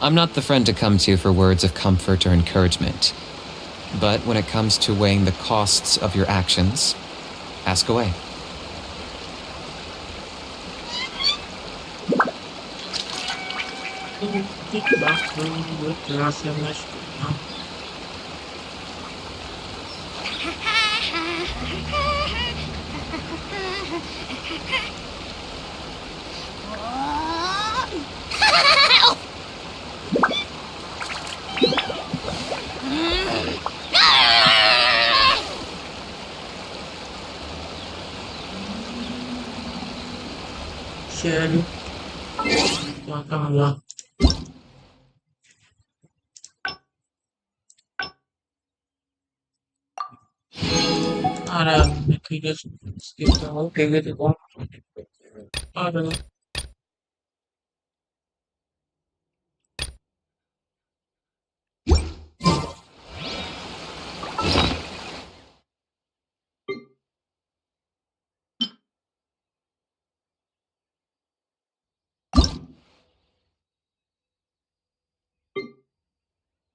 I'm not the friend to come to for words of comfort or encouragement. But when it comes to weighing the costs of your actions, ask away. चलो क्या कहूँगा अरे ठीक है skip करो ठीक है देखो अरे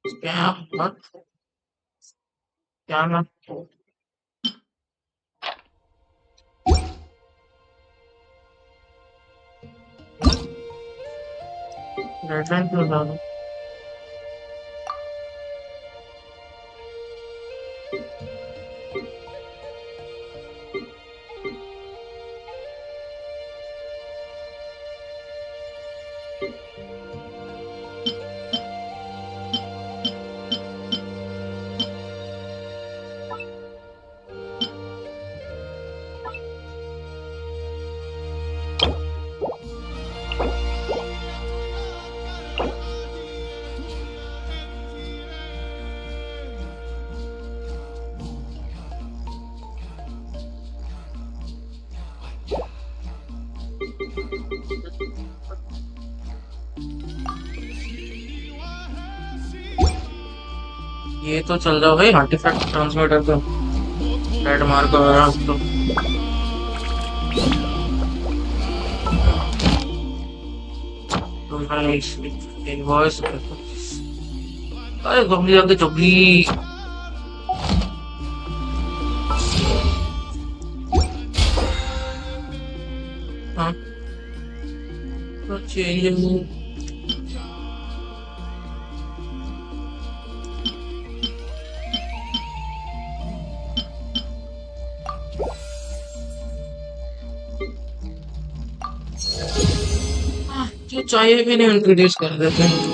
क्या मत क्या मत रेड क्यों डालो ये तो चल जाओ भाई आर्टिफैक्ट ट्रांसमीटर तो रेड मार्क हो रहा है तो इनवॉइस अरे गंभीर आगे चुपी हाँ तो चेंज चाहिए भी नहीं इंट्रोड्यूस कर देते हैं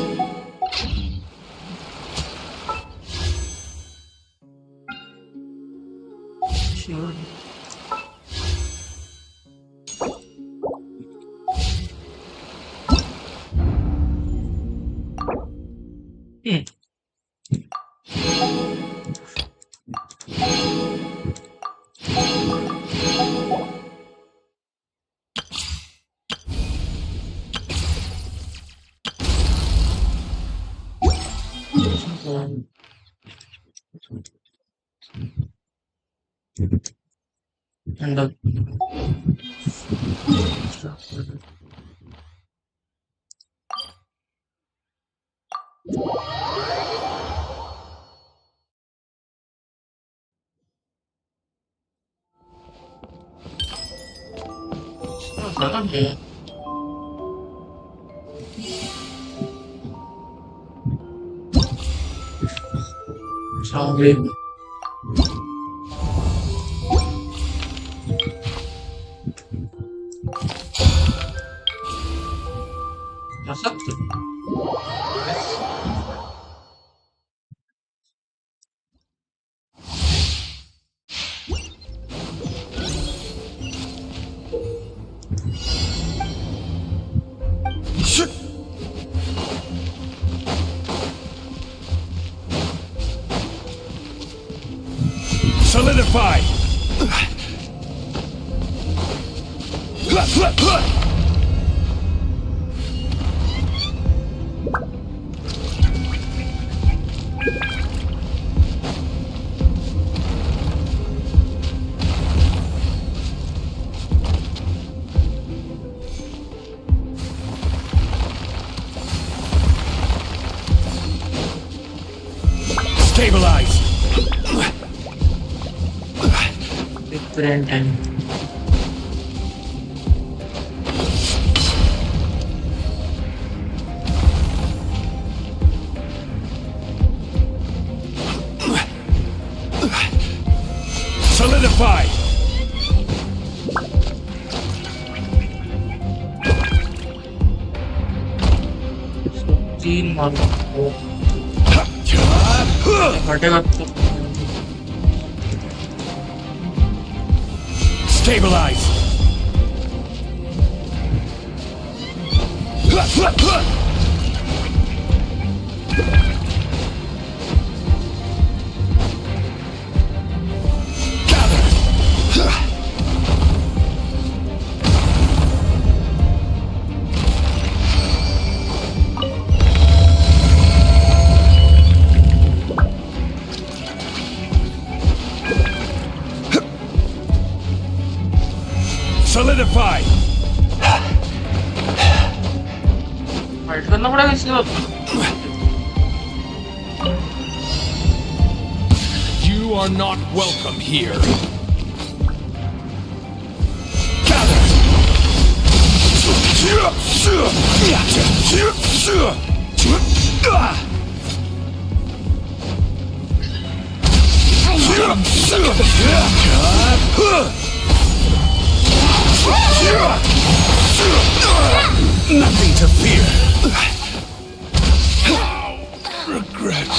and sorry. Solidify! Stabilize. Different time. Solidify. तीन मारो हटेगा तो Stabilize. Solidify. फाइट करना पड़ेगा इसके बाद You are not welcome here. Nothing to fear. Regret.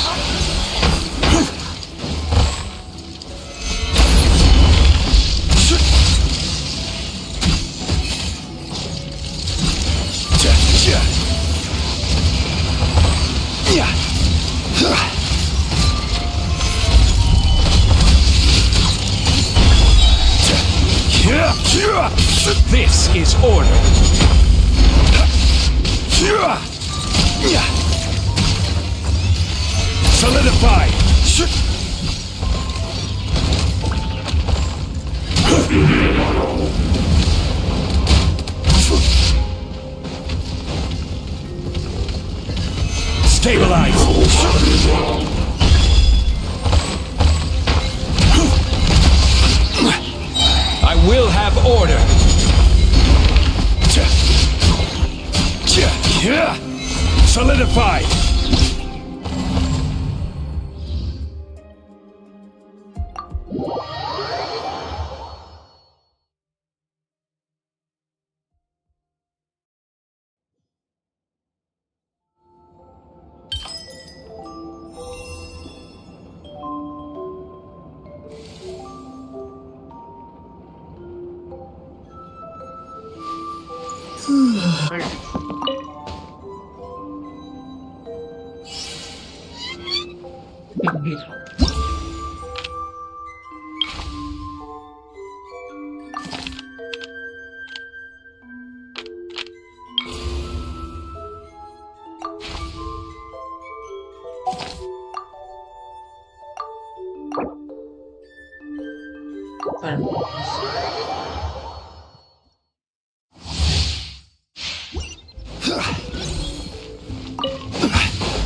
This is order. Solidify. Stabilize. I will have order. Solidify.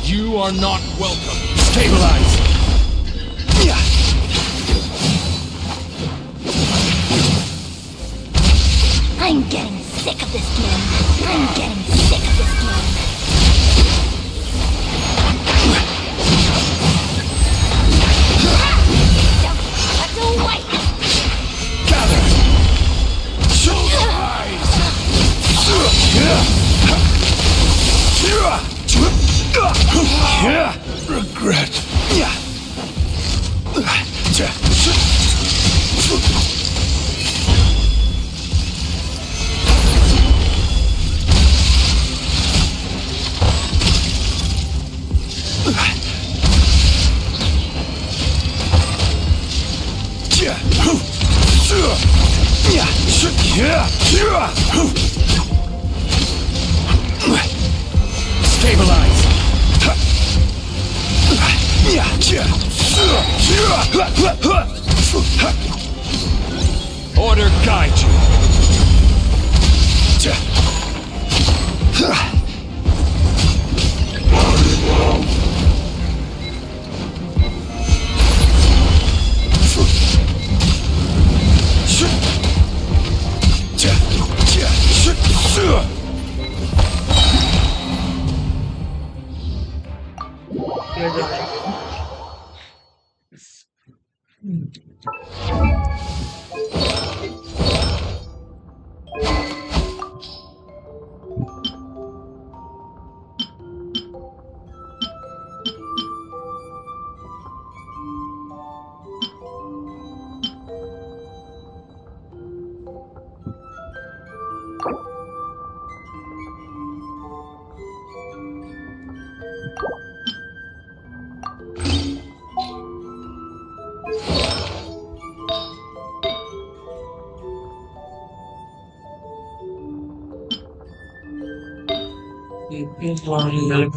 You are not welcome. Stabilize. I'm getting sick of this game. I'm getting sick of this game. That's a white. Gather. Show eyes. Regret. Stabilize. He's one really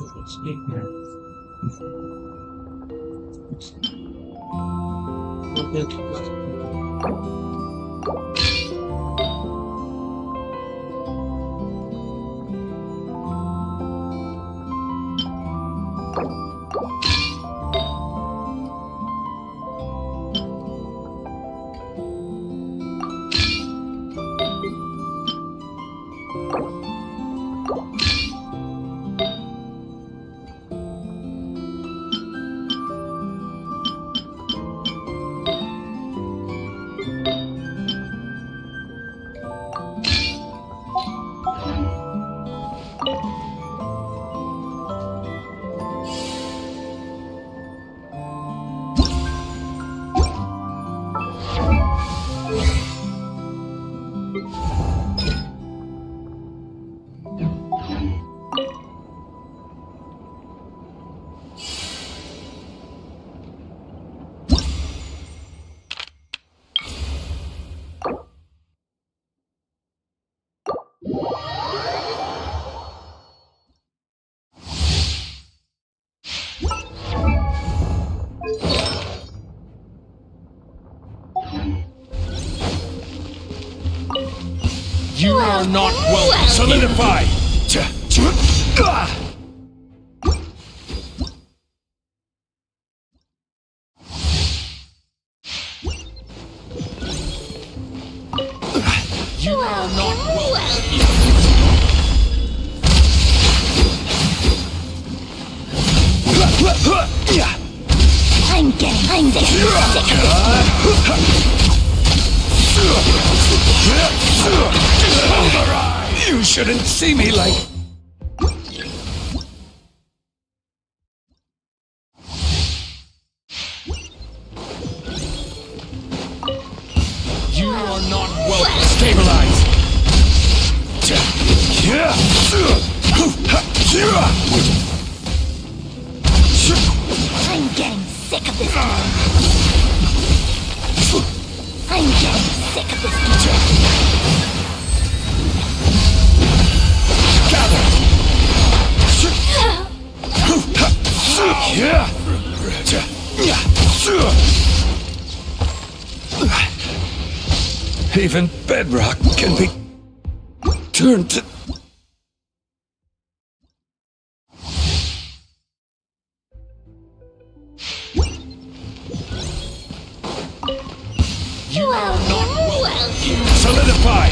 You are not welcome. Solidify. You are not welcome. I'm getting sick of this. You shouldn't see me like... You are not welcome. Stabilize. I'm getting sick of this game. I'm getting sick of this game. Even bedrock can be turned to... You are not welcome. Solidify.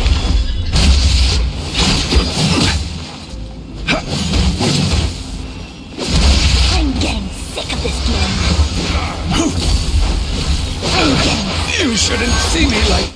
I'm getting sick of this game. You shouldn't see me like...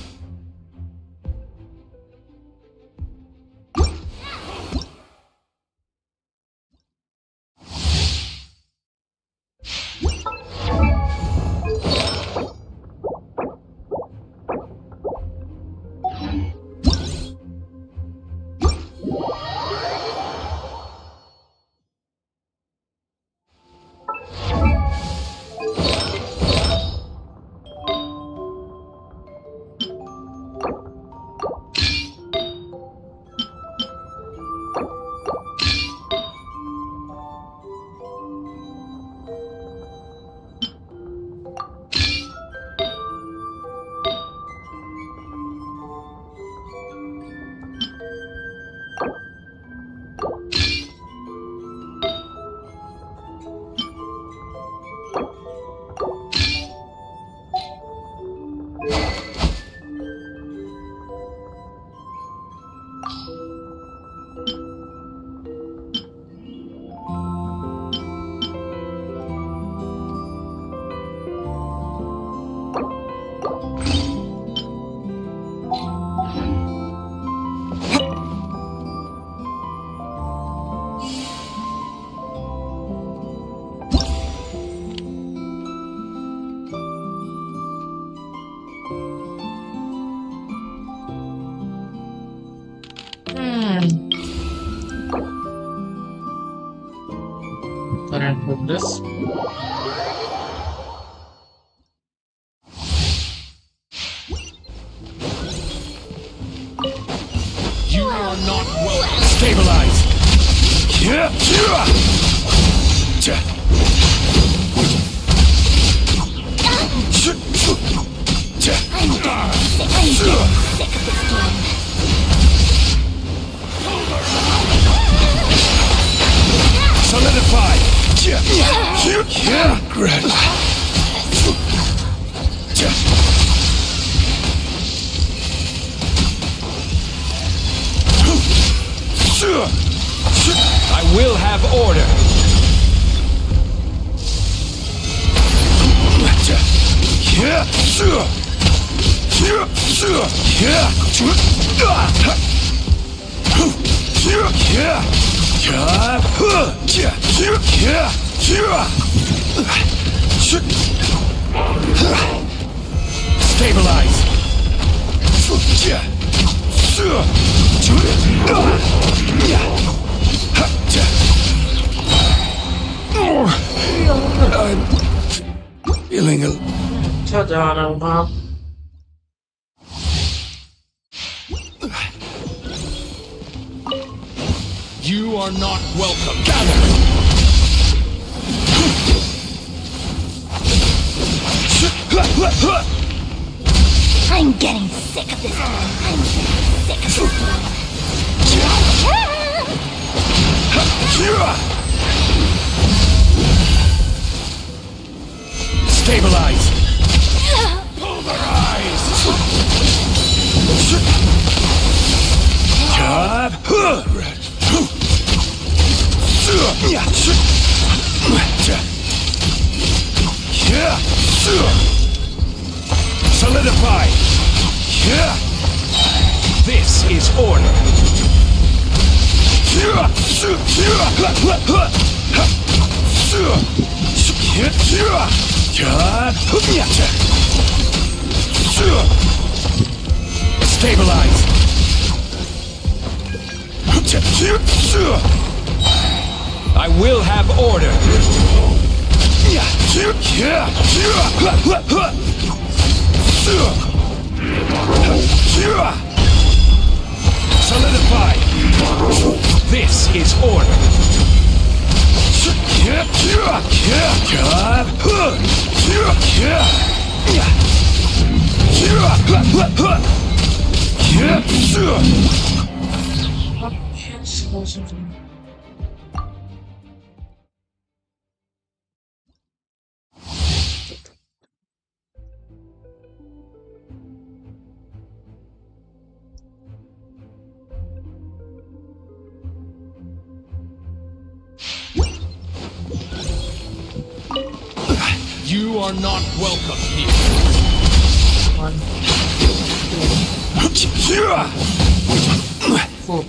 current progress. You are not welcome. Stabilize. Solidify! Regret. I will have order. Stabilize. I'm feeling a अच्छा जा रहा हूँ आप You are not welcome. Gather. I'm getting sick of this game. I'm getting sick of this Stabilize. Pulverize. Solidify. This is order. Stabilize. I will have order. Solidify. This is order. You are not welcome here. One, two, four.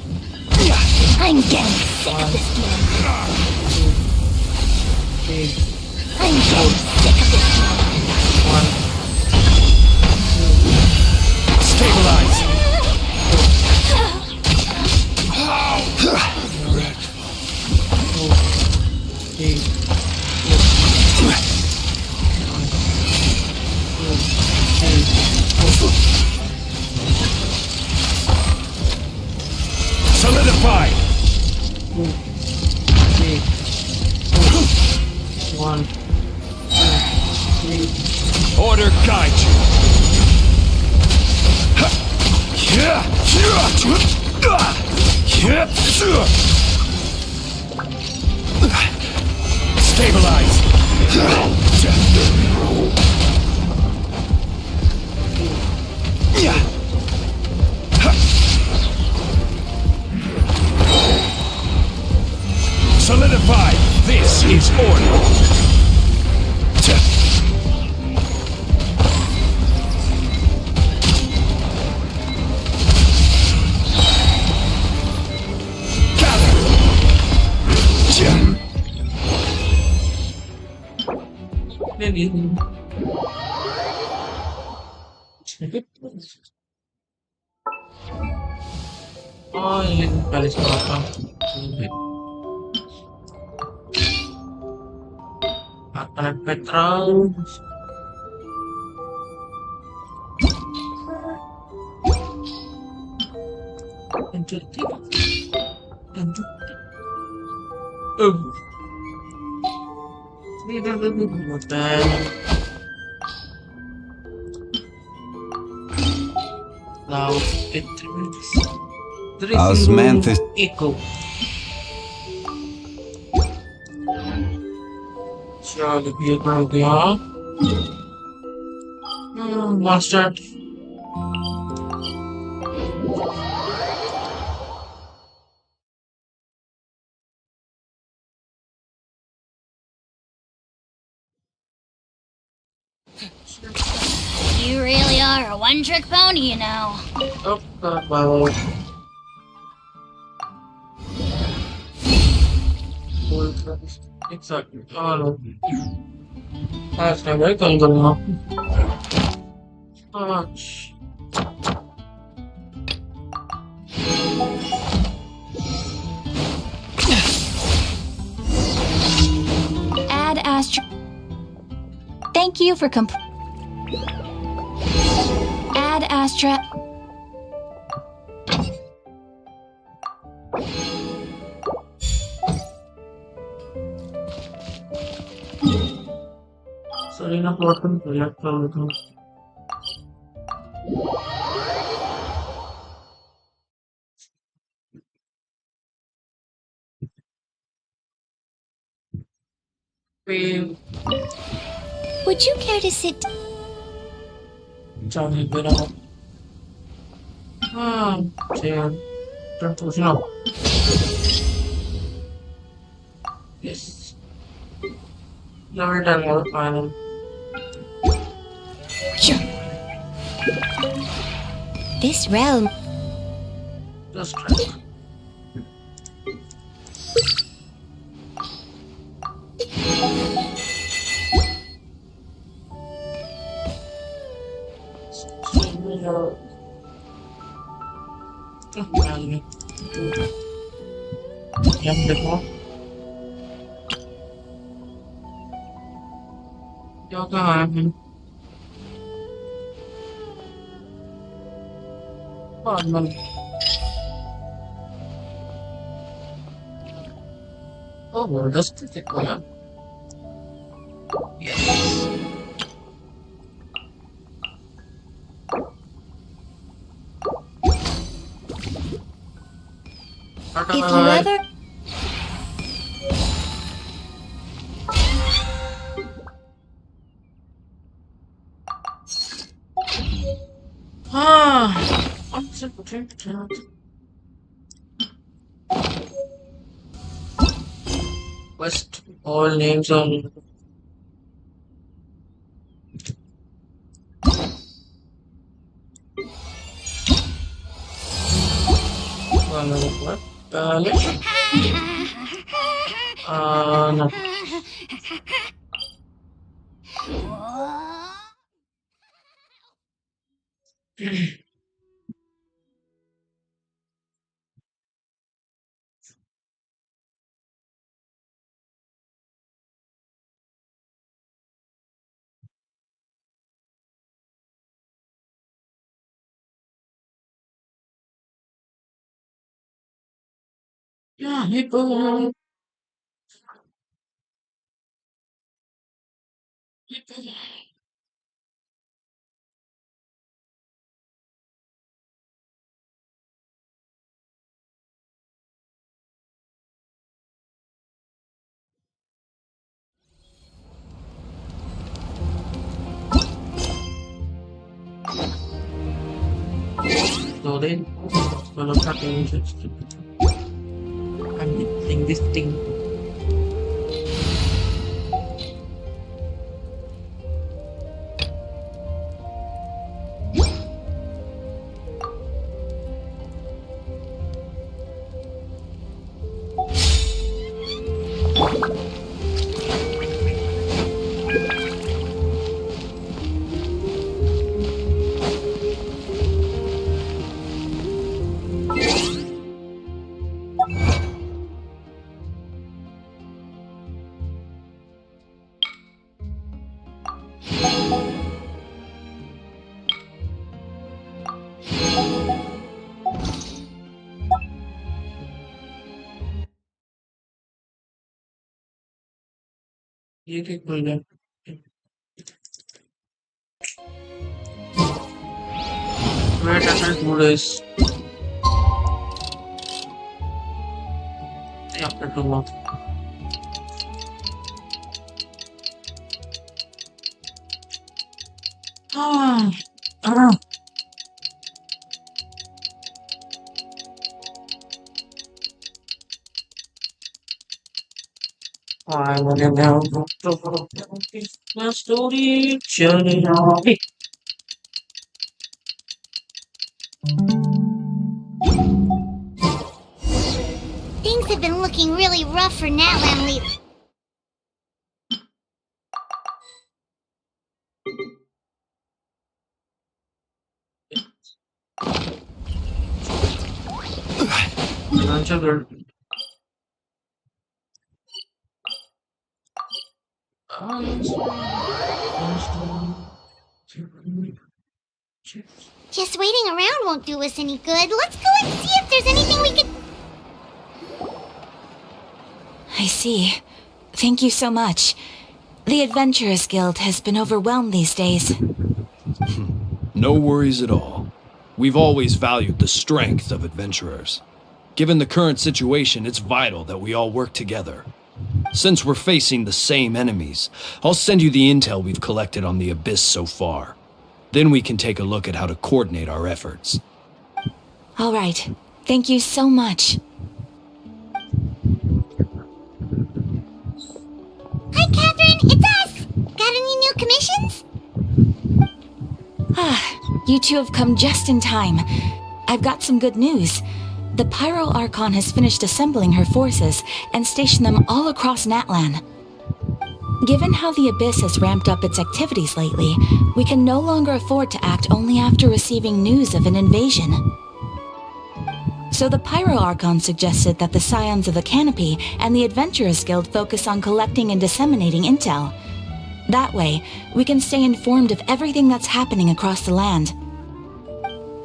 I'm getting sick of this game. Three, I'm getting sick of this game. one, Stabilize. three, Solidify. three, one, two, three. Order guide you. Stabilize. Solidify. This is order. Maybe. Oh, ini kali apa? Akan petrol. Lanjut. What the hell? Now it is. There is Osmanthus. echo. चलो ये हो गया master You really are a one-trick pony, you know. Exactly. Oh, that's not very good. Much. Add Astra. Thank you for Add Astra. Serena Portman project कर Would you care to sit? चाहिए मेरा चाहिए तो पूछना yes level 10 more final This realm. just try yang देखो क्या कहाँ है normal oh just देखो यार yes If you ever. What's it West all names on what? No. Yeah, people. So then, well, I'm cutting I'm mixing this thing. ये क्या खुल गया? Wait until 2 days. After 2 months. Ah, ah. Finally, now my story journey on. Things have been looking really rough for Natlan lately. Adventure World. Just waiting around won't do us any good. Let's go and see if there's anything we can... I see. Thank you so much. The Adventurers Guild has been overwhelmed these days. No worries at all. We've always valued the strength of adventurers. Given the current situation, it's vital that we all work together. Since we're facing the same enemies, I'll send you the intel we've collected on the Abyss so far. Then we can take a look at how to coordinate our efforts. All right. Thank you so much. Hi, Catherine, it's us! Got any new commissions? You two have come just in time. I've got some good news. The Pyro Archon has finished assembling her forces and stationed them all across Natlan. Given how the Abyss has ramped up its activities lately, we can no longer afford to act only after receiving news of an invasion. So the Pyro Archon suggested that the Scions of the Canopy and the Adventurers Guild focus on collecting and disseminating intel. That way, we can stay informed of everything that's happening across the land.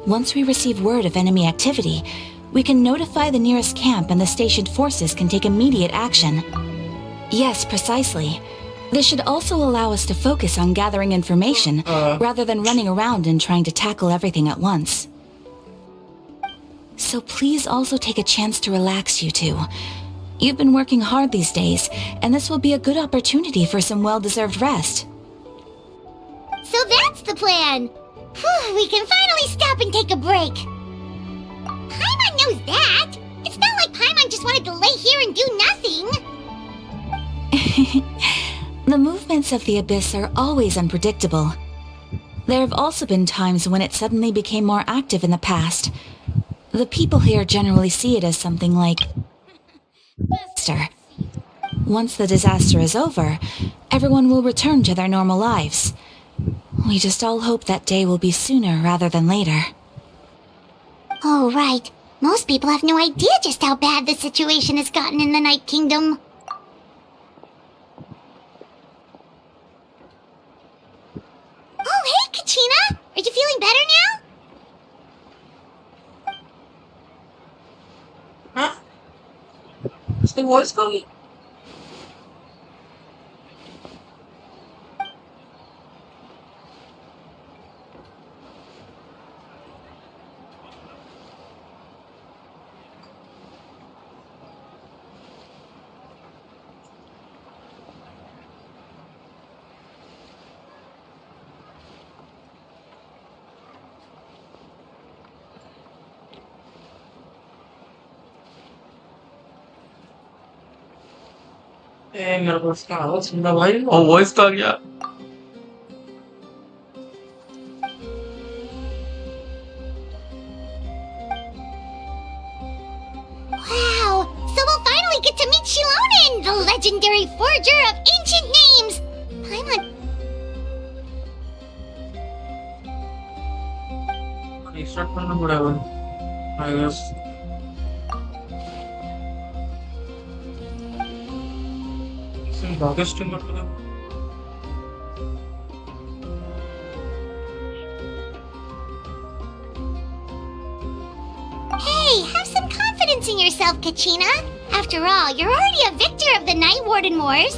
Once we receive word of enemy activity, we can notify the nearest camp and the stationed forces can take immediate action. Yes, precisely. This should also allow us to focus on gathering information rather than running around and trying to tackle everything at once. So please also take a chance to relax, you two. You've been working hard these days, and this will be a good opportunity for some well-deserved rest. So that's the plan! Whew, we can finally stop and take a break! Paimon knows that! It's not like Paimon just wanted to lay here and do nothing! The movements of the Abyss are always unpredictable. There have also been times when it suddenly became more active in the past. The people here generally see it as something like... disaster. Once the disaster is over, everyone will return to their normal lives. We just all hope that day will be sooner rather than later. Oh, right. Most people have no idea just how bad the situation has gotten in the Night Kingdom. Oh, hey, Kachina! Are you feeling better now? Huh? What's the voice going? मेरा बस का आवाज सुनना भाई और voice तो आ गया Wow! So we'll finally get to meet Xilonen, the legendary forger of ancient names! Paimon... restart करना पड़ेगा I guess August Hey, have some confidence in yourself, Kachina. After all, you're already a victor of the Night Warden Wars.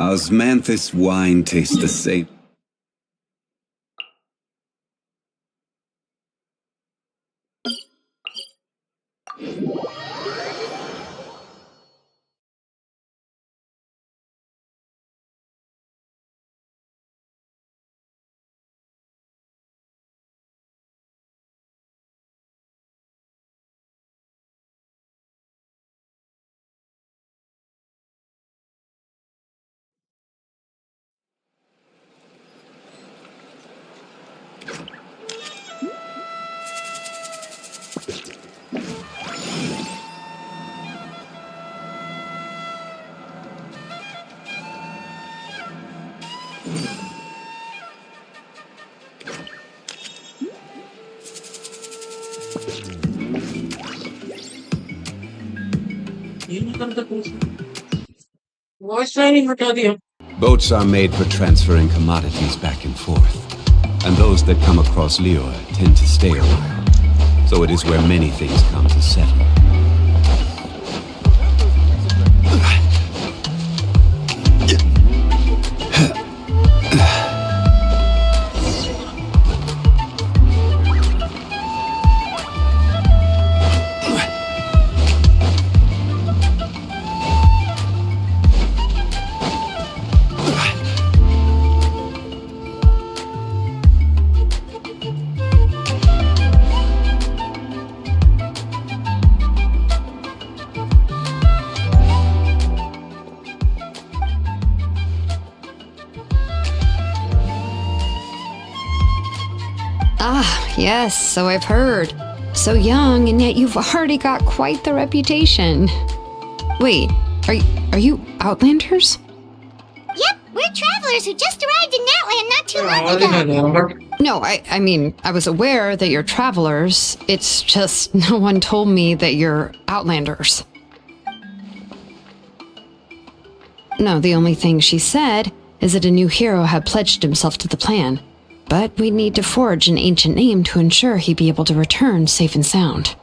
Osmanthus wine tastes the same. Voice line हटा दिया Boats are made for transferring commodities back and forth. And those that come across Lior tend to stay a while. So it is where many things come to settle. Yes, so I've heard. So young, and yet you've already got quite the reputation. Wait, are you Outlanders? Yep, we're travelers who just arrived in Natlan not too long ago. No, I mean, I was aware that you're travelers. It's just no one told me that you're Outlanders. No, the only thing she said is that a new hero had pledged himself to the plan. But we'd need to forge an ancient name to ensure he'd be able to return safe and sound.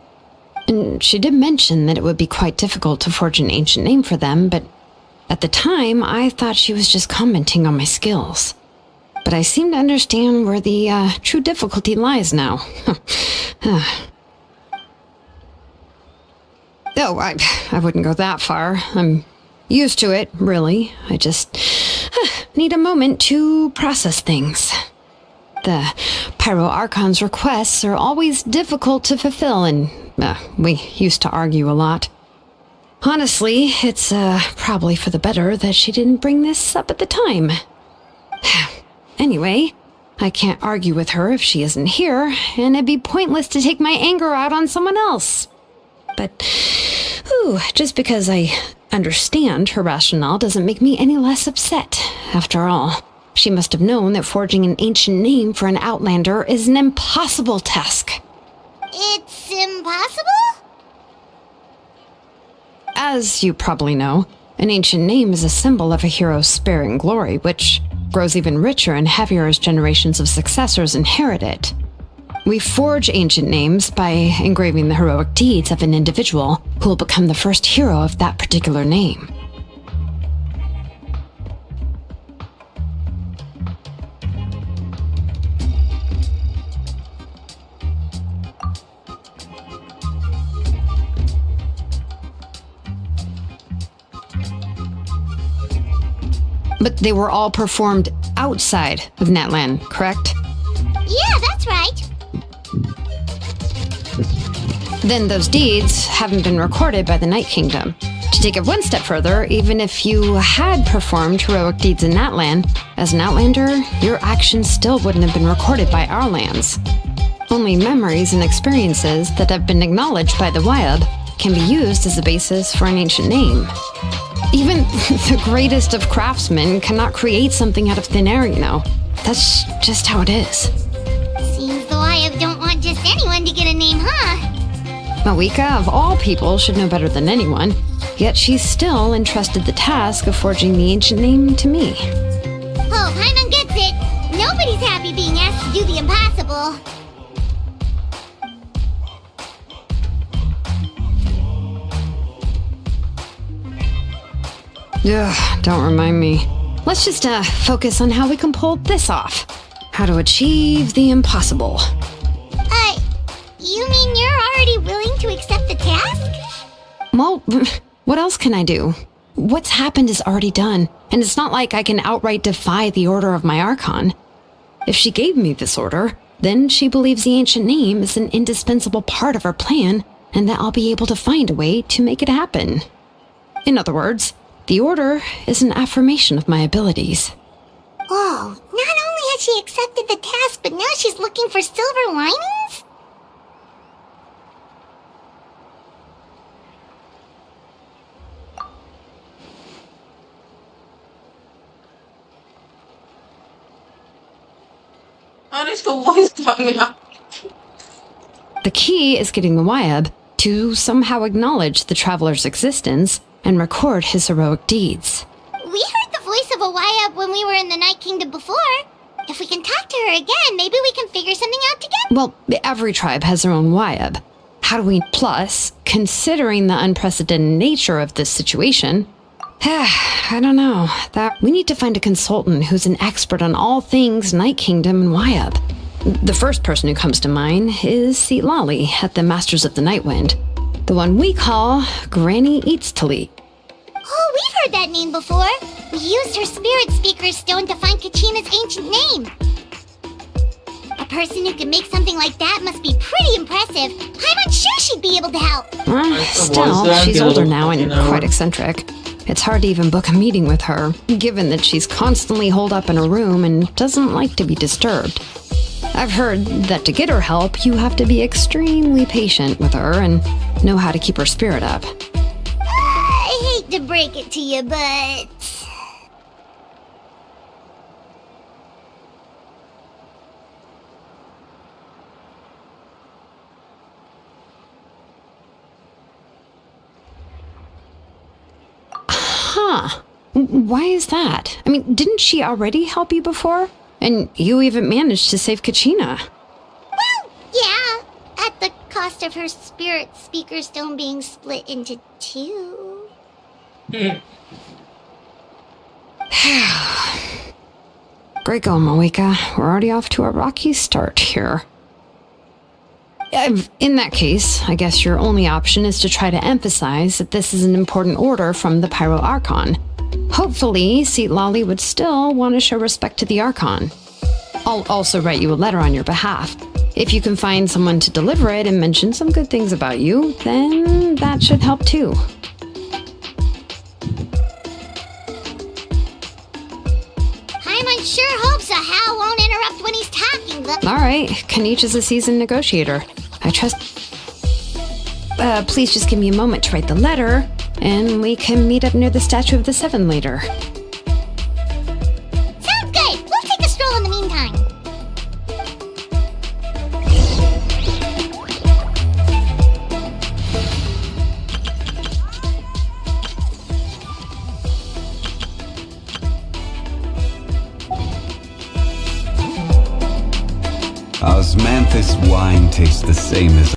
And she did mention that it would be quite difficult to forge an ancient name for them, but at the time, I thought she was just commenting on my skills. But I seem to understand where the true difficulty lies now. Oh, I wouldn't go that far. I'm used to it, really. I just need a moment to process things. The Pyro Archon's requests are always difficult to fulfill, and we used to argue a lot. Honestly, it's probably for the better that she didn't bring this up at the time. Anyway, I can't argue with her if she isn't here, and it'd be pointless to take my anger out on someone else. But Whew, just because I understand her rationale doesn't make me any less upset. After all, she must have known that forging an ancient name for an outlander is an impossible task. It's impossible? As you probably know, an ancient name is a symbol of a hero's spirit and glory, which grows even richer and heavier as generations of successors inherit it. We forge ancient names by engraving the heroic deeds of an individual who will become the first hero of that particular name. But they were all performed outside of Natlan, correct? Yeah, that's right. Then those deeds haven't been recorded by the Night Kingdom. To take it one step further, even if you had performed heroic deeds in Natlan, as an outlander, your actions still wouldn't have been recorded by our lands. Only memories and experiences that have been acknowledged by the Wyab can be used as a basis for an ancient name. Even the greatest of craftsmen cannot create something out of thin air, you know. That's just how it is. Seems the Wyab don't want just anyone to get a name, huh? Mawika, of all people, should know better than anyone, yet she's still entrusted the task of forging the ancient name to me. Oh, Paimon gets it. Nobody's happy being asked to do the impossible. Ugh, don't remind me. Let's just focus on how we can pull this off. How to achieve the impossible. You mean you're already willing to accept the task? Well, what else can I do? What's happened is already done, and it's not like I can outright defy the order of my Archon. If she gave me this order, then she believes the ancient name is an indispensable part of her plan, and that I'll be able to find a way to make it happen. In other words, the order is an affirmation of my abilities. Whoa, not only has she accepted the task, but now she's looking for silver linings? इसको voice कहाँ The key is getting the Wyab to somehow acknowledge the traveler's existence and record his heroic deeds. We heard the voice of a Wyab when we were in the Night Kingdom before. If we can talk to her again, maybe we can figure something out together. Well, every tribe has their own Wyab. How do we... Plus, considering the unprecedented nature of this situation, I don't know. That we need to find a consultant who's an expert on all things Night Kingdom and Wyab. The first person who comes to mind is Xilonen at the Masters of the Nightwind. The one we call Granny Eats Tali. Oh, we've heard that name before. We used her spirit speaker stone to find Kachina's ancient name. A person who can make something like that must be pretty impressive. I'm unsure she'd be able to help. Still, she's older now and quite eccentric. It's hard to even book a meeting with her, given that she's constantly holed up in a room and doesn't like to be disturbed. I've heard that to get her help, you have to be extremely patient with her and know how to keep her spirit up. I hate to break it to you, but... Huh. Why is that? I mean, didn't she already help you before? And you even managed to save Kachina. Well, yeah. At the cost of her spirit speaker stone being split into two. Great going, Mawika. We're already off to a rocky start here. In that case, I guess your only option is to try to emphasize that this is an important order from the Pyro Archon. Hopefully, Xilonen would still want to show respect to the Archon. I'll also write you a letter on your behalf. If you can find someone to deliver it and mention some good things about you, then that should help too. Paimon sure hopes a Hal won't interrupt when he's talking, but... All right, Kaniche is a seasoned negotiator. I trust... please just give me a moment to write the letter, and we can meet up near the Statue of the Seven later. Sounds good. We'll take a stroll in the meantime. Osmanthus wine tastes the same as...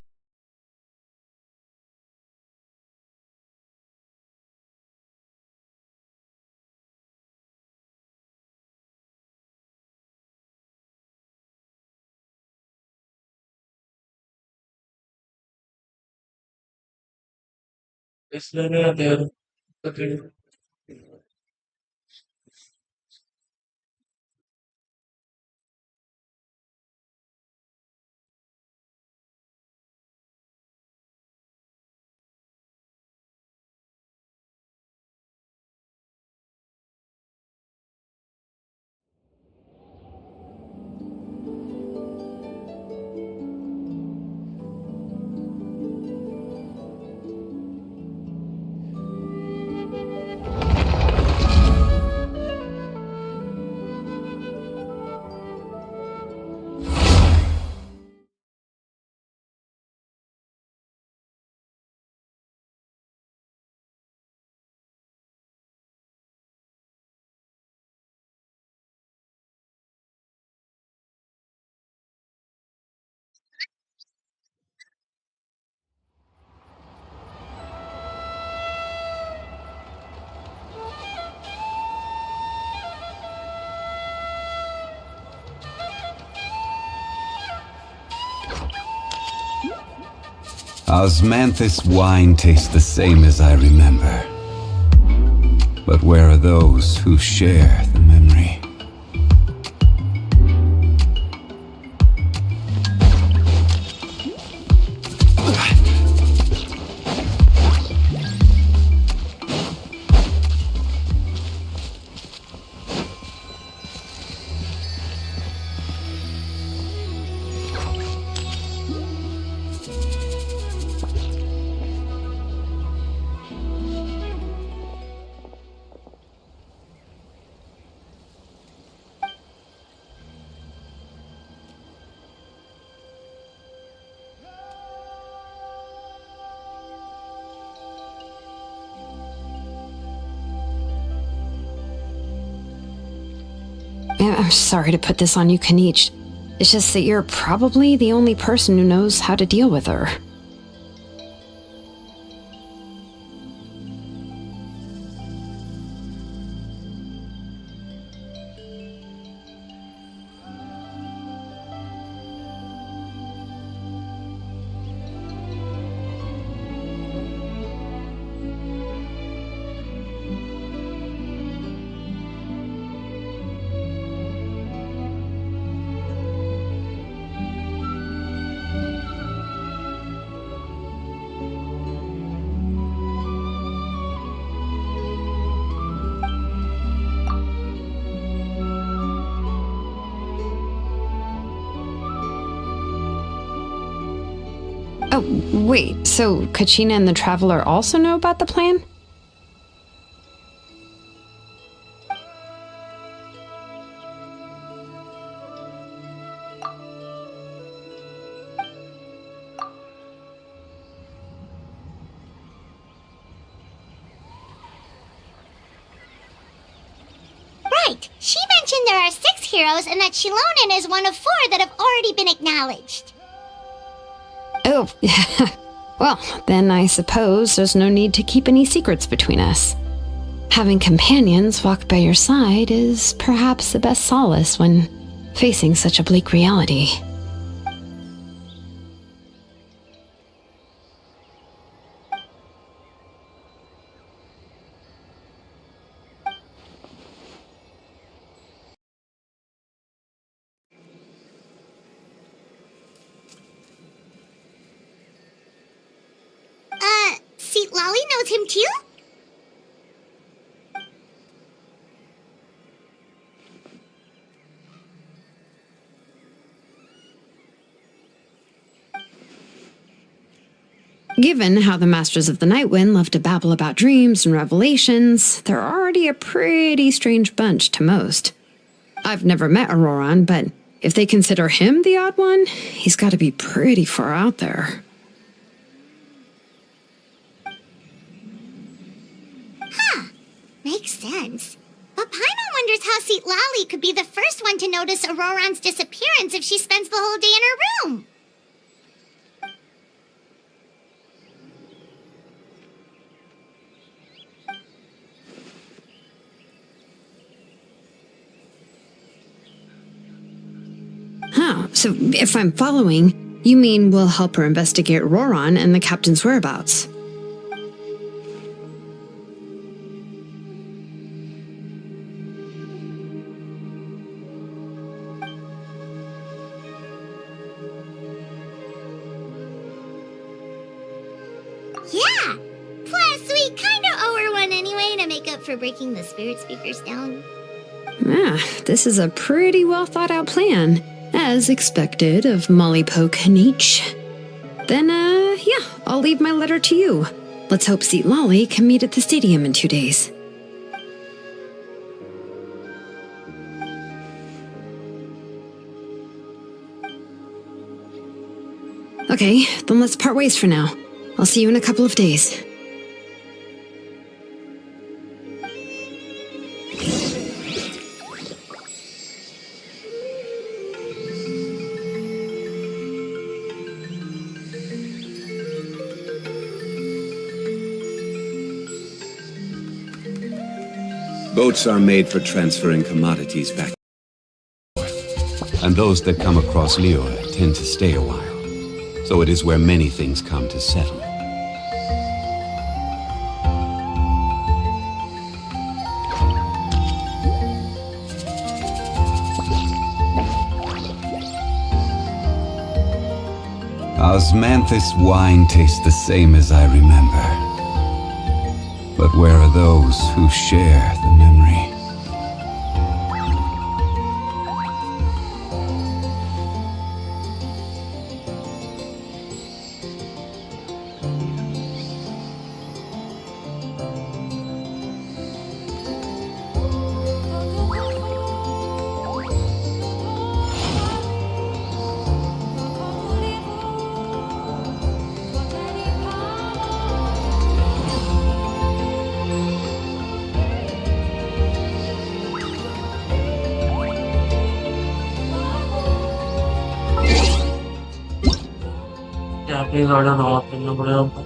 इसलिए देर तक Osmanthus wine tastes the same as I remember. But where are those who share the memory? I'm sorry to put this on you, Kanich. It's just that you're probably the only person who knows how to deal with her. Oh, wait, so Kachina and the Traveler also know about the plan? Right. She mentioned there are 6 heroes and that Xilonen is one of 4 that have already been acknowledged. Oh, well, then I suppose there's no need to keep any secrets between us. Having companions walk by your side is perhaps the best solace when facing such a bleak reality. See, Lolly knows him too? Given how the Masters of the Night Wind love to babble about dreams and revelations, they're already a pretty strange bunch to most. I've never met Auroran, but if they consider him the odd one, he's got to be pretty far out there. Makes sense. But Paimon wonders how Xilonen could be the first one to notice Auroran's disappearance if she spends the whole day in her room. So if I'm following, you mean we'll help her investigate Auroran and the captain's whereabouts? Yeah! Plus, we kinda owe her one anyway to make up for breaking the spirit speakers down. This is a pretty well thought out plan. As expected of Molly Poke Nietzsche. Then, I'll leave my letter to you. Let's hope Seat Lolly can meet at the stadium in 2 days. Okay, then let's part ways for now. I'll see you in a couple of days. Boats are made for transferring commodities back and forth, and those that come across Liyue tend to stay a while. So it is where many things come to settle. Osmanthus wine tastes the same as I remember. But where are those who share the memory? क्या अपनी गाड़ी knock करना पड़ेगा हमको।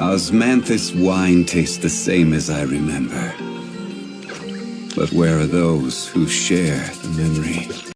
Osmanthus wine tastes the same as I remember. But where are those who share the memory?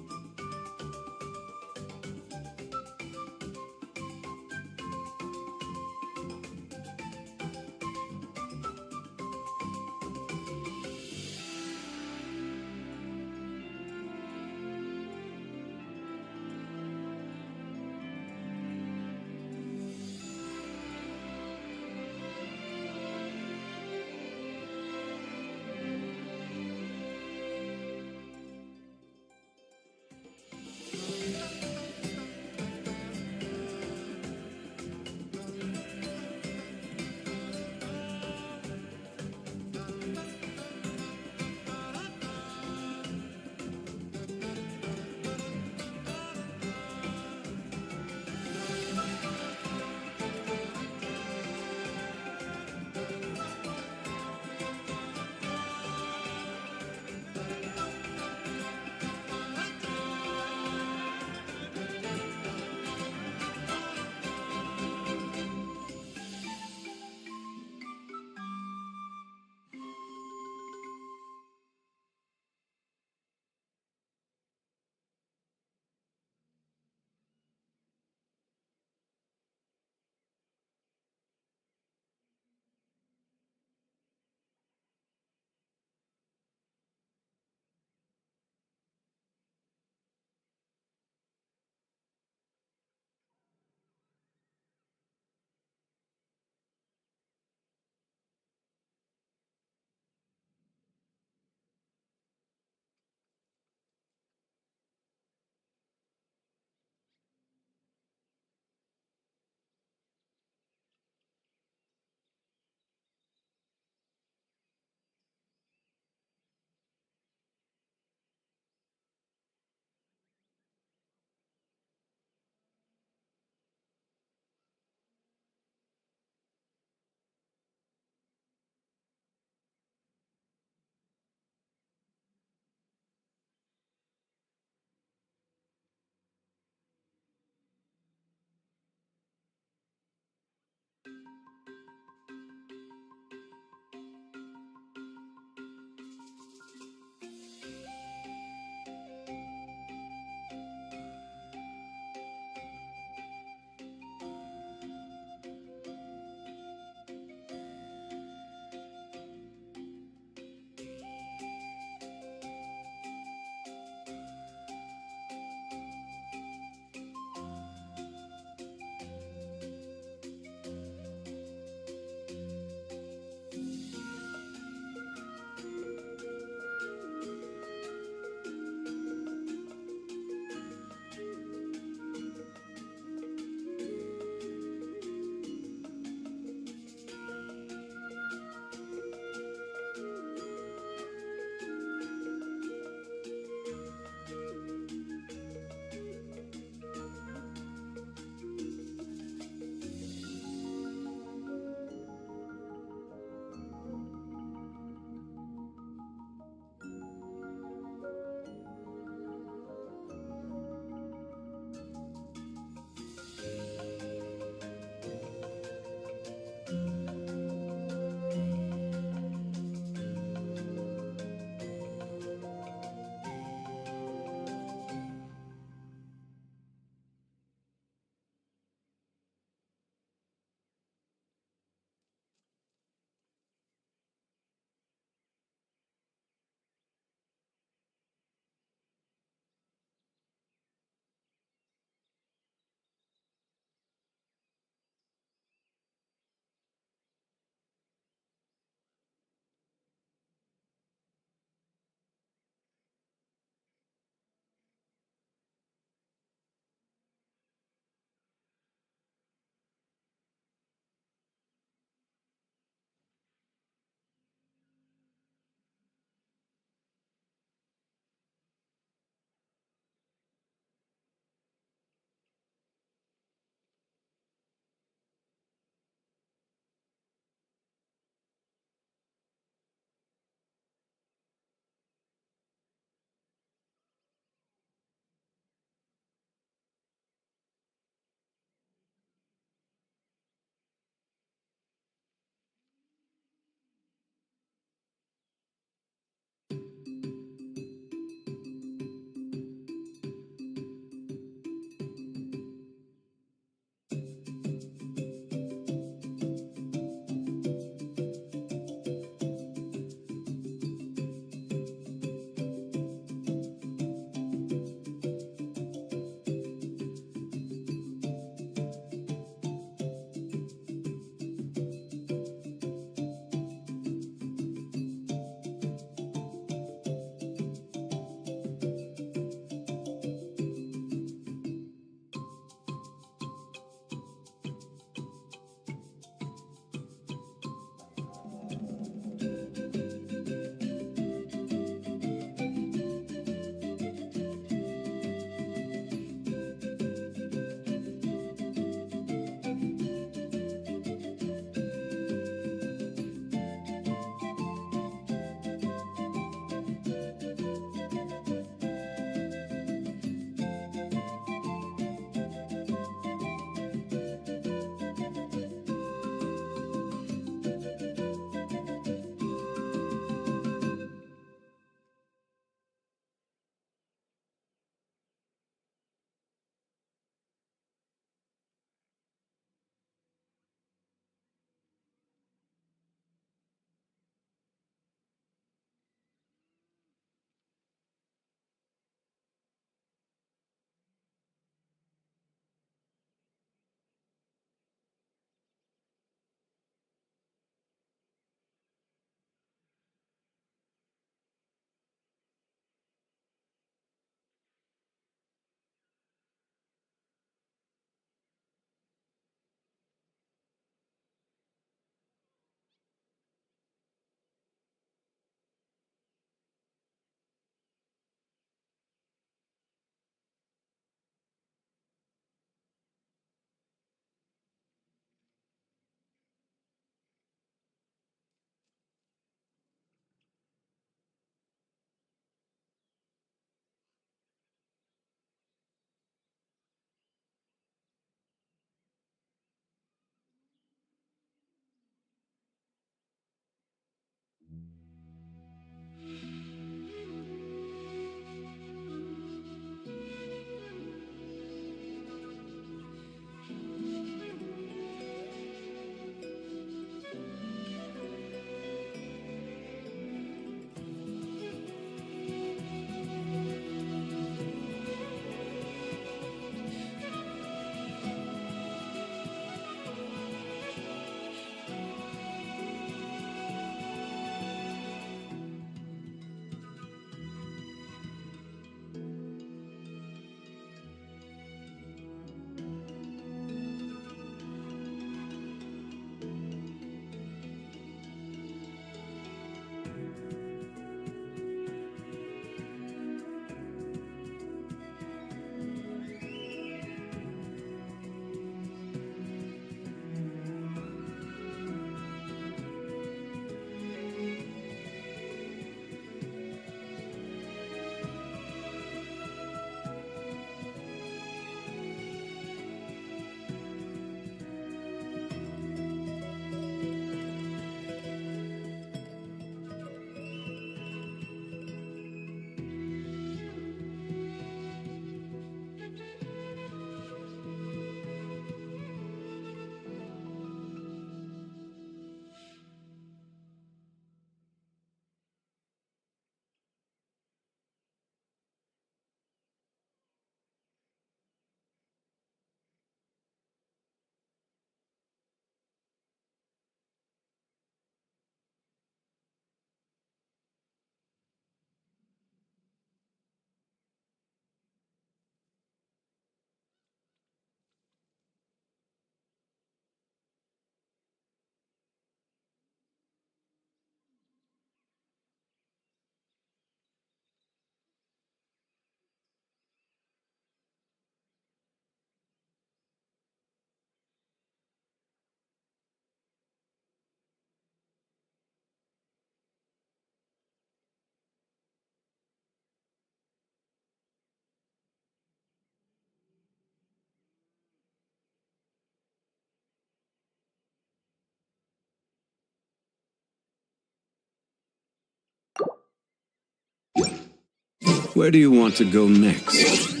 Where do you want to go next?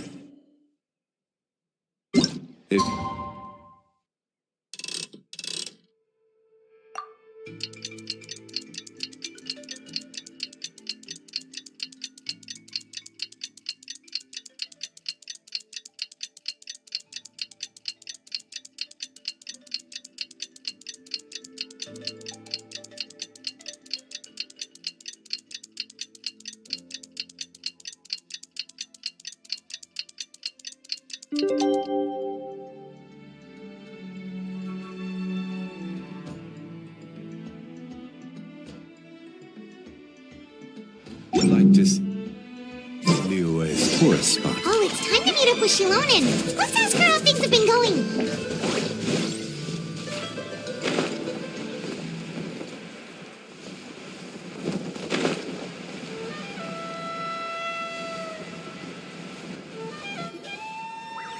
If you like this Liyue's tourist spot. Oh, it's time to meet up with Xilonen. Let's ask her how things have been going.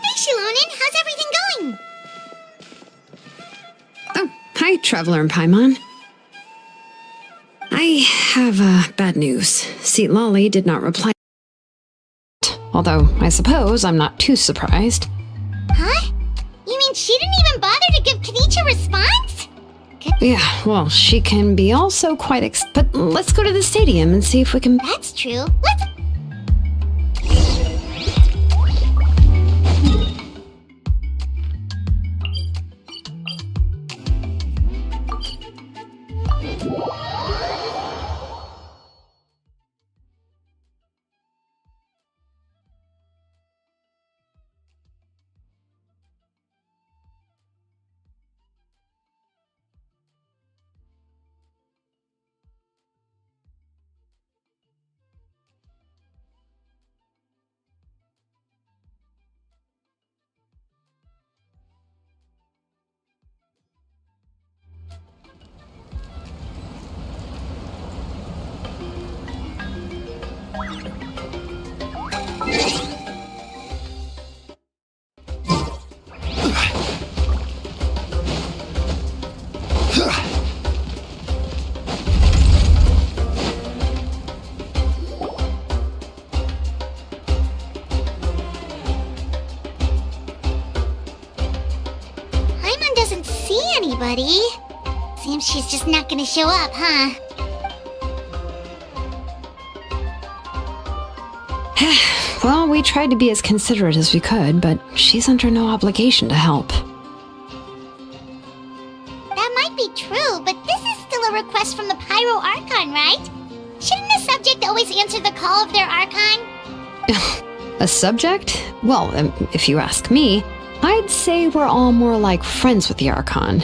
Hey, Xilonen, how's everything going? Oh, hi, Traveler and Paimon. I have bad news. Xilonen did not reply. Although, I suppose I'm not too surprised. Huh? You mean she didn't even bother to give Kenichi a response? Yeah, well, she can be also quite but let's go to the stadium and see if we can... That's true. Let's... Paimon doesn't see anybody. Seems she's just not gonna show up, huh? Well, we tried to be as considerate as we could, but she's under no obligation to help. That might be true, but this is still a request from the Pyro Archon, right? Shouldn't a subject always answer the call of their Archon? A subject? Well, if you ask me, I'd say we're all more like friends with the Archon.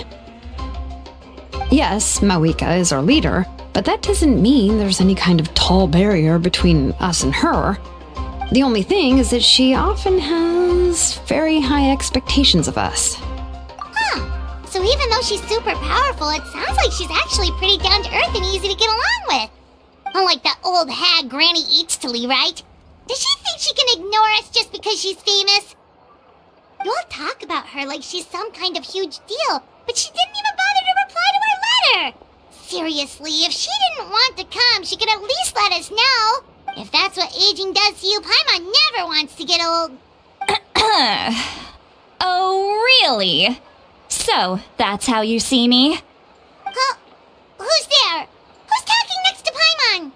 Yes, Mawika is our leader, but that doesn't mean there's any kind of tall barrier between us and her. The only thing is that she often has very high expectations of us. Huh. So even though she's super powerful, it sounds like she's actually pretty down to earth and easy to get along with. Unlike that old hag Granny Eatstily, right? Does she think she can ignore us just because she's famous? You all talk about her like she's some kind of huge deal, but she didn't even bother to reply to our letter! Seriously, if she didn't want to come, she could at least let us know. If that's what aging does to you, Paimon never wants to get old. Oh, really? So, that's how you see me? Huh? Who's there? Who's talking next to Paimon?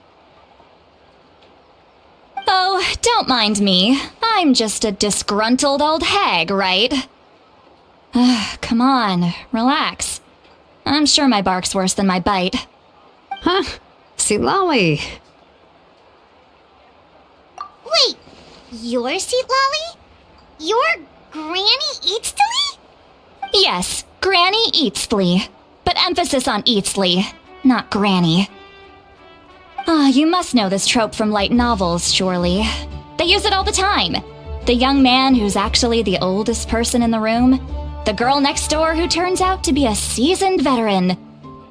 Oh, don't mind me. I'm just a disgruntled old hag, right? Come on, relax. I'm sure my bark's worse than my bite. Huh? Xilonen. Wait, you're Seat Lolly? You're Granny Eatstily? Yes, Granny Eatstly. But emphasis on Eatstly, not Granny. You must know this trope from light novels, surely. They use it all the time. The young man who's actually the oldest person in the room. The girl next door who turns out to be a seasoned veteran.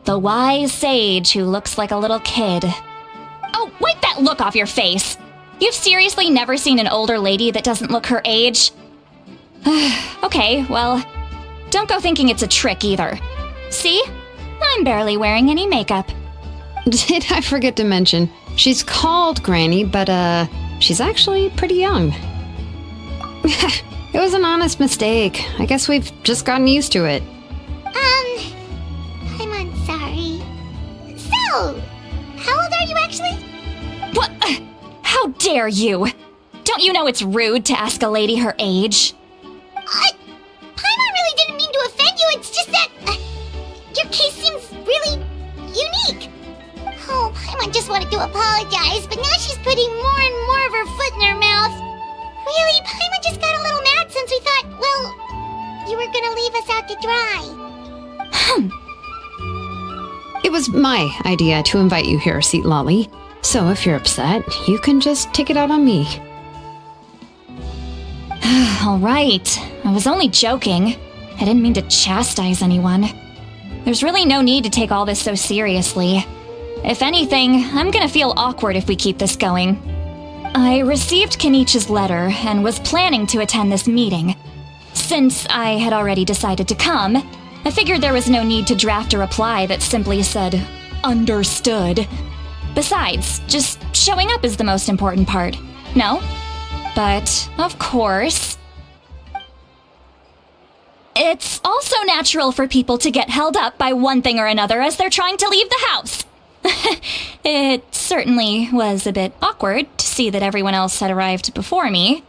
The wise sage who looks like a little kid. Oh, wipe that look off your face! You've seriously never seen an older lady that doesn't look her age? Okay, well, don't go thinking it's a trick either. See? I'm barely wearing any makeup. Did I forget to mention? She's called Granny, but, She's actually pretty young. It was an honest mistake. I guess we've just gotten used to it. I'm sorry. So, how old are you actually? What? How dare you? Don't you know it's rude to ask a lady her age? Paimon really didn't mean to offend you, it's just that your case seems really unique. Oh, Paimon just wanted to apologize, but now she's putting more and more of her foot in her mouth. Really, Paimon just got a little mad since we thought, well, you were gonna leave us out to dry. It was my idea to invite you here, Xilonen. So if you're upset, you can just take it out on me. All right. I was only joking. I didn't mean to chastise anyone. There's really no need to take all this so seriously. If anything, I'm gonna feel awkward if we keep this going. I received Kenichi's letter and was planning to attend this meeting. Since I had already decided to come, I figured there was no need to draft a reply that simply said, "Understood." Besides, just showing up is the most important part. No? But, of course, it's also natural for people to get held up by one thing or another as they're trying to leave the house. It certainly was a bit awkward to see that everyone else had arrived before me.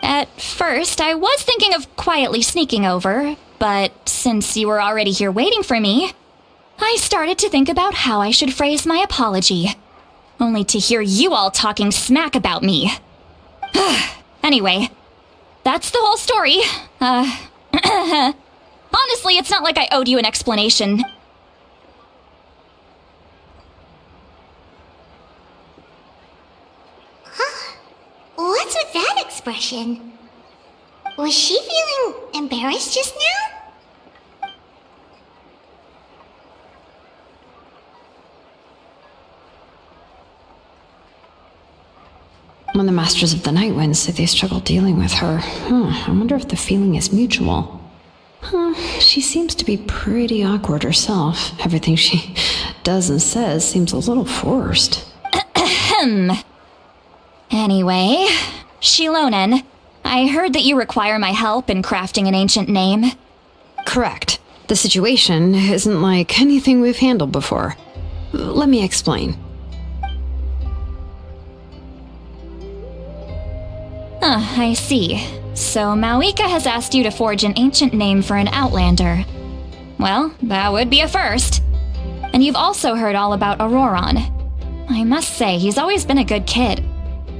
At first, I was thinking of quietly sneaking over, but since you were already here waiting for me, I started to think about how I should phrase my apology, only to hear you all talking smack about me. Anyway, that's the whole story. Honestly, it's not like I owed you an explanation. What's with that expression? Was she feeling embarrassed just now? When the Masters of the Night Winds say they struggle dealing with her, I wonder if the feeling is mutual. She seems to be pretty awkward herself. Everything she does and says seems a little forced. Anyway, Xilonen, I heard that you require my help in crafting an ancient name. Correct. The situation isn't like anything we've handled before. Let me explain. I see. So Maoika has asked you to forge an ancient name for an Outlander. Well, that would be a first. And you've also heard all about Auroron. I must say, he's always been a good kid.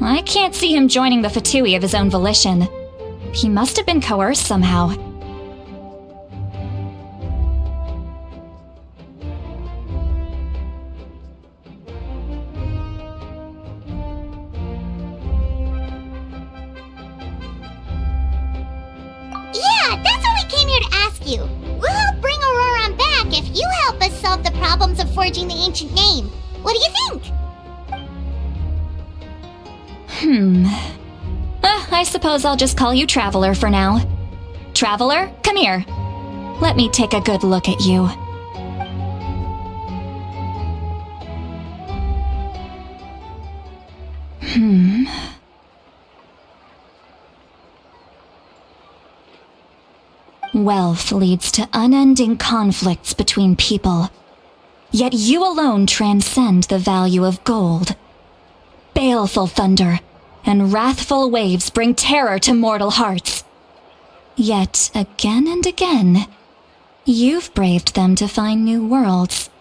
I can't see him joining the F2p I of his own volition. He must have been coerced somehow. Yeah, that's what we came here to ask you. We'll help bring Auroron back if you help us solve the problems of forging the ancient name. What do you think? I suppose I'll just call you Traveler for now. Traveler, come here. Let me take a good look at you. Wealth leads to unending conflicts between people. Yet you alone transcend the value of gold. Baleful thunder and wrathful waves bring terror to mortal hearts. Yet, again and again, you've braved them to find new worlds.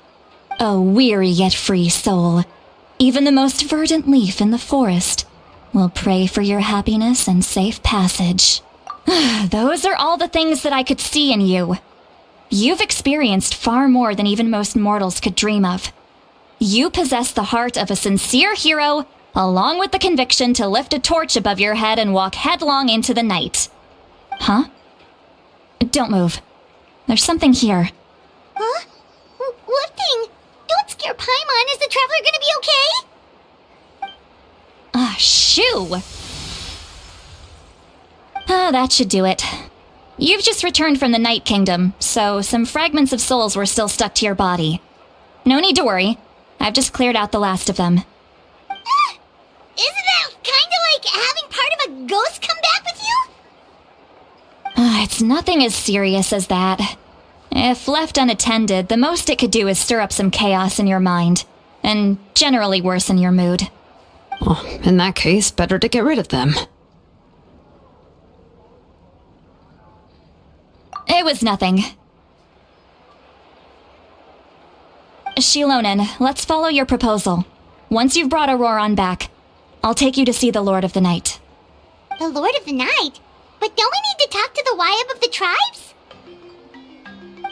A weary yet free soul, even the most verdant leaf in the forest, will pray for your happiness and safe passage. Those are all the things that I could see in you. You've experienced far more than even most mortals could dream of. You possess the heart of a sincere hero, along with the conviction to lift a torch above your head and walk headlong into the night. Huh? Don't move. There's something here. Huh? What thing? Don't scare Paimon. Is the Traveler gonna be okay? Shoo! That should do it. You've just returned from the Night Kingdom, so some fragments of souls were still stuck to your body. No need to worry. I've just cleared out the last of them. Isn't that kinda like having part of a ghost come back with you? It's nothing as serious as that. If left unattended, the most it could do is stir up some chaos in your mind, and generally worsen your mood. Well, in that case, better to get rid of them. It was nothing. Xilonen, let's follow your proposal. Once you've brought Auroran back, I'll take you to see the Lord of the Night. The Lord of the Night? But don't we need to talk to the Wyab of the tribes?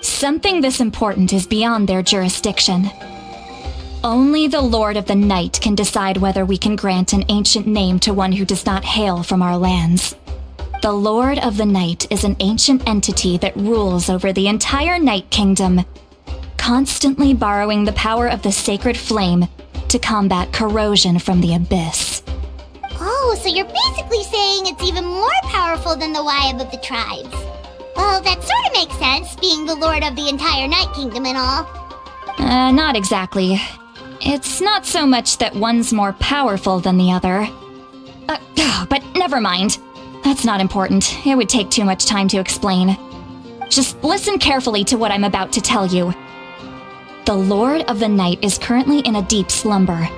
Something this important is beyond their jurisdiction. Only the Lord of the Night can decide whether we can grant an ancient name to one who does not hail from our lands. The Lord of the Night is an ancient entity that rules over the entire Night Kingdom, constantly borrowing the power of the sacred flame to combat corrosion from the abyss. Oh, so you're basically saying it's even more powerful than the Wyab of the tribes. Well, that sort of makes sense, being the lord of the entire Night Kingdom and all. Not exactly. It's not so much that one's more powerful than the other. But never mind. That's not important. It would take too much time to explain. Just listen carefully to what I'm about to tell you. The Lord of the Night is currently in a deep slumber,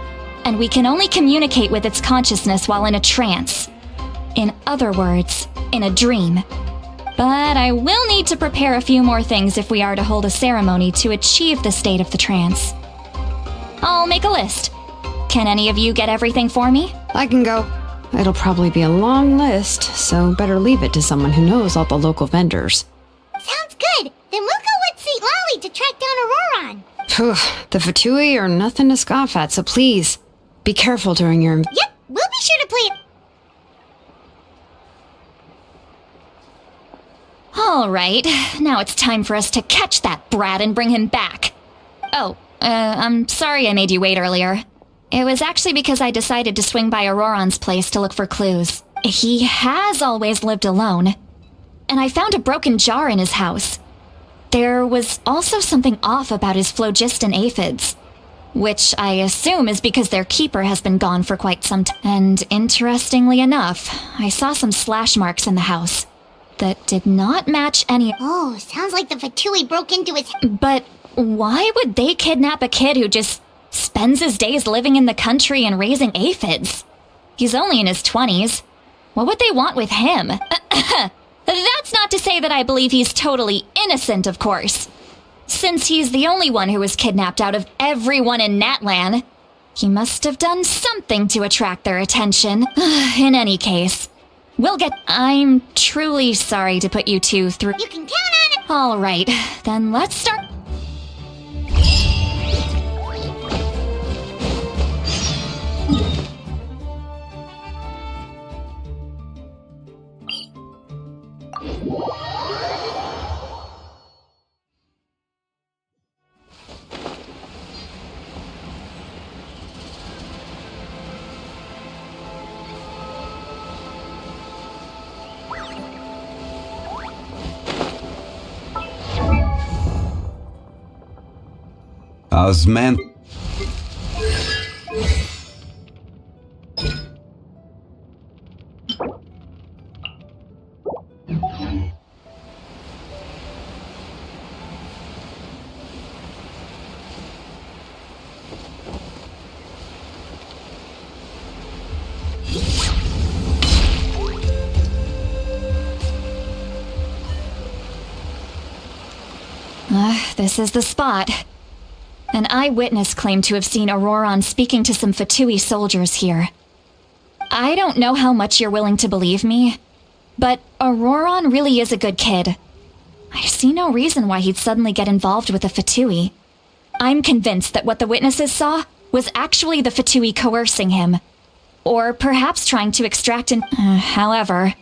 and we can only communicate with its consciousness while in a trance. In other words, in a dream. But I will need to prepare a few more things if we are to hold a ceremony to achieve the state of the trance. I'll make a list. Can any of you get everything for me? I can go. It'll probably be a long list, so better leave it to someone who knows all the local vendors. Sounds good. Then we'll go with St. Lolly to track down Auroran. Phew, the F2p I are nothing to scoff at, so please, be careful during your... Yep, we'll be sure to play it. All right, now it's time for us to catch that brat and bring him back. Oh, I'm sorry I made you wait earlier. It was actually because I decided to swing by Auroran's place to look for clues. He has always lived alone, and I found a broken jar in his house. There was also something off about his phlogiston aphids, which I assume is because their keeper has been gone for quite some time. And interestingly enough, I saw some slash marks in the house that did not match any... Oh, sounds like the F2p I broke into his... But why would they kidnap a kid who just spends his days living in the country and raising aphids? He's only in his 20s. What would they want with him? That's not to say that I believe he's totally innocent, of course. Since he's the only one who was kidnapped out of everyone in Natlan, he must have done something to attract their attention. In any case, we'll get... I'm truly sorry to put you two through... You can count on it. All right, then let's start... Man. This is the spot. An eyewitness claimed to have seen Auroran speaking to some F2p I soldiers here. I don't know how much you're willing to believe me, but Auroran really is a good kid. I see no reason why he'd suddenly get involved with the F2p I. I'm convinced that what the witnesses saw was actually the F2p I coercing him. Or perhaps trying to extract an... however,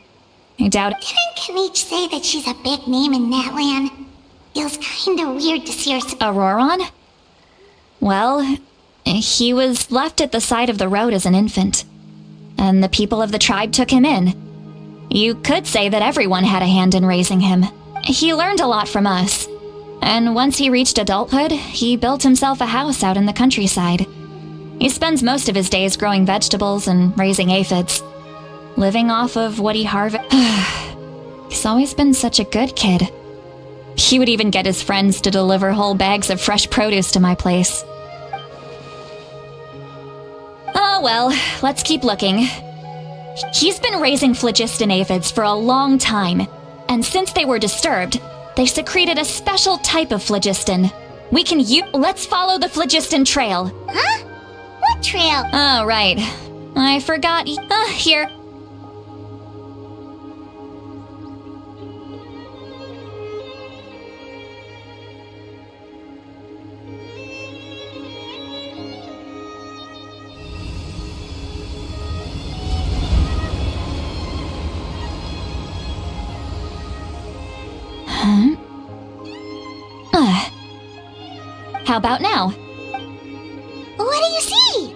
I doubt it. Didn't Kanich say that she's a big name in Natlan? Feels kinda weird to see her... Auroran? Well, he was left at the side of the road as an infant, and the people of the tribe took him in. You could say that everyone had a hand in raising him. He learned a lot from us, and once he reached adulthood, he built himself a house out in the countryside. He spends most of his days growing vegetables and raising aphids. living off of what he harvested. He's always been such a good kid. He would even get his friends to deliver whole bags of fresh produce to my place. Oh well, let's keep looking. He's been raising phlogiston aphids for a long time, and since they were disturbed, they secreted a special type of phlogiston. Let's follow the phlogiston trail. Huh? What trail? Oh, right. I forgot. Here. How about now? What do you see?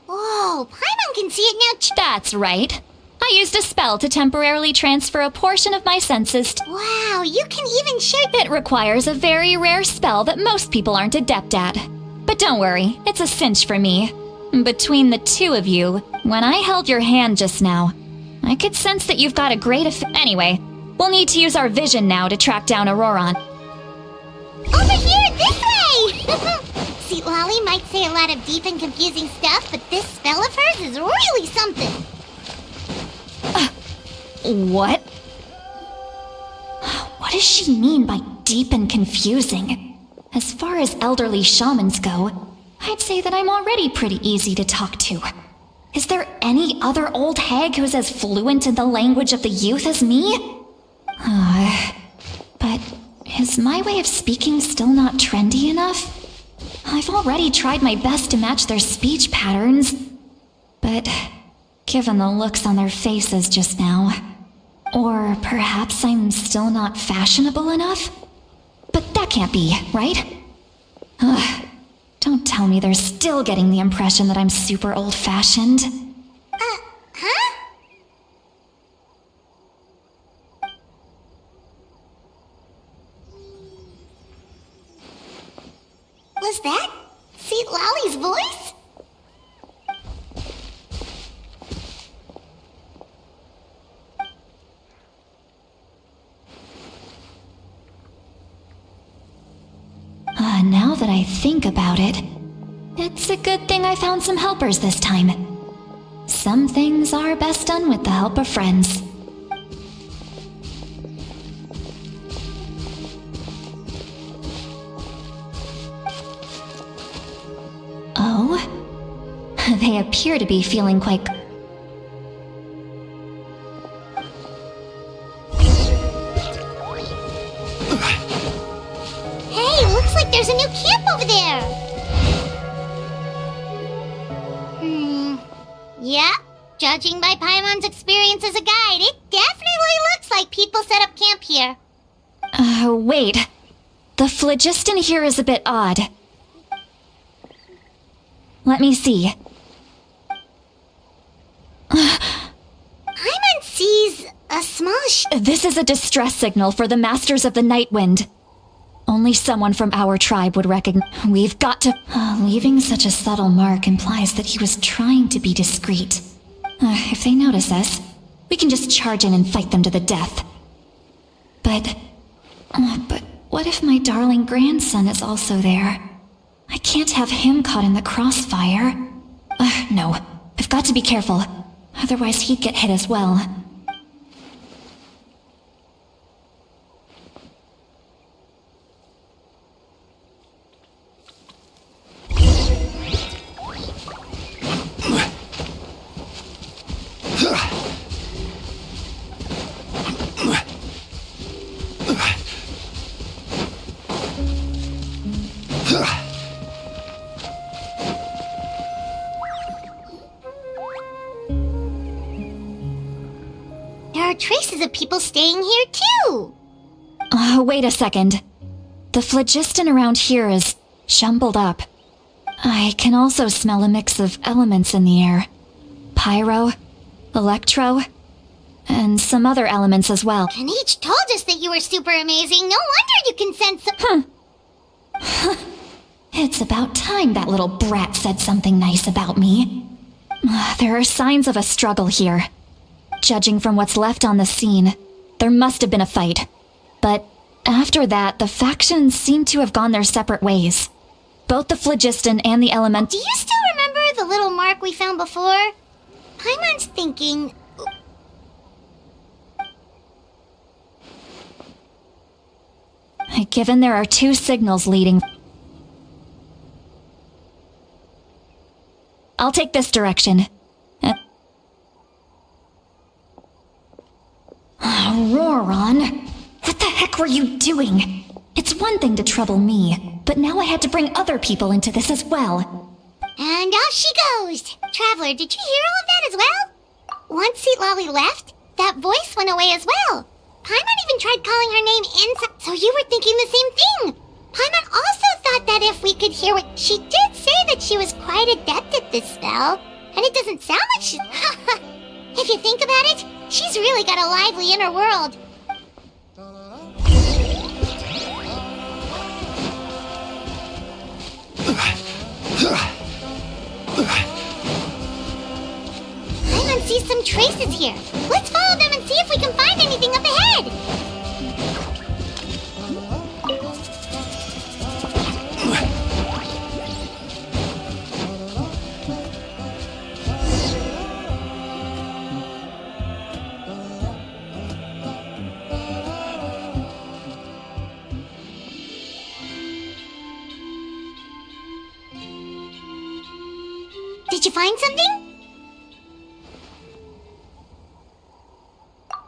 Whoa, Paimon can see it now. That's right. I used a spell to temporarily transfer a portion of my senses to... Wow, you can even show... It requires a very rare spell that most people aren't adept at. But don't worry, it's a cinch for me. Between the two of you, when I held your hand just now, I could sense that you've got a great Anyway, we'll need to use our vision now to track down Auroron. Over here, this way! See, Lolly might say a lot of deep and confusing stuff, but this spell of hers is really something. What? What does she mean by deep and confusing? As far as elderly shamans go, I'd say that I'm already pretty easy to talk to. Is there any other old hag who's as fluent in the language of the youth as me? But is my way of speaking still not trendy enough? I've already tried my best to match their speech patterns, but given the looks on their faces just now, or perhaps I'm still not fashionable enough? But that can't be, right? Don't tell me they're still getting the impression that I'm super old-fashioned. Huh? Was that St. Lolly's voice? Now that I think about it, it's a good thing I found some helpers this time. Some things are best done with the help of friends. Oh? They appear to be feeling quite... Hey, looks like there's a new camp over there! Yeah, judging by Paimon's experience as a guide, it definitely looks like people set up camp here. Wait. The phlogiston here is a bit odd. Let me see. Paimon sees a small This is a distress signal for the Masters of the Night Wind. Only someone from our tribe would recognize... We've got to... leaving such a subtle mark implies that he was trying to be discreet. If they notice us, we can just charge in and fight them to the death. But what if my darling grandson is also there? I can't have him caught in the crossfire. No, I've got to be careful. Otherwise he'd get hit as well. There are traces of people staying here, too! Wait a second. The phlogiston around here is jumbled up. I can also smell a mix of elements in the air. Pyro, electro, and some other elements as well. Kanich told us that you were super amazing. No wonder you can sense... It's about time that little brat said something nice about me. There are signs of a struggle here. Judging from what's left on the scene, there must have been a fight. But after that, the factions seem to have gone their separate ways. Both the Phlogiston and the Element. Do you still remember the little mark we found before? Paimon's thinking... Given there are two signals leading... I'll take this direction. Roron, what the heck were you doing? It's one thing to trouble me, but now I had to bring other people into this as well. And off she goes! Traveler, did you hear all of that as well? Once Xilonen left, that voice went away as well. Paimon even tried calling her name inside, so you were thinking the same thing. Paimon also thought that if we could hear what... She did say that she was quite adept at this spell, and it doesn't sound like she... If you think about it, she's really got a lively inner world. Paimon sees some traces here. Let's follow them and see if we can find anything up ahead. Did you find something?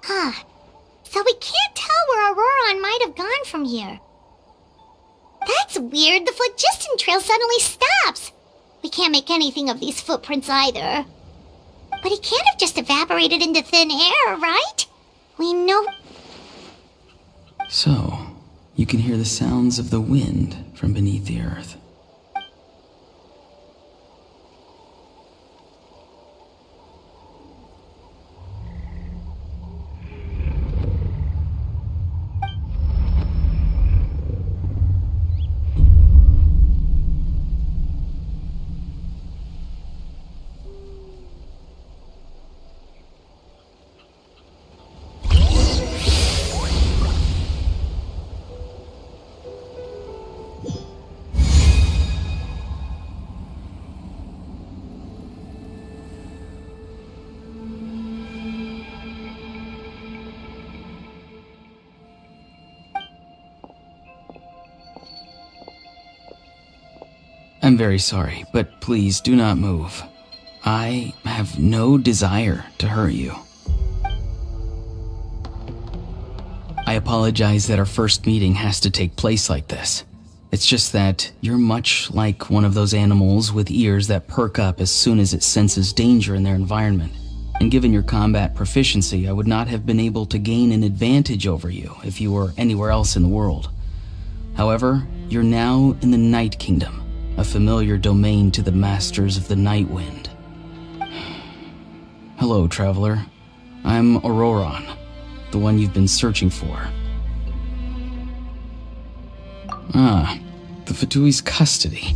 Huh. So we can't tell where Auroron might have gone from here. That's weird. The Phlogiston trail suddenly stops. We can't make anything of these footprints either. But he can't have just evaporated into thin air, right? We know... So, you can hear the sounds of the wind from beneath the earth. I'm very sorry, but please do not move. I have no desire to hurt you. I apologize that our first meeting has to take place like this. It's just that you're much like one of those animals with ears that perk up as soon as it senses danger in their environment. And given your combat proficiency, I would not have been able to gain an advantage over you if you were anywhere else in the world. However, you're now in the Night Kingdom, a familiar domain to the masters of the Night Wind. Hello, traveler. I'm Auroron, the one you've been searching for. Ah, the F2p's custody.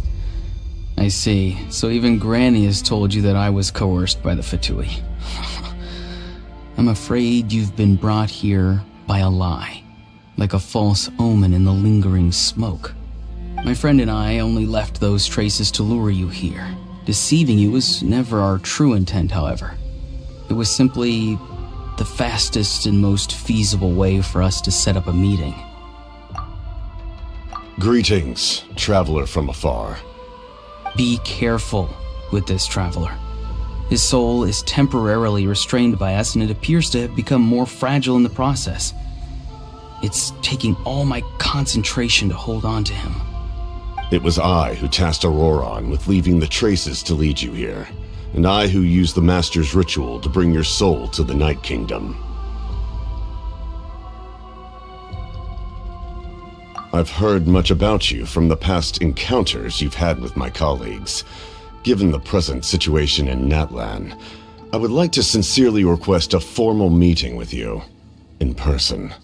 I see. So even Granny has told you that I was coerced by the F2p. I'm afraid you've been brought here by a lie, like a false omen in the lingering smoke. My friend and I only left those traces to lure you here. Deceiving you was never our true intent, however. It was simply the fastest and most feasible way for us to set up a meeting. Greetings, traveler from afar. Be careful with this traveler. His soul is temporarily restrained by us, and it appears to have become more fragile in the process. It's taking all my concentration to hold on to him. It was I who tasked Auroron with leaving the traces to lead you here, and I who used the Master's ritual to bring your soul to the Night Kingdom. I've heard much about you from the past encounters you've had with my colleagues. Given the present situation in Natlan, I would like to sincerely request a formal meeting with you, in person.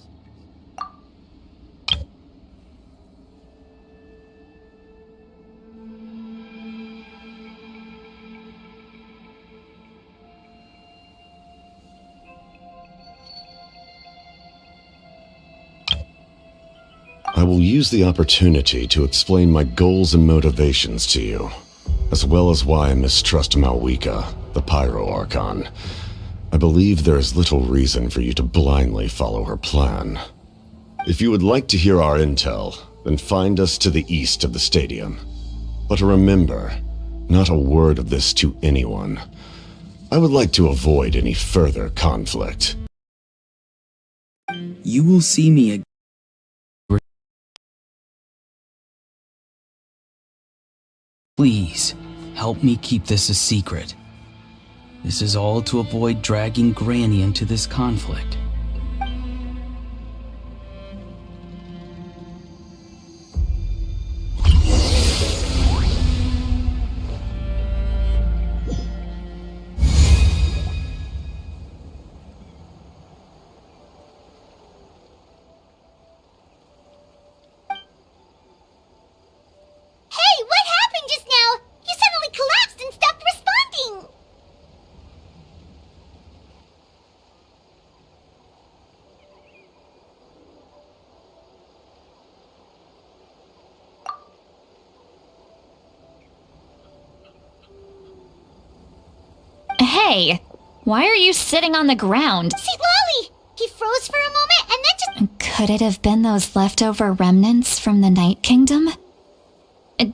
I will use the opportunity to explain my goals and motivations to you, as well as why I mistrust Malwika, the Pyro Archon. I believe there is little reason for you to blindly follow her plan. If you would like to hear our intel, then find us to the east of the stadium. But remember, not a word of this to anyone. I would like to avoid any further conflict. You will see me again. Please, help me keep this a secret. This is all to avoid dragging Granny into this conflict. Hey, what happened just now? You suddenly collapsed and stopped responding. Hey, why are you sitting on the ground? See, Lolly! He froze for a moment and then just... Could it have been those leftover remnants from the Night Kingdom?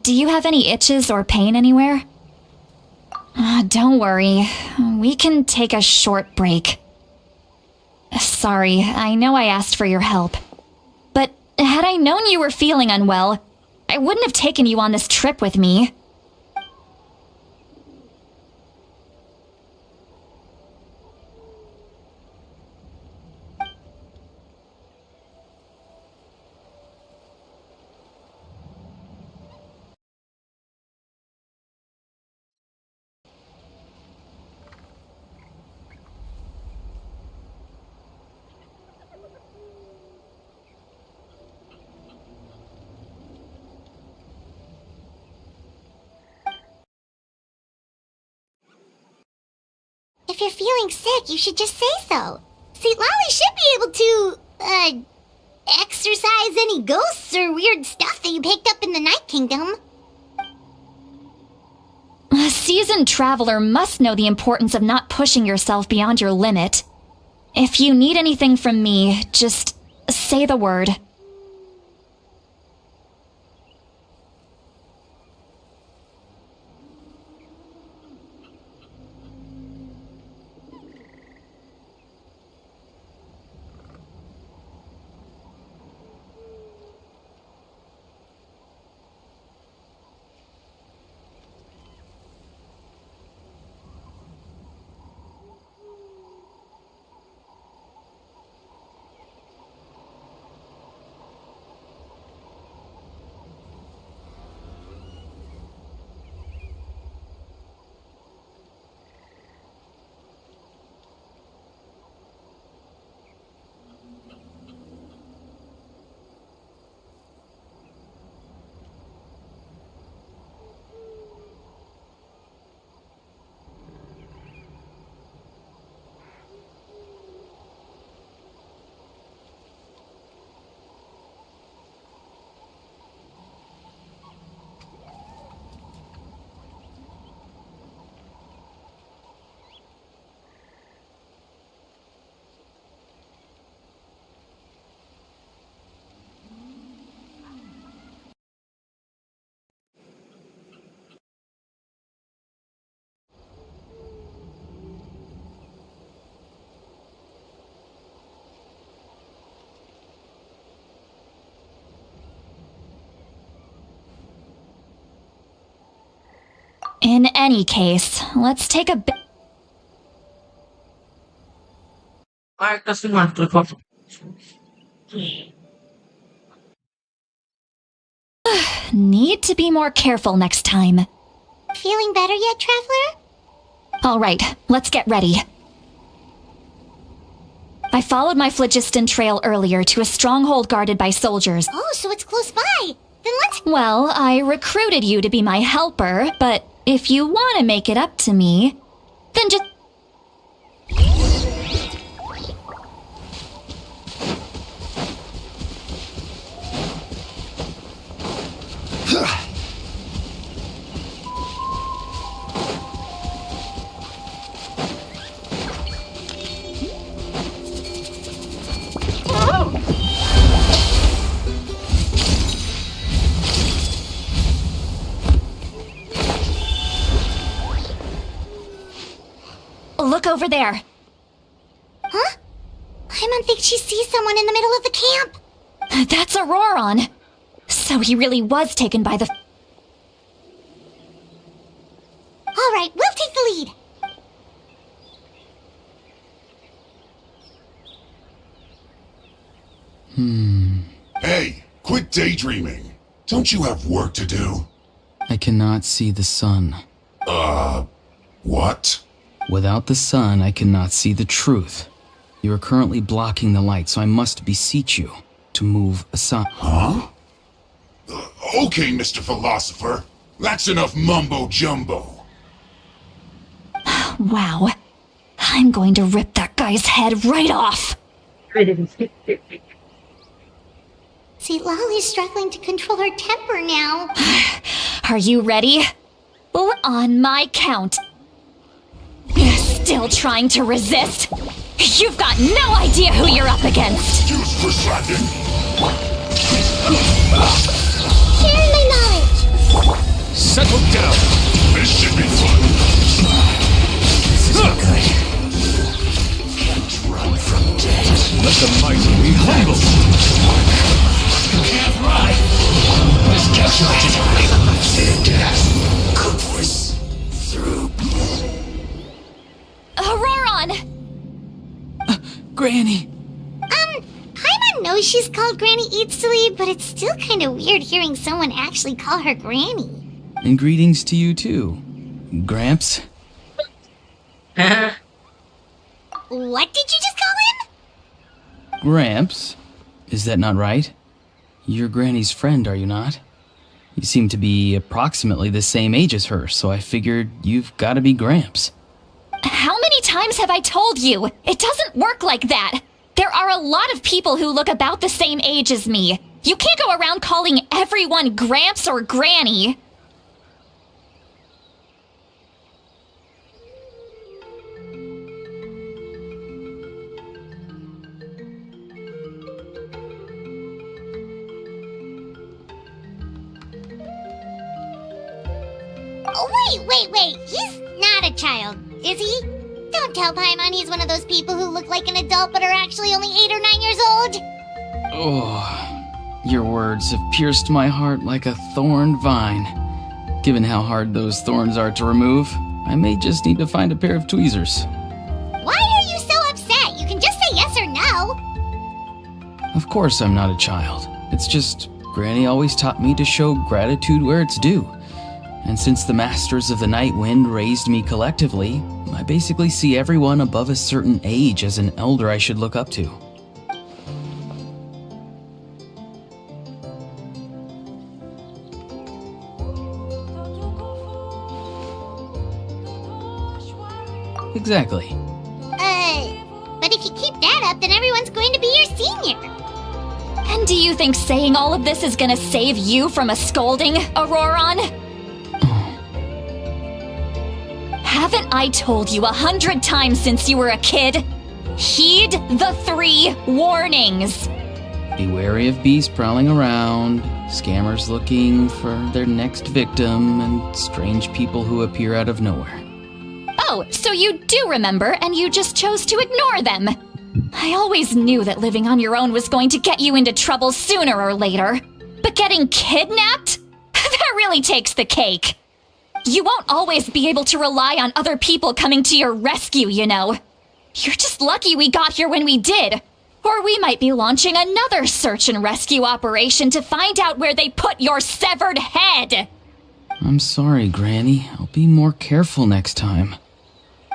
Do you have any itches or pain anywhere? Don't worry. We can take a short break. Sorry, I know I asked for your help. But had I known you were feeling unwell, I wouldn't have taken you on this trip with me. If you're feeling sick, you should just say so. See, Lolly should be able to, exorcise any ghosts or weird stuff that you picked up in the Night Kingdom. A seasoned traveler must know the importance of not pushing yourself beyond your limit. If you need anything from me, just say the word. In any case, let's take a bit. Alright, that's the one. Need to be more careful next time. Feeling better yet, Traveler? Alright, let's get ready. I followed my phlogiston trail earlier to a stronghold guarded by soldiers. Oh, so it's close by. Then let's... Well, I recruited you to be my helper, but if you want to make it up to me, then just... look over there. Huh? Paimon thinks she sees someone in the middle of the camp. That's Auroron. So he really was taken by the... All right, we'll take the lead. Hey, quit daydreaming. Don't you have work to do? I cannot see the sun. What? Without the sun, I cannot see the truth. You are currently blocking the light, so I must beseech you to move aside. Huh? Okay, Mr. Philosopher. That's enough mumbo-jumbo. Wow. I'm going to rip that guy's head right off. See, Lolly's struggling to control her temper now. Are you ready? Well, on my count. You're still trying to resist? You've got no idea who you're up against. Excuse for slacking. Share my knowledge. Settle down! This should be fun. This isn't good. Can't run from death. Let the mighty be humble! You can't ride. This gets your death. Good voice. Through. Auroron! Granny! Paimon knows she's called Granny Eats to Lead, but it's still kind of weird hearing someone actually call her Granny. And greetings to you too, Gramps. What did you just call him? Gramps? Is that not right? You're Granny's friend, are you not? You seem to be approximately the same age as her, so I figured you've got to be Gramps. How many times have I told you? It doesn't work like that. There are a lot of people who look about the same age as me. You can't go around calling everyone Gramps or Granny. Oh, wait. He's not a child, is he? Don't tell Paimon he's one of those people who look like an adult but are actually only 8 or 9 years old. Oh, your words have pierced my heart like a thorn vine. Given how hard those thorns are to remove, I may just need to find a pair of tweezers. Why are you so upset? You can just say yes or no. Of course I'm not a child. It's just Granny always taught me to show gratitude where it's due. And since the Masters of the Night Wind raised me collectively, I basically see everyone above a certain age as an elder I should look up to. Exactly. But if you keep that up, then everyone's going to be your senior. And do you think saying all of this is gonna save you from a scolding, Auroron? Haven't I told you 100 times since you were a kid? Heed the 3 warnings. Be wary of beasts prowling around, scammers looking for their next victim, and strange people who appear out of nowhere. Oh, so you do remember, and you just chose to ignore them. I always knew that living on your own was going to get you into trouble sooner or later. But getting kidnapped? That really takes the cake. You won't always be able to rely on other people coming to your rescue, you know. You're just lucky we got here when we did. Or we might be launching another search and rescue operation to find out where they put your severed head. I'm sorry, Granny. I'll be more careful next time.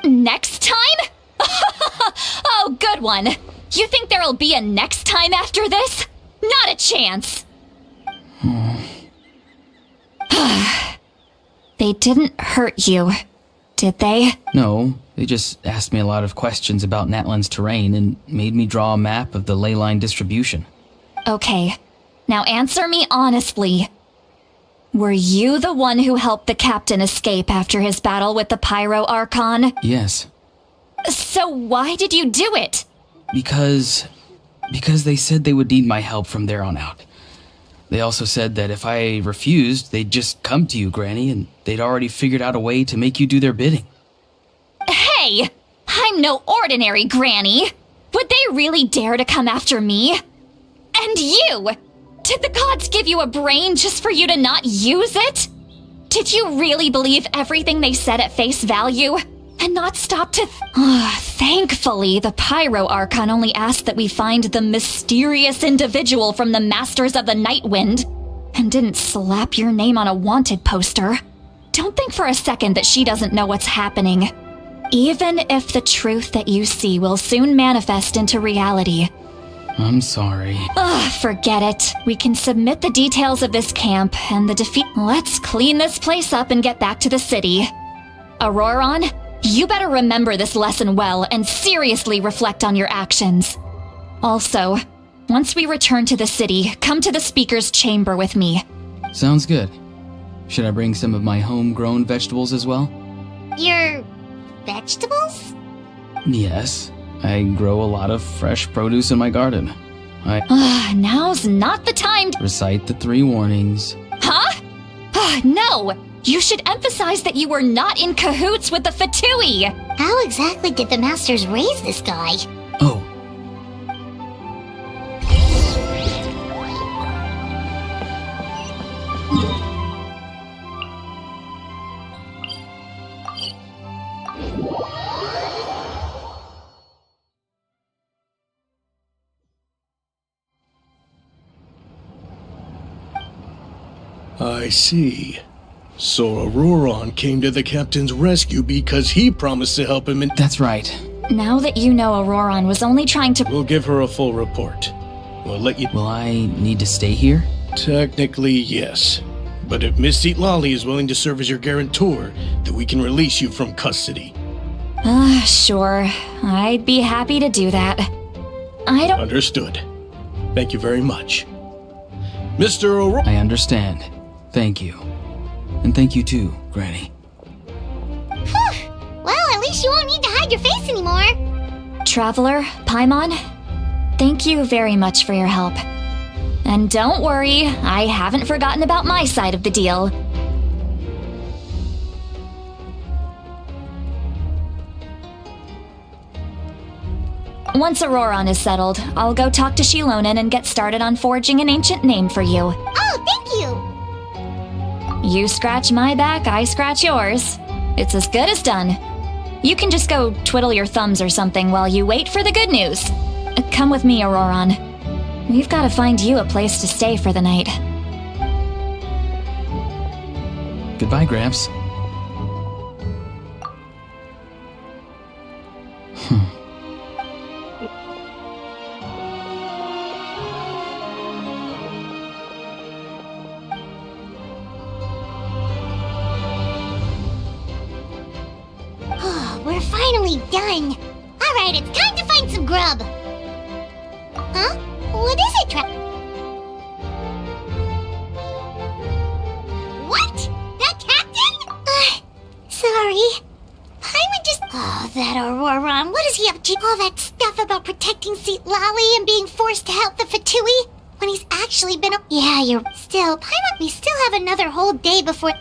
Next time? Oh, good one. You think there'll be a next time after this? Not a chance. They didn't hurt you, did they? No, they just asked me a lot of questions about Natlan's terrain and made me draw a map of the ley line distribution. Okay, now answer me honestly. Were you the one who helped the captain escape after his battle with the Pyro Archon? Yes. So why did you do it? Because they said they would need my help from there on out. They also said that if I refused, they'd just come to you, Granny, and they'd already figured out a way to make you do their bidding. Hey! I'm no ordinary granny. Would they really dare to come after me? And you! Did the gods give you a brain just for you to not use it? Did you really believe everything they said at face value? And not stop to thankfully, the Pyro Archon only asked that we find the mysterious individual from the Masters of the Night Wind, and didn't slap your name on a wanted poster. Don't think for a second that she doesn't know what's happening. Even if the truth that you see will soon manifest into reality. I'm sorry. Forget it. We can submit the details of this camp and the defeat. Let's clean this place up and get back to the city. Auroron, you better remember this lesson well and seriously reflect on your actions. Also, once we return to the city, come to the speaker's chamber with me. Sounds good. Should I bring some of my homegrown vegetables as well? Your vegetables? Yes. I grow a lot of fresh produce in my garden. Now's not the time to— Recite the 3 warnings. Huh? No! You should emphasize that you were not in cahoots with the Fatui! How exactly did the Masters raise this guy? Oh. I see. So Auroron came to the captain's rescue because he promised to help him in— That's right. Now that you know Auroron was only trying to— We'll give her a full report. We'll let you— Will I need to stay here? Technically, yes. But if Miss Xilonen is willing to serve as your guarantor, then we can release you from custody. Sure. I'd be happy to do that. I don't— Understood. Thank you very much. Mr. Auroron— I understand. Thank you. And thank you too, Granny. Well, at least you won't need to hide your face anymore. Traveler, Paimon, thank you very much for your help. And don't worry, I haven't forgotten about my side of the deal. Once Auroron is settled, I'll go talk to Xilonen and get started on forging an ancient name for you. Oh, thank you. You scratch my back, I scratch yours. It's as good as done. You can just go twiddle your thumbs or something while you wait for the good news. Come with me, Auroron. We've got to find you a place to stay for the night. Goodbye, Gramps. We're finally done. All right, it's time to find some grub. Huh? What is it, What? That captain? Sorry. Paimon just— Oh, that Auroron. What is he up to? All that stuff about protecting Xilonen and being forced to help the Fatui when he's actually been a— Yeah, you're— Still, Paimon, we still have another whole day before—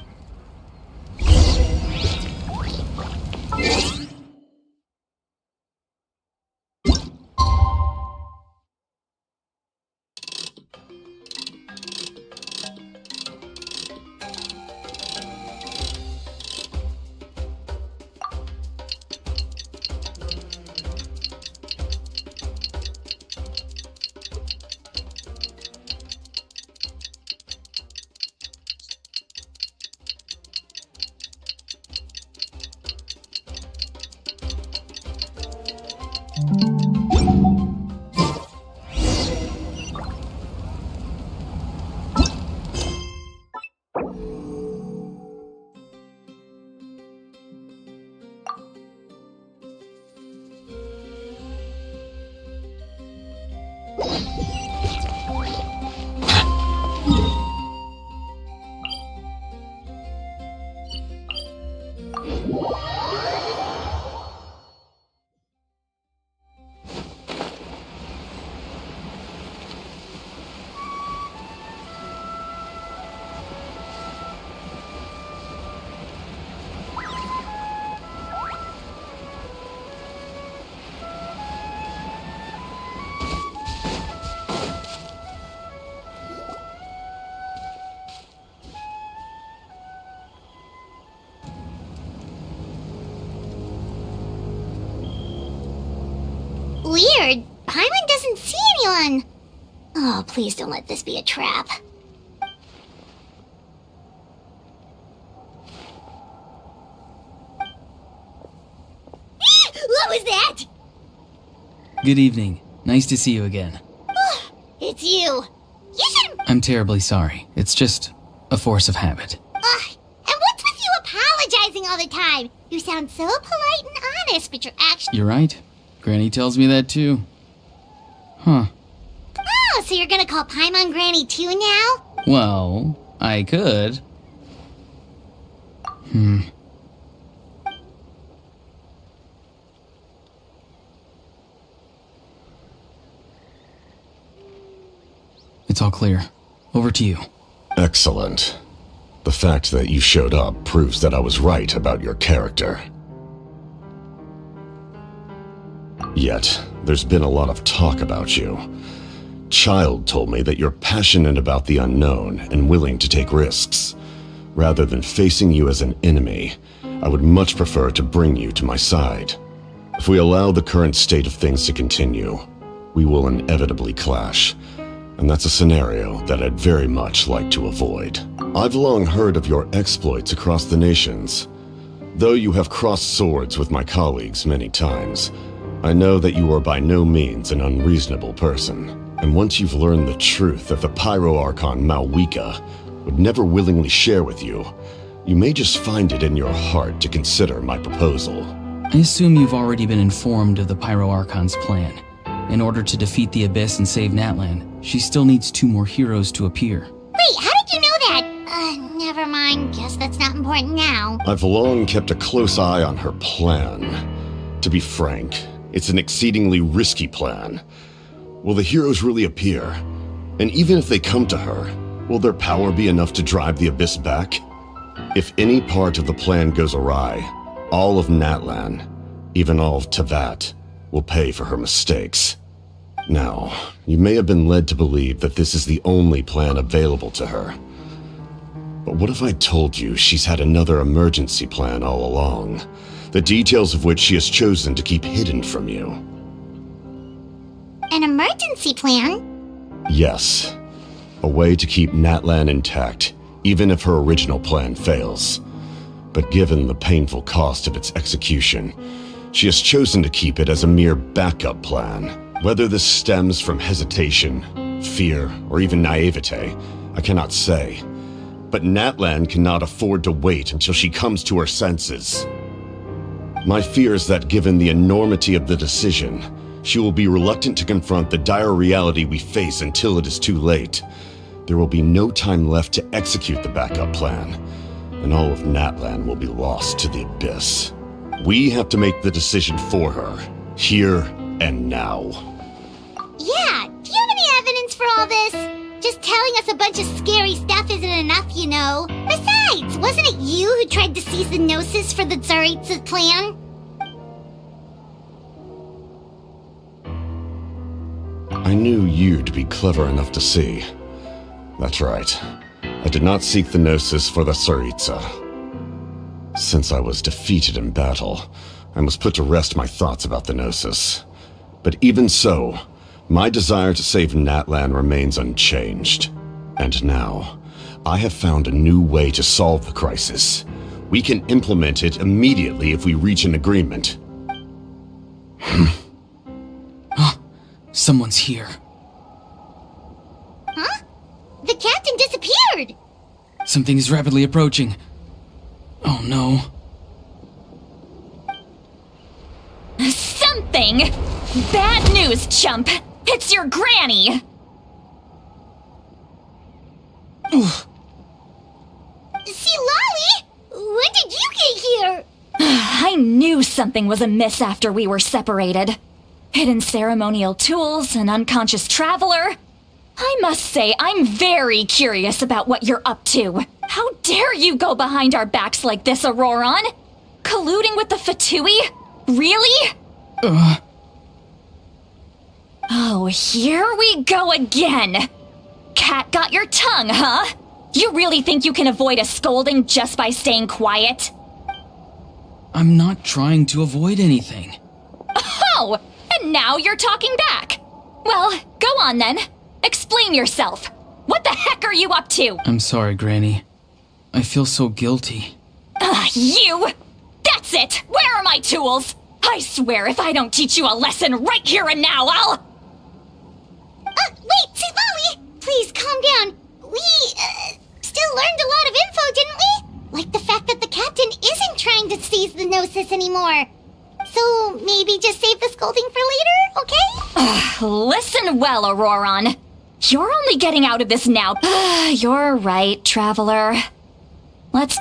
Paimon doesn't see anyone. Oh, please don't let this be a trap. What was that? Good evening. Nice to see you again. It's you. You should... I'm terribly sorry. It's just a force of habit. And what's with you apologizing all the time? You sound so polite and honest, but your actions... You're right. Granny tells me that too. Huh. Oh, so you're gonna call Paimon Granny too now? Well, I could. It's all clear. Over to you. Excellent. The fact that you showed up proves that I was right about your character. Yet, there's been a lot of talk about you. Child told me that you're passionate about the unknown and willing to take risks. Rather than facing you as an enemy, I would much prefer to bring you to my side. If we allow the current state of things to continue, we will inevitably clash. And that's a scenario that I'd very much like to avoid. I've long heard of your exploits across the nations. Though you have crossed swords with my colleagues many times, I know that you are by no means an unreasonable person. And once you've learned the truth that the Pyro Archon miHoYo would never willingly share with you, you may just find it in your heart to consider my proposal. I assume you've already been informed of the Pyro Archon's plan. In order to defeat the Abyss and save Natlan, she still needs 2 more heroes to appear. Wait, how did you know that? Never mind. Guess that's not important now. I've long kept a close eye on her plan. To be frank, it's an exceedingly risky plan. Will the heroes really appear? And even if they come to her, will their power be enough to drive the Abyss back? If any part of the plan goes awry, all of Natlan, even all of Teyvat, will pay for her mistakes. Now, you may have been led to believe that this is the only plan available to her. But what if I told you she's had another emergency plan all along, the details of which she has chosen to keep hidden from you? An emergency plan? Yes. A way to keep Natlan intact, even if her original plan fails. But given the painful cost of its execution, she has chosen to keep it as a mere backup plan. Whether this stems from hesitation, fear, or even naivete, I cannot say. But Natlan cannot afford to wait until she comes to her senses. My fear is that given the enormity of the decision, she will be reluctant to confront the dire reality we face until it is too late. There will be no time left to execute the backup plan, and all of Natlan will be lost to the Abyss. We have to make the decision for her, here and now. Yeah, do you have any evidence for all this? Just telling us a bunch of scary stuff isn't enough, you know. Besides, wasn't it you who tried to seize the Gnosis for the Tsaritsa clan? I knew you'd be clever enough to see. That's right. I did not seek the Gnosis for the Tsaritsa. Since I was defeated in battle, I must put to rest my thoughts about the Gnosis. But even so, my desire to save Natlan remains unchanged. And now, I have found a new way to solve the crisis. We can implement it immediately if we reach an agreement. Someone's here. Huh? The captain disappeared! Something is rapidly approaching. Oh no. Something! Bad news, chump! It's your granny! See, Lolly? When did you get here? I knew something was amiss after we were separated. Hidden ceremonial tools, an unconscious traveler. I must say, I'm very curious about what you're up to. How dare you go behind our backs like this, Auroron? Colluding with the Fatui? Really? Oh, here we go again. Cat got your tongue, huh? You really think you can avoid a scolding just by staying quiet? I'm not trying to avoid anything. Oh, and now you're talking back. Well, go on then. Explain yourself. What the heck are you up to? I'm sorry, Granny. I feel so guilty. You! That's it! Where are my tools? I swear if I don't teach you a lesson right here and now, I'll... Wait, Lolly! Please calm down. We, still learned a lot of info, didn't we? Like the fact that the captain isn't trying to seize the Gnosis anymore. So maybe just save the scolding for later, okay? Listen well, Auroron. You're only getting out of this now. You're right, Traveler. Let's...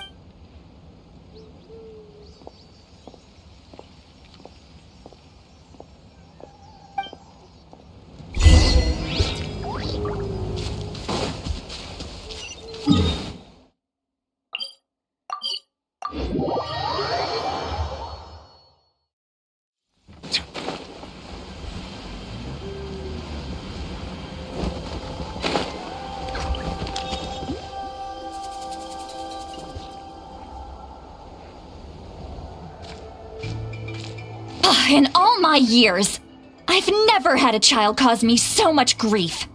In all my years, I've never had a child cause me so much grief.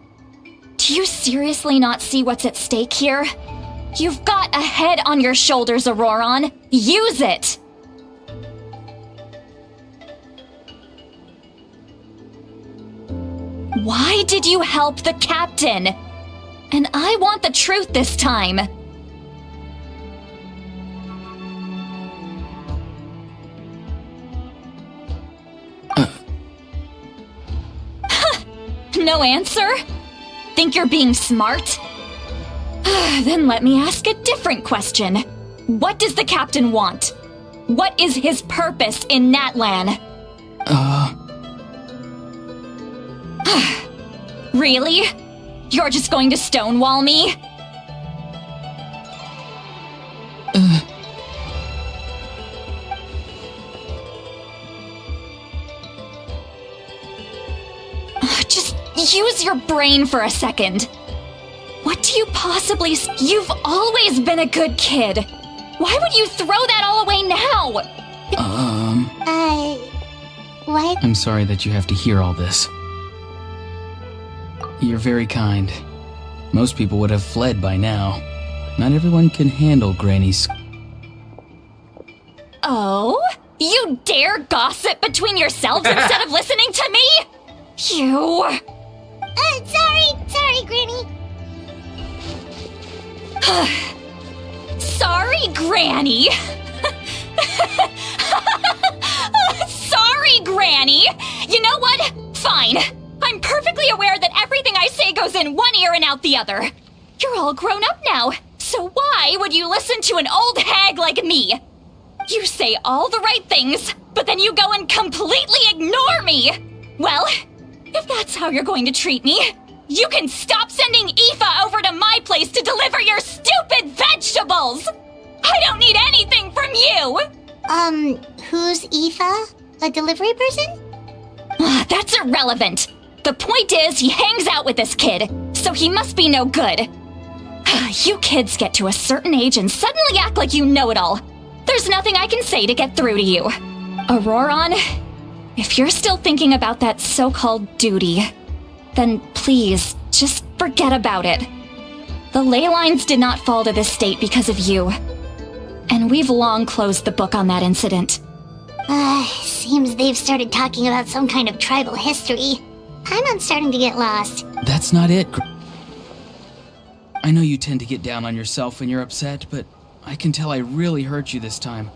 Do you seriously not see what's at stake here? You've got a head on your shoulders, Auroron. Use it! Why did you help the captain? And I want the truth this time. No answer? Think you're being smart? Then let me ask a different question. What does the captain want? What is his purpose in Natlan? Really? You're just going to stonewall me? Just use your brain for a second. What do you possibly... You've always been a good kid. Why would you throw that all away now? What? I'm sorry that you have to hear all this. You're very kind. Most people would have fled by now. Not everyone can handle Granny's... Oh? You dare gossip between yourselves instead of listening to me? You... Sorry, Granny. Sorry, Granny. Sorry, Granny. You know what? Fine. I'm perfectly aware that everything I say goes in one ear and out the other. You're all grown up now, so why would you listen to an old hag like me? You say all the right things, but then you go and completely ignore me. Well, if that's how you're going to treat me, you can stop sending Aoife over to my place to deliver your stupid vegetables! I don't need anything from you! Who's Aoife? A delivery person? That's irrelevant. The point is, he hangs out with this kid, so he must be no good. You kids get to a certain age and suddenly act like you know it all. There's nothing I can say to get through to you. Auroron, if you're still thinking about that so-called duty, then please, just forget about it. The ley lines did not fall to this state because of you. And we've long closed the book on that incident. Seems they've started talking about some kind of tribal history. I'm starting to get lost. That's not it. I know you tend to get down on yourself when you're upset, but I can tell I really hurt you this time.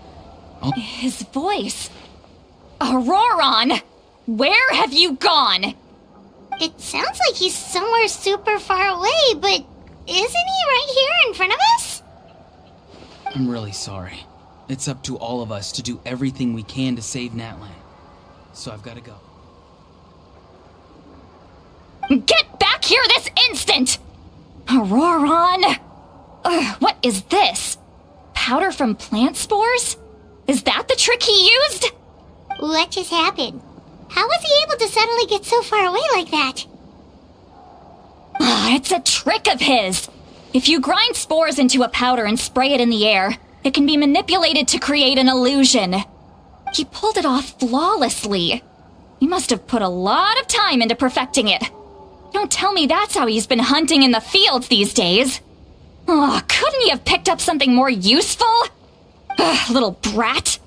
His voice. Auroron! Where have you gone? It sounds like he's somewhere super far away, but isn't he right here in front of us? I'm really sorry. It's up to all of us to do everything we can to save Natlan. So I've got to go. Get back here this instant! Auroron! What is this? Powder from plant spores? Is that the trick he used? What just happened? How was he able to suddenly get so far away like that? It's a trick of his. If you grind spores into a powder and spray it in the air, it can be manipulated to create an illusion. He pulled it off flawlessly. You must have put a lot of time into perfecting it. Don't tell me that's how he's been hunting in the fields these days. Oh, couldn't he have picked up something more useful? Ugh, little brat.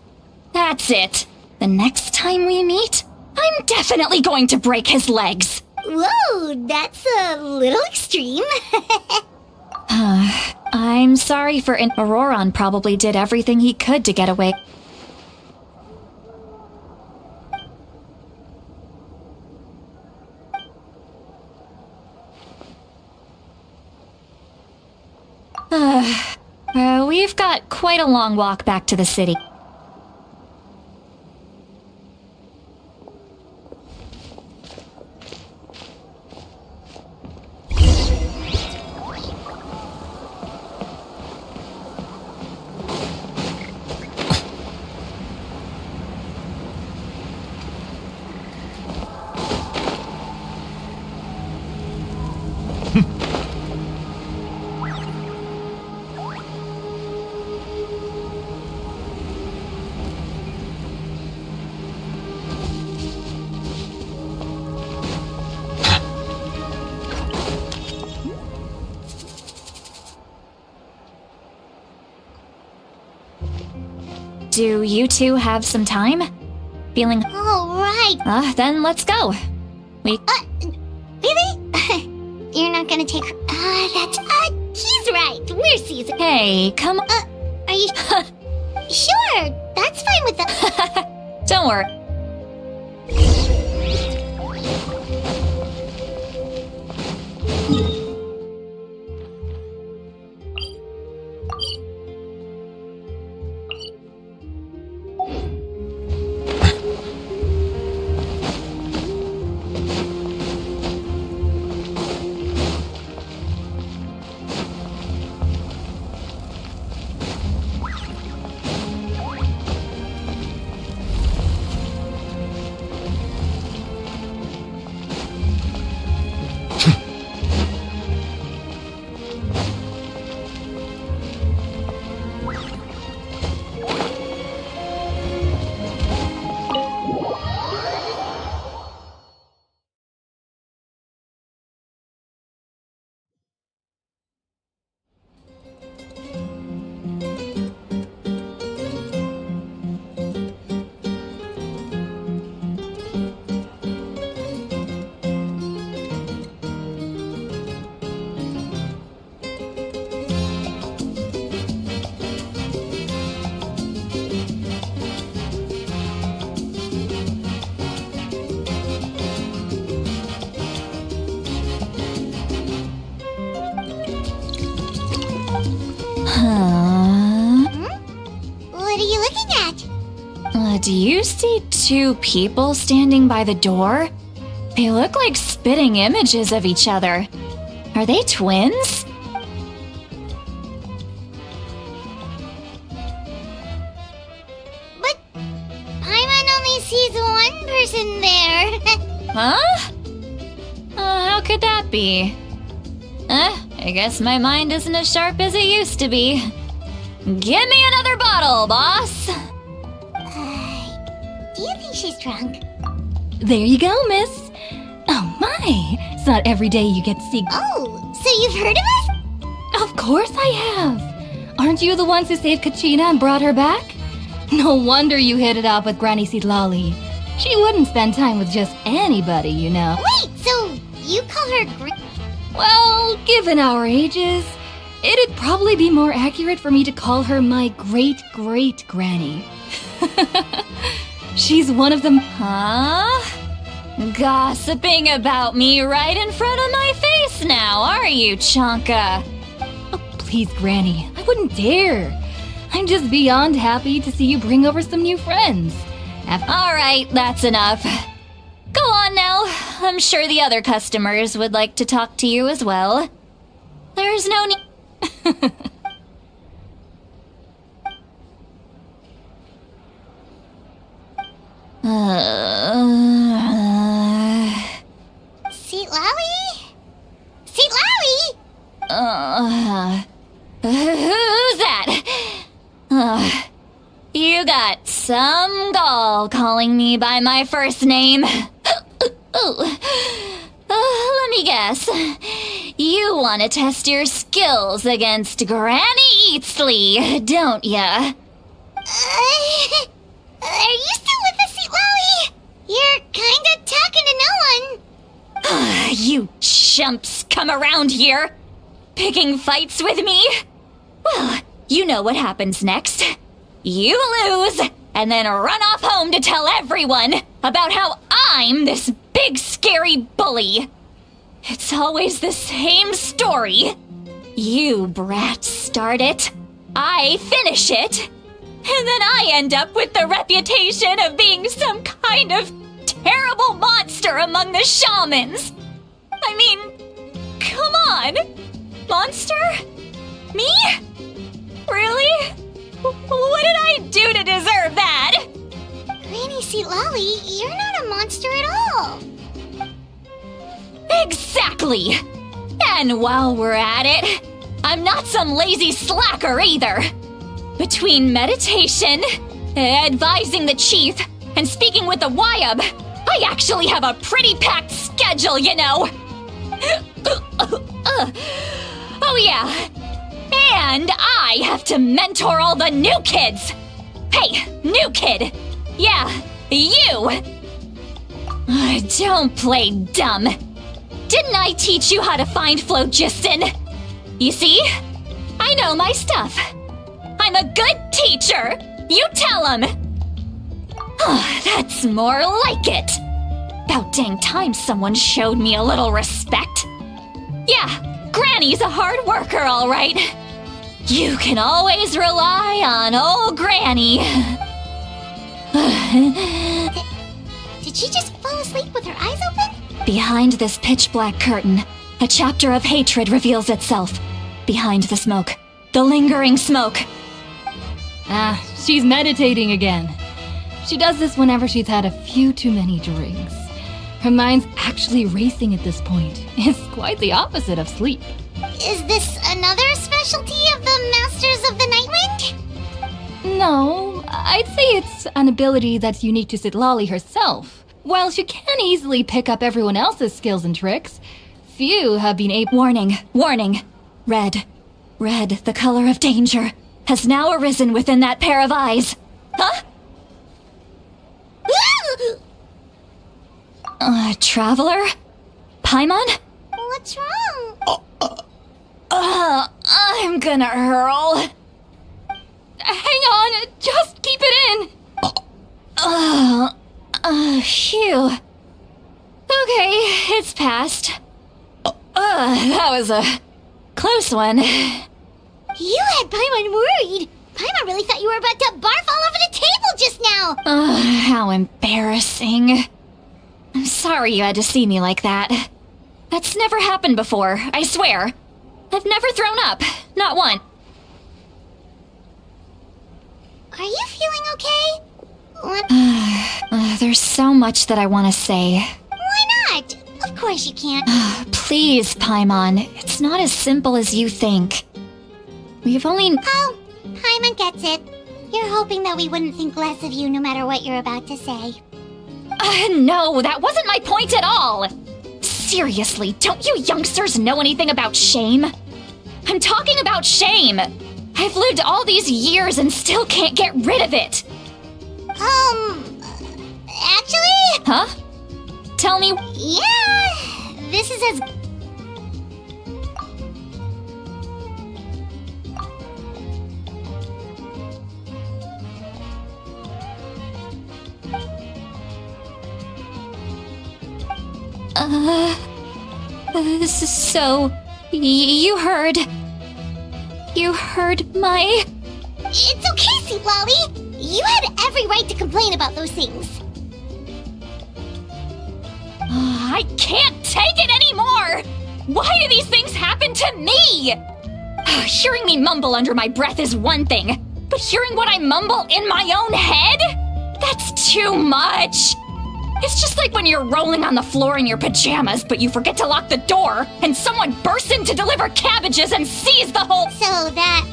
That's it. The next time we meet, I'm definitely going to break his legs. Whoa, that's a little extreme. I'm sorry for Auroron probably did everything he could to get away. We've got quite a long walk back to the city. Do you two have some time? Feeling... All right. Then let's go. Really? You're not gonna take her... he's right. We're season. Hey, come on. Are you... Sure, that's fine with us. Don't worry. What are you looking at? Do you see two people standing by the door? They look like spitting images of each other. Are they twins? But Paimon only sees one person there. Huh? How could that be? I guess my mind isn't as sharp as it used to be. Give me another bottle, boss! Do you think she's drunk? There you go, miss. Oh my, it's not every day you get to see... Oh, so you've heard of us? Of course I have. Aren't you the ones who saved Kachina and brought her back? No wonder you hit it off with Granny Xilonen. She wouldn't spend time with just anybody, you know. Wait, so you call her Well, given our ages, it'd probably be more accurate for me to call her my great-great-granny. She's one of them. Huh? Gossiping about me right in front of my face now, are you, Chonka? Oh, please, Granny, I wouldn't dare. I'm just beyond happy to see you bring over some new friends. All right, that's enough. Go on now. I'm sure the other customers would like to talk to you as well. There's no need... Seat Lowie? Seat Lowie? Who's that? You got Some gall calling me by my first name. Let me guess. You want to test your skills against Granny Eatsley, don't ya? Are you still with us, Xilonen? You're kinda talking to no one. You chumps come around here, picking fights with me? Well, you know what happens next. You lose, and then run off home to tell everyone about how I'm this big scary bully. It's always the same story. You brats start it, I finish it, and then I end up with the reputation of being some kind of terrible monster among the shamans. I mean, come on. Monster? Me? Really? What did I do to deserve that? Granny Xilonen, you're not a monster at all. Exactly! And while we're at it, I'm not some lazy slacker either. Between meditation, advising the chief, and speaking with the Wyab, I actually have a pretty packed schedule, you know. Oh yeah, and I have to mentor all the new kids. Hey, new kid. Yeah, you. Don't play dumb. Didn't I teach you how to find phlogiston? You see? I know my stuff. I'm a good teacher. You tell him. That's more like it. About dang time someone showed me a little respect. Yeah, Granny's a hard worker, all right. You can always rely on old Granny. Did she just fall asleep with her eyes open? Behind this pitch-black curtain, a chapter of hatred reveals itself. Behind the smoke, the lingering smoke. She's meditating again. She does this whenever she's had a few too many drinks. Her mind's actually racing at this point. It's quite the opposite of sleep. Is this another specialty of the Masters of the Nightwind? No, I'd say it's an ability that's unique to Xilonen herself. While she can easily pick up everyone else's skills and tricks, few have been able— Warning, warning. Red, the color of danger, has now arisen within that pair of eyes. Huh? Traveler? Paimon? What's wrong? I'm gonna hurl. Hang on, just keep it in. Phew. Okay, it's passed. That was a close one. You had Paimon worried. Paimon really thought you were about to barf all over the table just now. How embarrassing. I'm sorry you had to see me like that. That's never happened before, I swear. I've never thrown up, not once. Are you feeling okay? What? There's so much that I want to say. Why not? Of course you can't. Please, Paimon, it's not as simple as you think. We've only— Oh, Paimon gets it. You're hoping that we wouldn't think less of you no matter what you're about to say. No, that wasn't my point at all! Seriously, don't you youngsters know anything about shame? I'm talking about shame! I've lived all these years and still can't get rid of it! Actually? Huh? Tell me— Yeah, this is as— So, you heard my— It's okay, Xilonen. You had every right to complain about those things. I can't take it anymore! Why do these things happen to me? Hearing me mumble under my breath is one thing, but hearing what I mumble in my own head? That's too much! It's just like when you're rolling on the floor in your pajamas, but you forget to lock the door, and someone bursts in to deliver cabbages and sees the whole— So that,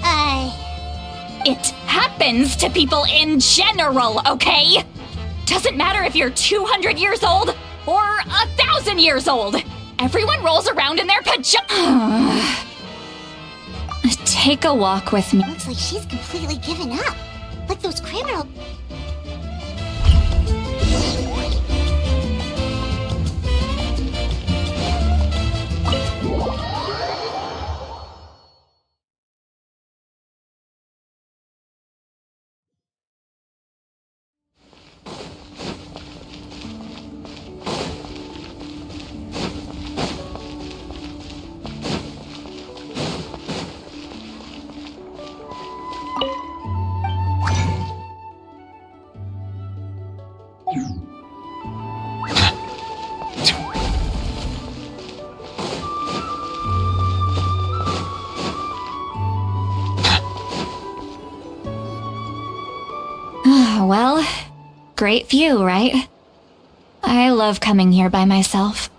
It happens to people in general, okay? Doesn't matter if you're 200 years old or 1,000 years old. Everyone rolls around in their pajamas. Take a walk with me. Looks like she's completely given up. Like those criminals. Well, great view, right? I love coming here by myself.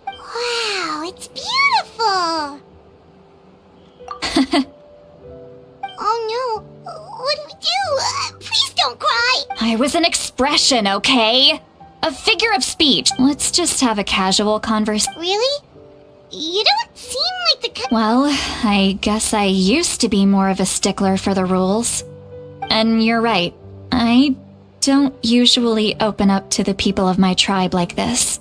Wow, it's beautiful! Oh no, what do we do? Please don't cry! I was an expression, okay? A figure of speech. Let's just have a casual conversation. Really? You don't seem like the kind— Well, I guess I used to be more of a stickler for the rules. And you're right. I don't usually open up to the people of my tribe like this.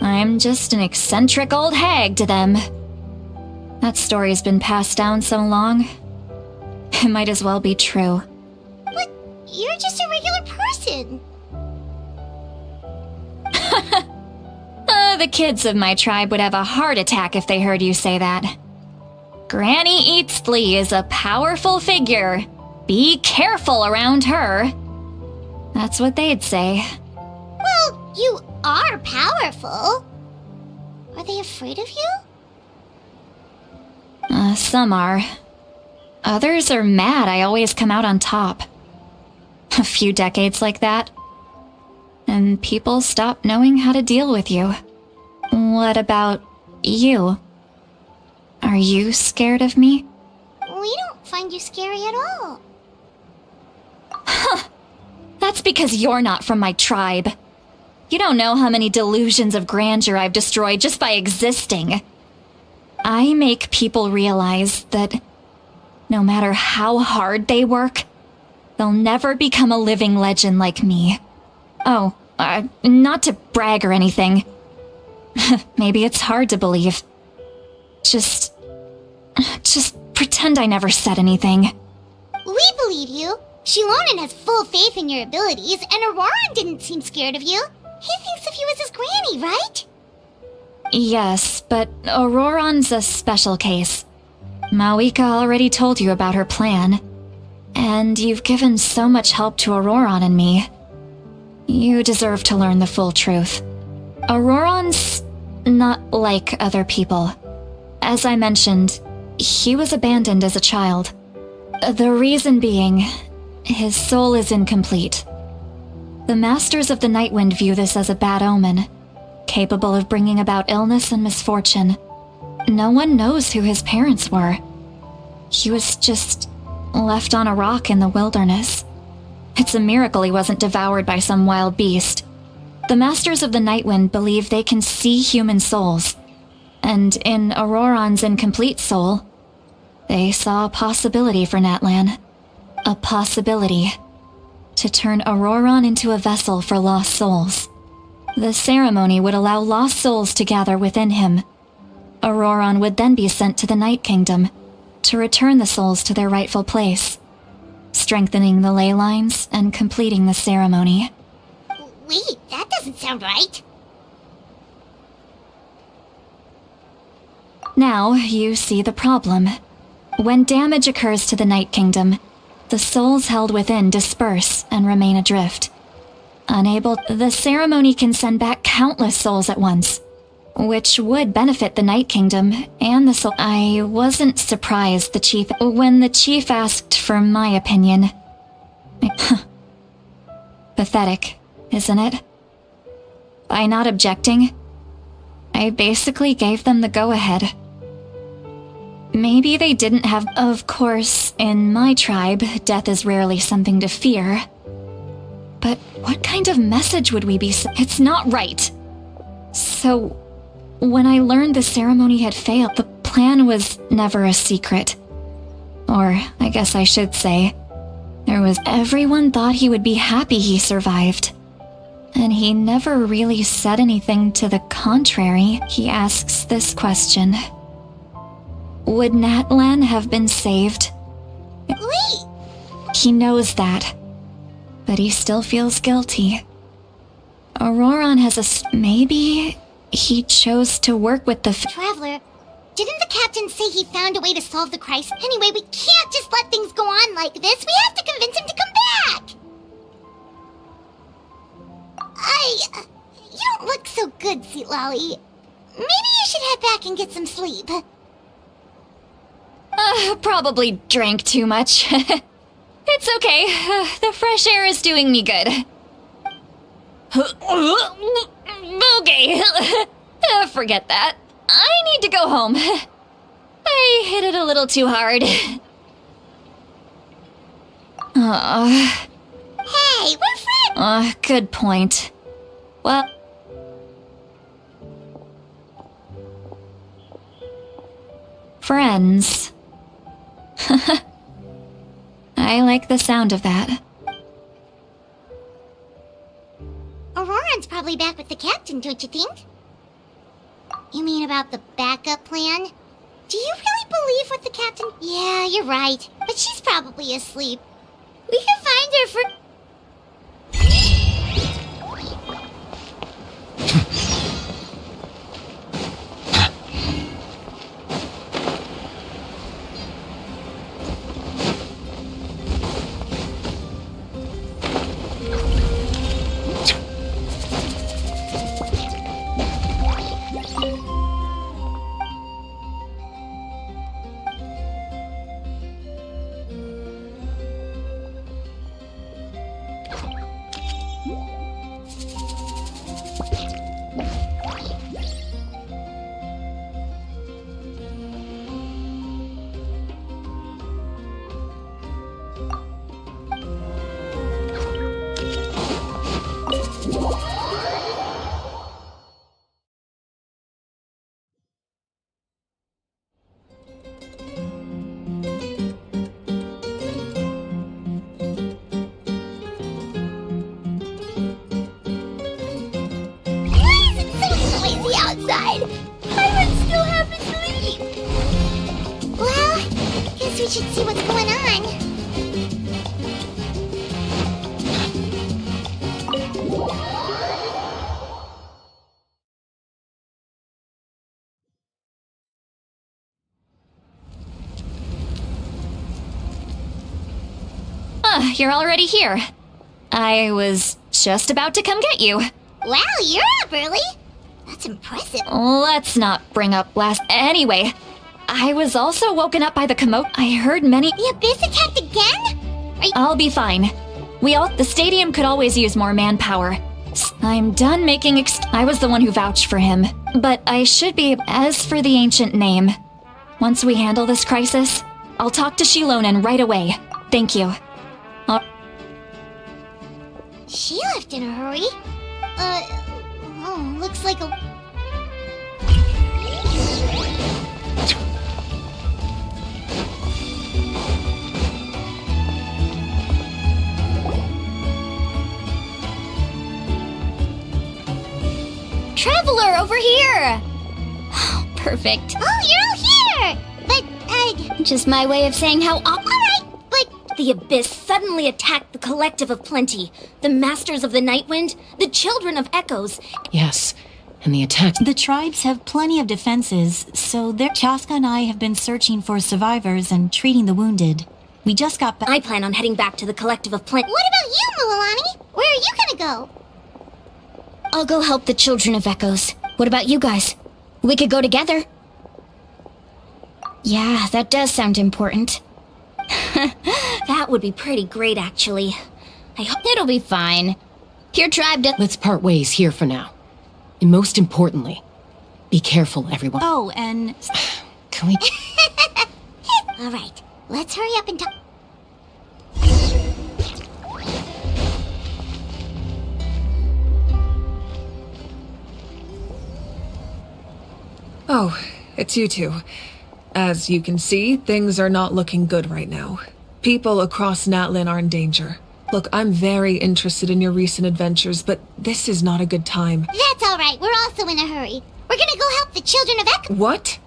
I'm just an eccentric old hag to them. That story's been passed down so long. It might as well be true. But you're just a regular person. The kids of my tribe would have a heart attack if they heard you say that. Granny Eatsley is a powerful figure. Be careful around her. That's what they'd say. Well, you are powerful. Are they afraid of you? Some are. Others are mad I always come out on top. A few decades like that, and people stop knowing how to deal with you. What about you? Are you scared of me? We don't find you scary at all. Huh. That's because you're not from my tribe. You don't know how many delusions of grandeur I've destroyed just by existing. I make people realize that no matter how hard they work, they'll never become a living legend like me. Oh, not to brag or anything. Maybe it's hard to believe. Just pretend I never said anything. We believe you. Xilonen has full faith in your abilities, and Auroran didn't seem scared of you. He thinks of you as his granny, right? Yes, but Auroran's a special case. Mawika already told you about her plan. And you've given so much help to Auroran and me. You deserve to learn the full truth. Auroran's not like other people. As I mentioned, he was abandoned as a child. The reason being, his soul is incomplete. The Masters of the Nightwind view this as a bad omen, capable of bringing about illness and misfortune. No one knows who his parents were. He was just left on a rock in the wilderness. It's a miracle he wasn't devoured by some wild beast. The Masters of the Nightwind believe they can see human souls, and in Auroran's incomplete soul, they saw a possibility for Natlan. A possibility to turn Auroran into a vessel for lost souls. The ceremony would allow lost souls to gather within him. Auroran would then be sent to the Night Kingdom to return the souls to their rightful place, strengthening the ley lines and completing the ceremony. Wait, that doesn't sound right. Now you see the problem. When damage occurs to the Night Kingdom, the souls held within disperse and remain adrift. Unable, the ceremony can send back countless souls at once, which would benefit the Night Kingdom and the soul. I wasn't surprised when the chief asked for my opinion. Pathetic, isn't it? By not objecting, I basically gave them the go-ahead. Maybe they didn't have... Of course, in my tribe, death is rarely something to fear. But what kind of message would we be... It's not right. So, when I learned the ceremony had failed, the plan was never a secret. Or, I guess I should say, everyone thought he would be happy he survived. And he never really said anything to the contrary. He asks this question. Would Natlan have been saved? Wait! He knows that. But he still feels guilty. Auroron has maybe he chose to work with the... Traveler, didn't the captain say he found a way to solve the crisis? Anyway, we can't just let things go on like this. We have to convince him to come back! You don't look so good, Xilonen. Maybe you should head back and get some sleep. Probably drank too much. It's okay. The fresh air is doing me good. Okay. Forget that. I need to go home. I hit it a little too hard. Hey, we're friends! Good point. Well... Friends. I like the sound of that. Auroron's probably back with the captain, don't you think? You mean about the backup plan? Do you really believe what the captain... Yeah, you're right. But she's probably asleep. We can find her for... outside. I would still have to sleep. Well, guess we should see what's going on. You're already here. I was just about to come get you. Wow, you're up early. That's impressive. Let's not bring up last... Anyway, I was also woken up by the commotion. I heard many... The Abyss attacked again? I'll be fine. The stadium could always use more manpower. I'm done making I was the one who vouched for him. But I should be... As for the ancient name, once we handle this crisis, I'll talk to Xilonen right away. Thank you. She left in a hurry. Looks like a... Traveler, over here! Perfect. Oh, you're all here! But, Just my way of saying how Alright, but... The Abyss suddenly attacked the Collective of Plenty, the Masters of the Nightwind, the Children of Echoes. Yes, and the attack... The tribes have plenty of defenses, so Chaska and I have been searching for survivors and treating the wounded. We just got back... I plan on heading back to the Collective of Plenty. What about you, Mililani? Where are you gonna go? I'll go help the Children of Echoes. What about you guys? We could go together. Yeah, that does sound important. That would be pretty great, actually. I hope it'll be fine. Your tribe does... Let's part ways here for now. And most importantly, be careful, everyone. Oh, and... Can we... Alright, let's hurry up and talk. Oh, it's you two. As you can see, things are not looking good right now. People across Natlan are in danger. Look, I'm very interested in your recent adventures, but this is not a good time. That's alright, we're also in a hurry. We're gonna go help the children of Ek- What?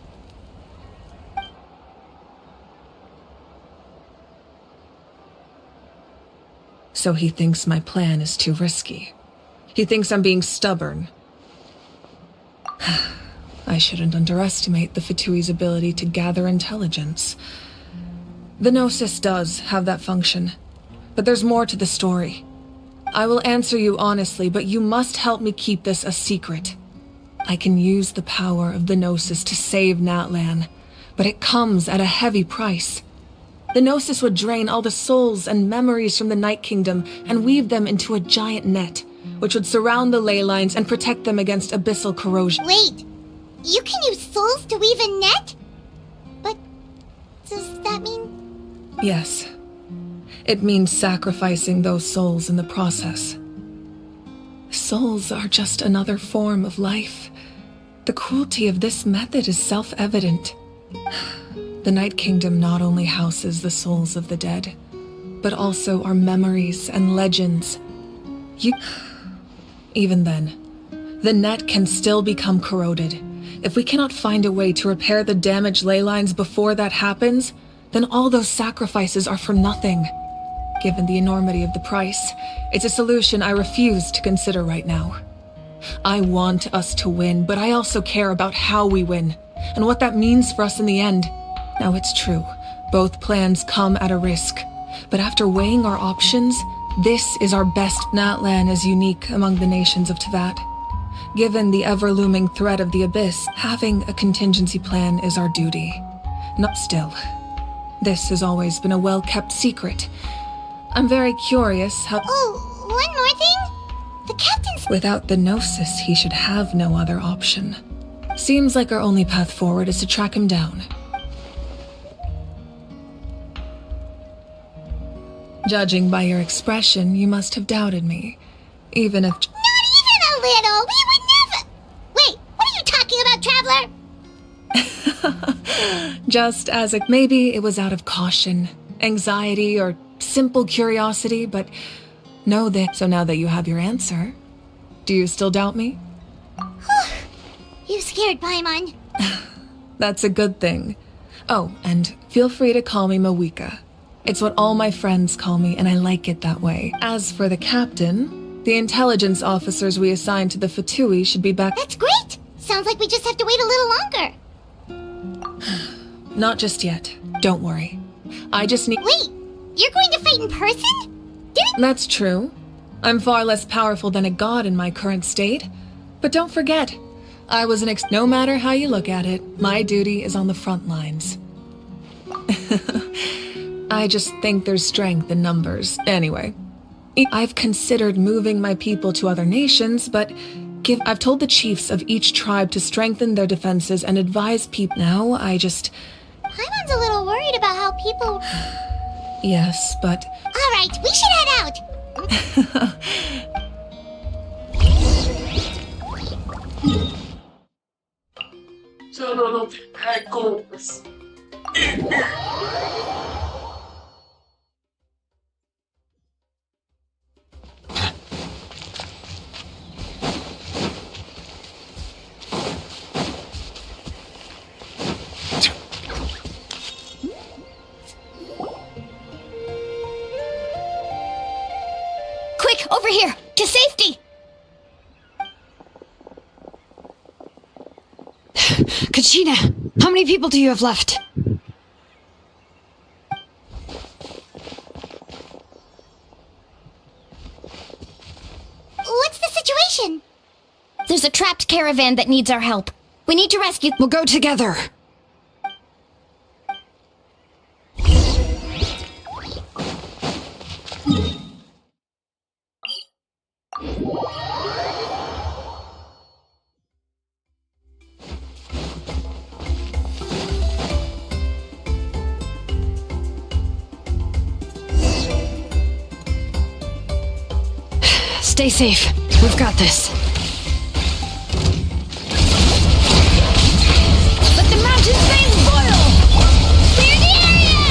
So he thinks my plan is too risky. He thinks I'm being stubborn. I shouldn't underestimate the Fatui's ability to gather intelligence. The Gnosis does have that function, but there's more to the story. I will answer you honestly, but you must help me keep this a secret. I can use the power of the Gnosis to save Natlan, but it comes at a heavy price. The Gnosis would drain all the souls and memories from the Night Kingdom and weave them into a giant net, which would surround the ley lines and protect them against abyssal corrosion. Wait, you can use souls to weave a net? But does that mean... Yes. It means sacrificing those souls in the process. Souls are just another form of life. The cruelty of this method is self-evident. The Night Kingdom not only houses the souls of the dead, but also our memories and legends. Even then, the net can still become corroded. If we cannot find a way to repair the damaged ley lines before that happens, then all those sacrifices are for nothing. Given the enormity of the price, it's a solution I refuse to consider right now. I want us to win, but I also care about how we win, and what that means for us in the end. Now it's true, both plans come at a risk, but after weighing our options, this is our best. Natlan is unique among the nations of Teyvat. Given the ever-looming threat of the Abyss, having a contingency plan is our duty. Not still. This has always been a well-kept secret. I'm very curious how— Oh, one more thing? The captain's— Without the Gnosis, he should have no other option. Seems like our only path forward is to track him down. Judging by your expression, you must have doubted me. Even if— Not even a little! We would never— Wait, what are you talking about, Traveler? Just as a— Maybe it was out of caution, anxiety, or simple curiosity, but know that— So now that you have your answer, do you still doubt me? You scared Paimon. That's a good thing. Oh, and feel free to call me Mawika. It's what all my friends call me, and I like it that way. As for the captain, the intelligence officers we assigned to the Fatui should be back— That's great! Sounds like we just have to wait a little longer. Not just yet. Don't worry. I just need— Wait, you're going to fight in person? That's true. I'm far less powerful than a god in my current state. But don't forget, I was an no matter how you look at it, my duty is on the front lines. I just think there's strength in numbers. Anyway, I've considered moving my people to other nations, but I've told the chiefs of each tribe to strengthen their defenses and advise people. Now, Paimon's a little worried about how people— Yes, but— Alright, we should head out! Quick, over here! To safety! Kachina, how many people do you have left? What's the situation? There's a trapped caravan that needs our help. We need to rescue— We'll go together. Stay safe. We've got this. Let the mountain flames boil! Clear the area!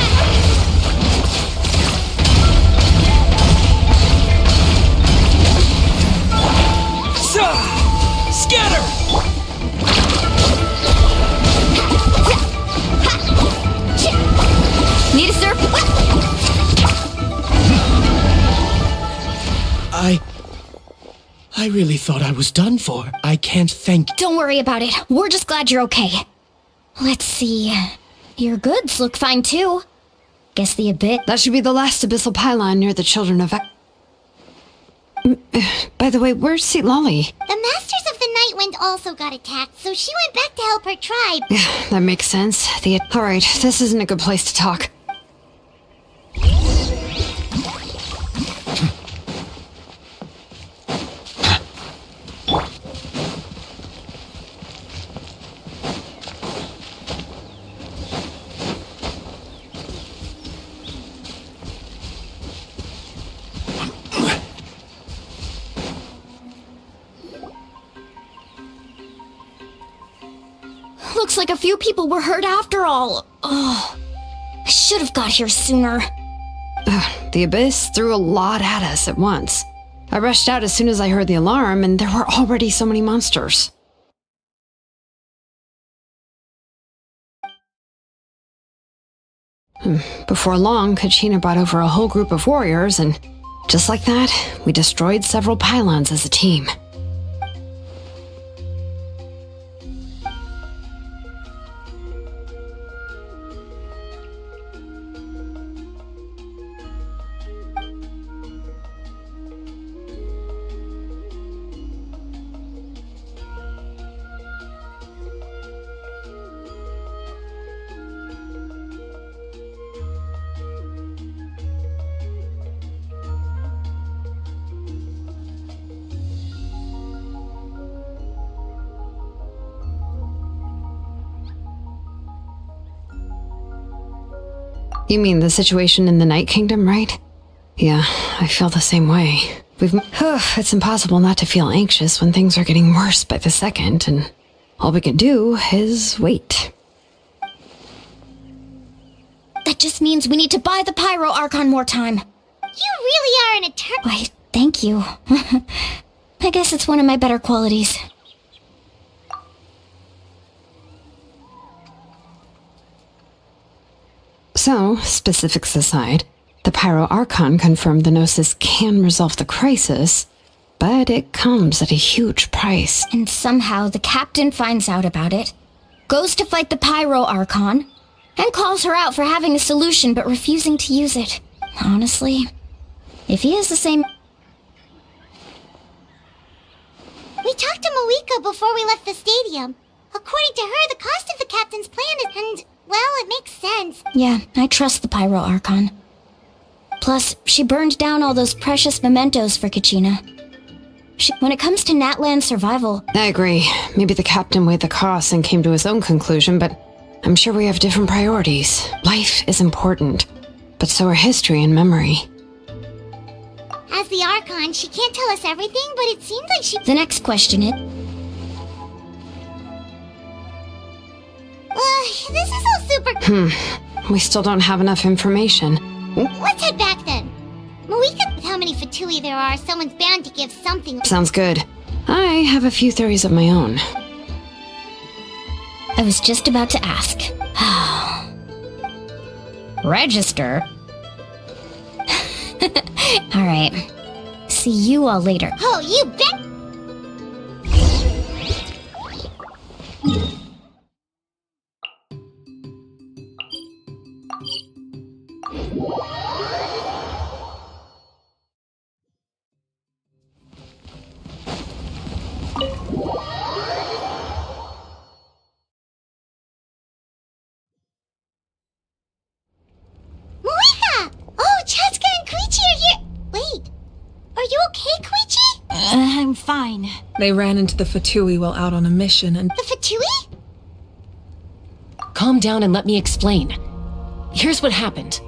Scatter! Need a surf? I really thought I was done for. I can't thank... Don't worry about it. We're just glad you're okay. Let's see. Your goods look fine too. Guess the abyss... That should be the last abyssal pylon near the children of... By the way, where's Xilonen? The Masters of the Night Wind also got attacked, so she went back to help her tribe. Yeah, that makes sense. Alright, this isn't a good place to talk. Looks like a few people were hurt after all. Oh, I should have got here sooner. The abyss threw a lot at us at once. I rushed out as soon as I heard the alarm, and there were already so many monsters. Before long, Kachina brought over a whole group of warriors, and just like that, we destroyed several pylons as a team. You mean the situation in the Night Kingdom, right? Yeah, I feel the same way. It's impossible not to feel anxious when things are getting worse by the second, and all we can do is wait. That just means we need to buy the Pyro Archon more time. You really are an eternal... Why, thank you. I guess it's one of my better qualities. So, specifics aside, the Pyro Archon confirmed the Gnosis can resolve the crisis, but it comes at a huge price. And somehow the captain finds out about it, goes to fight the Pyro Archon, and calls her out for having a solution but refusing to use it. Honestly, if he is the same... We talked to miHoYo before we left the stadium. According to her, the cost of the captain's plan is... And, well, it makes sense. Yeah, I trust the Pyro Archon. Plus, she burned down all those precious mementos for Kachina. When it comes to Natlan's survival... I agree. Maybe the captain weighed the costs and came to his own conclusion, but I'm sure we have different priorities. Life is important, but so are history and memory. As the Archon, she can't tell us everything, but it seems like she... The next question is... This is all super... We still don't have enough information. Let's head back then. miHoYo, with how many Fatui there are, someone's bound to give something... Sounds good. I have a few theories of my own. I was just about to ask. Register? Alright. See you all later. Oh, you bet! I'm fine. They ran into the Fatui while out on a mission and... The Fatui? Calm down and let me explain. Here's what happened.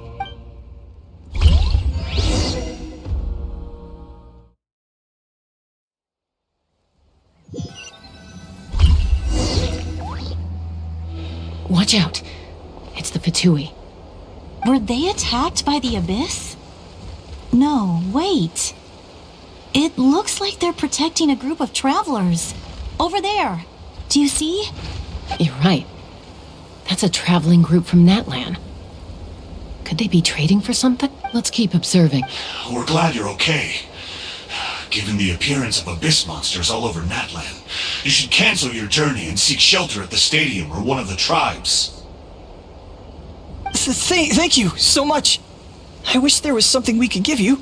Watch out. It's the Fatui. Were they attacked by the Abyss? No, wait. It looks like they're protecting a group of travelers. Over there. Do you see? You're right. That's a traveling group from Natlan. Could they be trading for something? Let's keep observing. We're glad you're okay. Given the appearance of abyss monsters all over Natlan, you should cancel your journey and seek shelter at the stadium or one of the tribes. Thank you so much. I wish there was something we could give you.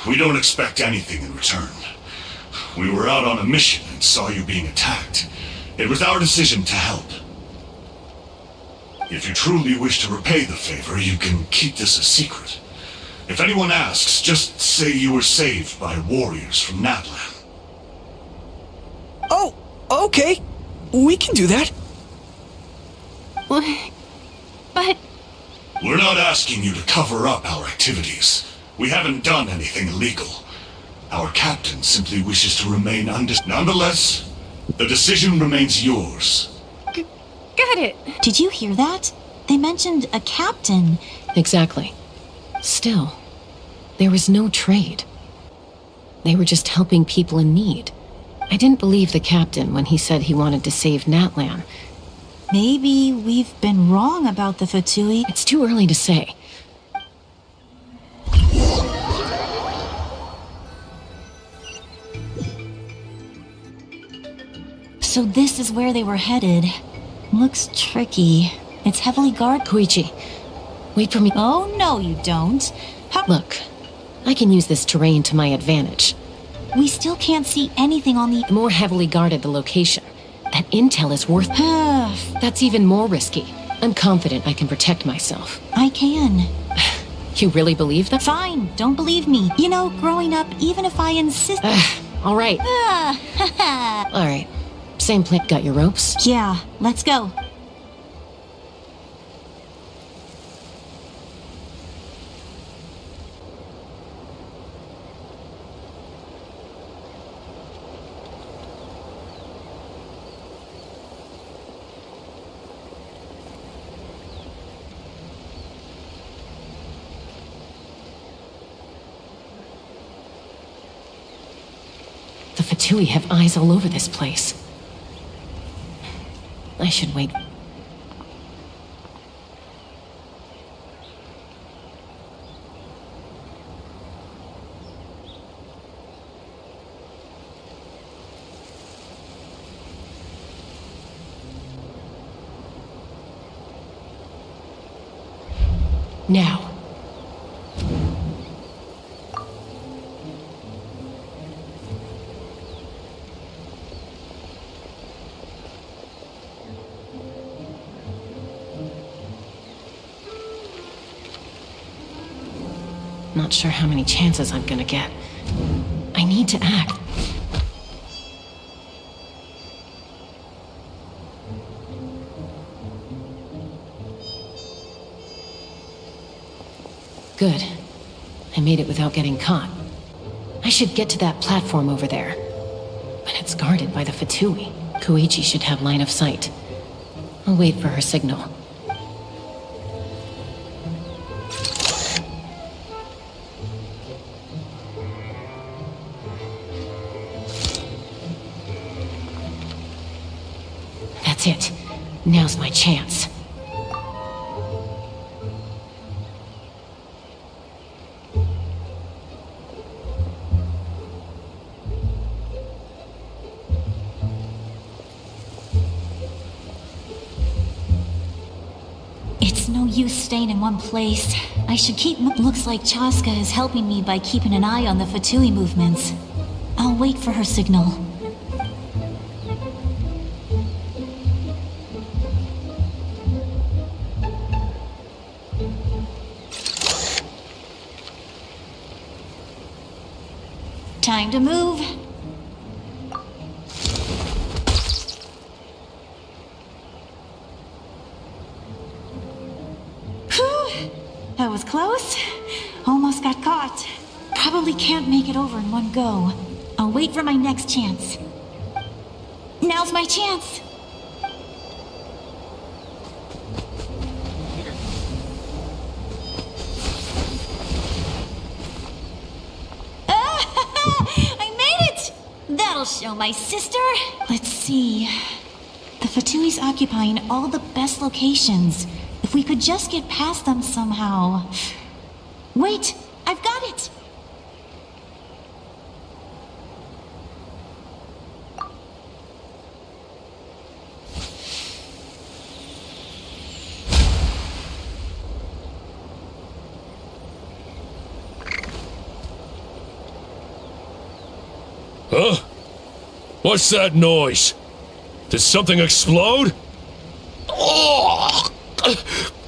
We don't expect anything in return. We were out on a mission and saw you being attacked. It was our decision to help. If you truly wish to repay the favor, you can keep this a secret. If anyone asks, just say you were saved by warriors from Natlan. Oh, okay. We can do that. But... We're not asking you to cover up our activities. We haven't done anything illegal. Our captain simply wishes to remain Nonetheless, the decision remains yours. Got it. Did you hear that? They mentioned a captain. Exactly. Still, there was no trade. They were just helping people in need. I didn't believe the captain when he said he wanted to save Natlan. Maybe we've been wrong about the Fatui. It's too early to say. So this is where they were headed. Looks tricky. It's heavily guarded. Koichi, wait for me. Oh, no, you don't. Look, I can use this terrain to my advantage. We still can't see anything on The more heavily guarded the location, that intel is worth... That's even more risky. I'm confident I can protect myself. I can. You really believe that? Fine, don't believe me. You know, growing up, even if I insist... All right. All right. Same plan. Got your ropes? Yeah, let's go. The Fatui have eyes all over this place. I should wait. Now. Not sure how many chances I'm gonna get. I need to act. Good. I made it without getting caught. I should get to that platform over there. But it's guarded by the Fatui. Koichi should have line of sight. I'll wait for her signal. That's it. Now's my chance. It's no use staying in one place. I should keep... Looks like Chaska is helping me by keeping an eye on the Fatui movements. I'll wait for her signal. Time to move. Whew. That was close. Almost got caught. Probably can't make it over in one go. I'll wait for my next chance. Now's my chance. I made it! That'll show my sister. Let's see. The Fatui's occupying all the best locations. If we could just get past them somehow. Wait, I've got it! Huh? What's that noise? Did something explode? Oh!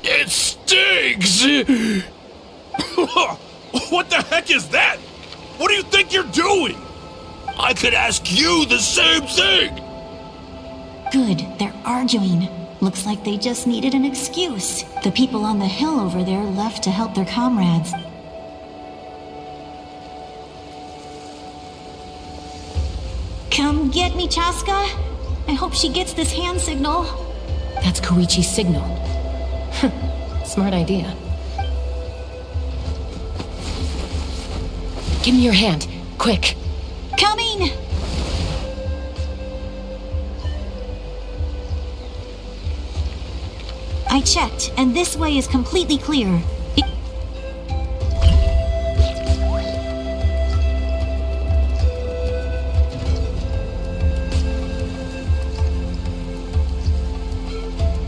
It stings! What the heck is that? What do you think you're doing? I could ask you the same thing! Good, they're arguing. Looks like they just needed an excuse. The people on the hill over there left to help their comrades. Come get me, Chaska. I hope she gets this hand signal. That's Koichi's signal. Smart idea. Give me your hand, quick. Coming! I checked, and this way is completely clear.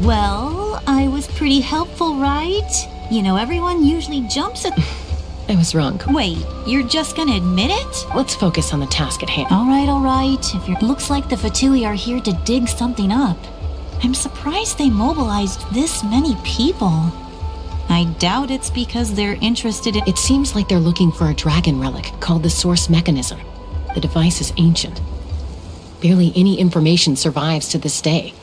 Well, I was pretty helpful, right? You know, everyone usually jumps at... I was wrong. Wait, you're just gonna admit it? Let's focus on the task at hand. All right. If you're... Looks like the Fatui are here to dig something up. I'm surprised they mobilized this many people. I doubt it's because they're interested in... It seems like they're looking for a dragon relic called the Source Mechanism. The device is ancient. Barely any information survives to this day.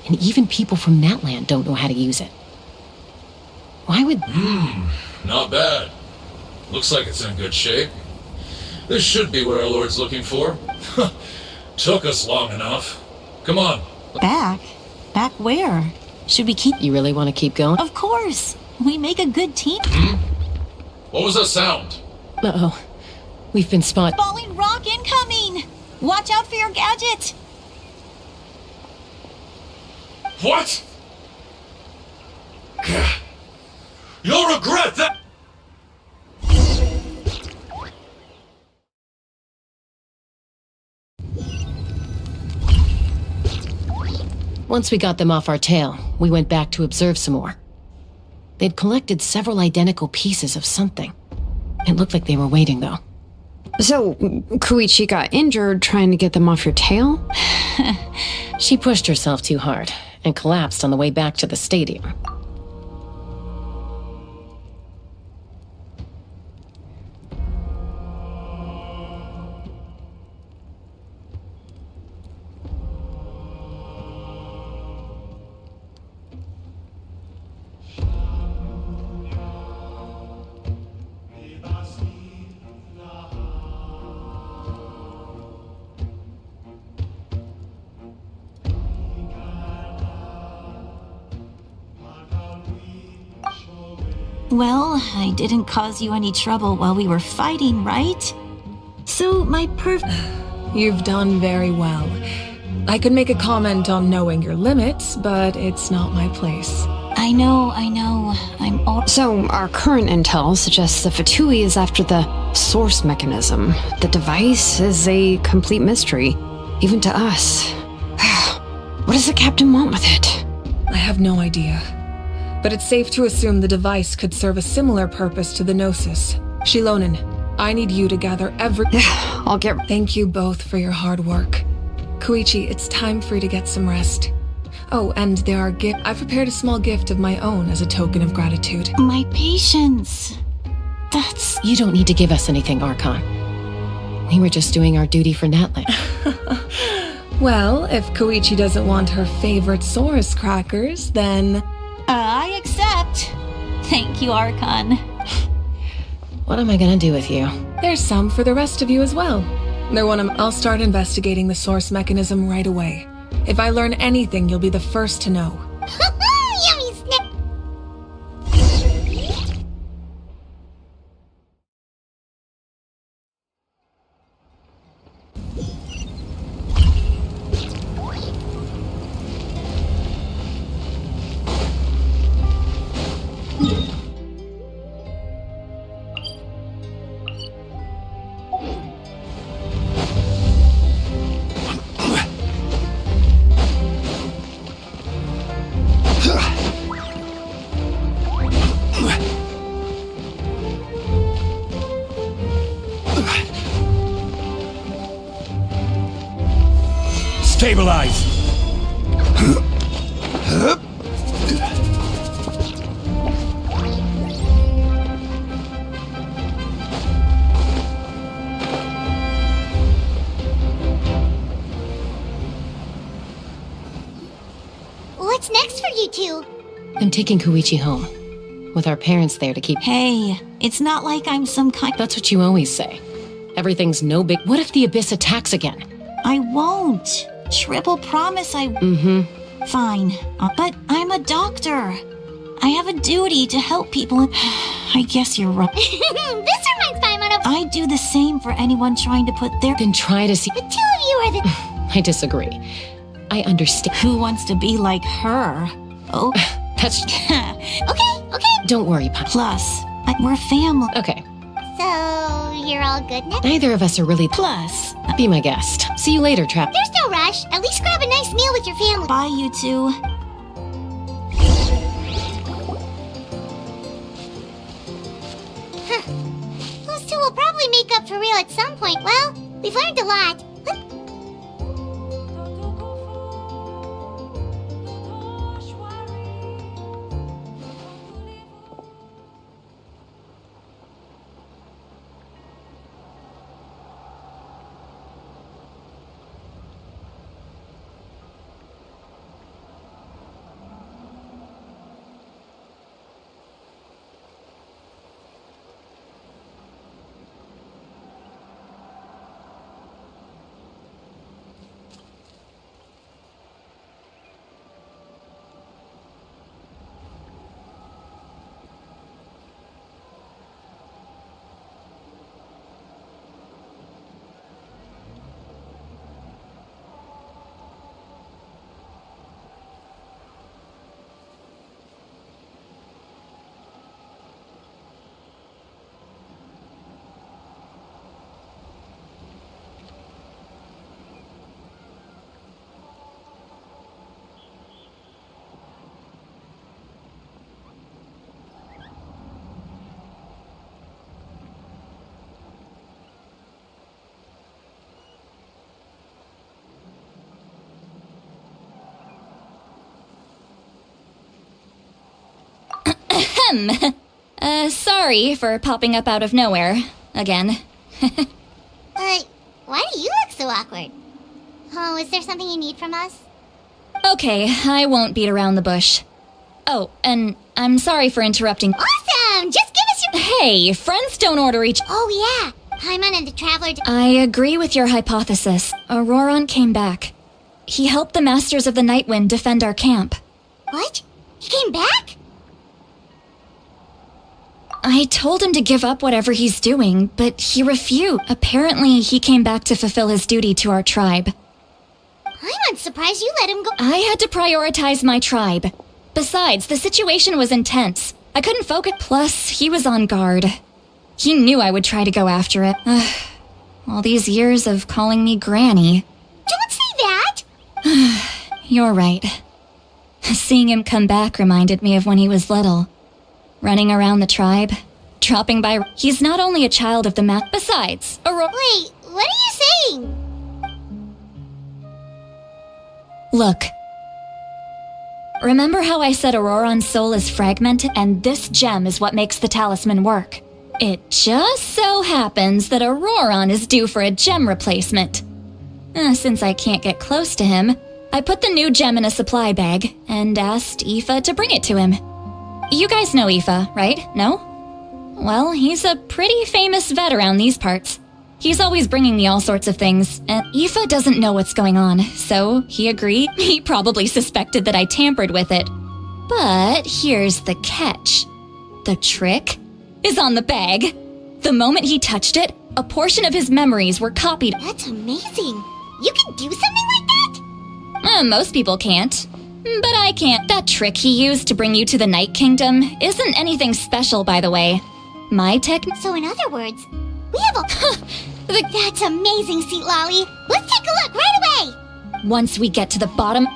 And even people from Natlan don't know how to use it. Why would... Not bad. Looks like it's in good shape. This should be what our Lord's looking for. Took us long enough. Come on. Back? Back where? Should we keep... You really want to keep going? Of course! We make a good team. What was that sound? Uh-oh. We've been spotted. Falling rock incoming! Watch out for your gadget! What? You'll regret that! Once we got them off our tail, we went back to observe some more. They'd collected several identical pieces of something. It looked like they were waiting, though. So, Koichi got injured trying to get them off your tail? She pushed herself too hard and collapsed on the way back to the stadium. Well, I didn't cause you any trouble while we were fighting, right? So, my You've done very well. I could make a comment on knowing your limits, but it's not my place. I know. I'm all... So, our current intel suggests the Fatui is after the source mechanism. The device is a complete mystery, even to us. What does the captain want with it? I have no idea. But it's safe to assume the device could serve a similar purpose to the Gnosis. Xilonen, I need you to gather every... I'll get... Thank you both for your hard work. Koichi, it's time for you to get some rest. Oh, and there are I've prepared a small gift of my own as a token of gratitude. My patience. That's... You don't need to give us anything, Archon. We were just doing our duty for Natlan. Well, if Koichi doesn't want her favorite Saurus crackers, then... I accept. Thank you, Archon. What am I gonna do with you? There's some for the rest of you as well. I'll start investigating the source mechanism right away. If I learn anything, you'll be the first to know. Yummy snack! Stabilize! What's next for you two? I'm taking Koichi home. With our parents there to keep. Hey, it's not like I'm some kind. That's what you always say. Everything's no big. What if the Abyss attacks again? I won't. Triple promise I. Fine. But I'm a doctor. I have a duty to help people. I guess you're right. This reminds Paimon of. I do the same for anyone trying to put their. Then try to see. The two of you are the. I disagree. I understand. Who wants to be like her? Oh. That's. Okay. Don't worry, Pop. Plus, we're family. Okay. So, you're all good now? Neither of us are really. Plus, be my guest. See you later, Trap. There's no rush. At least grab a nice meal with your family. Bye, you two. Those two will probably make up for real at some point. Well, we've learned a lot. Sorry for popping up out of nowhere. Again. Why do you look so awkward? Oh, is there something you need from us? Okay, I won't beat around the bush. Oh, and I'm sorry for interrupting. Awesome! Just give us your. Hey, friends don't order each. Oh, yeah. Paimon and the Traveler. I agree with your hypothesis. Auroron came back. He helped the Masters of the Nightwind defend our camp. What? He came back? I told him to give up whatever he's doing, but he refused. Apparently, he came back to fulfill his duty to our tribe. I'm surprised you let him go. I had to prioritize my tribe. Besides, the situation was intense. I couldn't focus. Plus, he was on guard. He knew I would try to go after it. All these years of calling me Granny. Don't say that! You're right. Seeing him come back reminded me of when he was little. Running around the tribe, dropping by. He's not only a child of the map. Besides, Wait, what are you saying? Look. Remember how I said Auroron's soul is fragmented, and this gem is what makes the talisman work? It just so happens that Auroron is due for a gem replacement. Since I can't get close to him, I put the new gem in a supply bag and asked Aoife to bring it to him. You guys know Aoife, right? No? Well, he's a pretty famous vet around these parts. He's always bringing me all sorts of things, and Aoife doesn't know what's going on, so he agreed. He probably suspected that I tampered with it. But here's the catch. The trick is on the bag. The moment he touched it, a portion of his memories were copied. That's amazing. You can do something like that? Most people can't. But I can't. That trick he used to bring you to the Night Kingdom isn't anything special, by the way. My technique. So in other words, we have a... That's amazing, Xilonen. Let's take a look right away. Once we get to the bottom...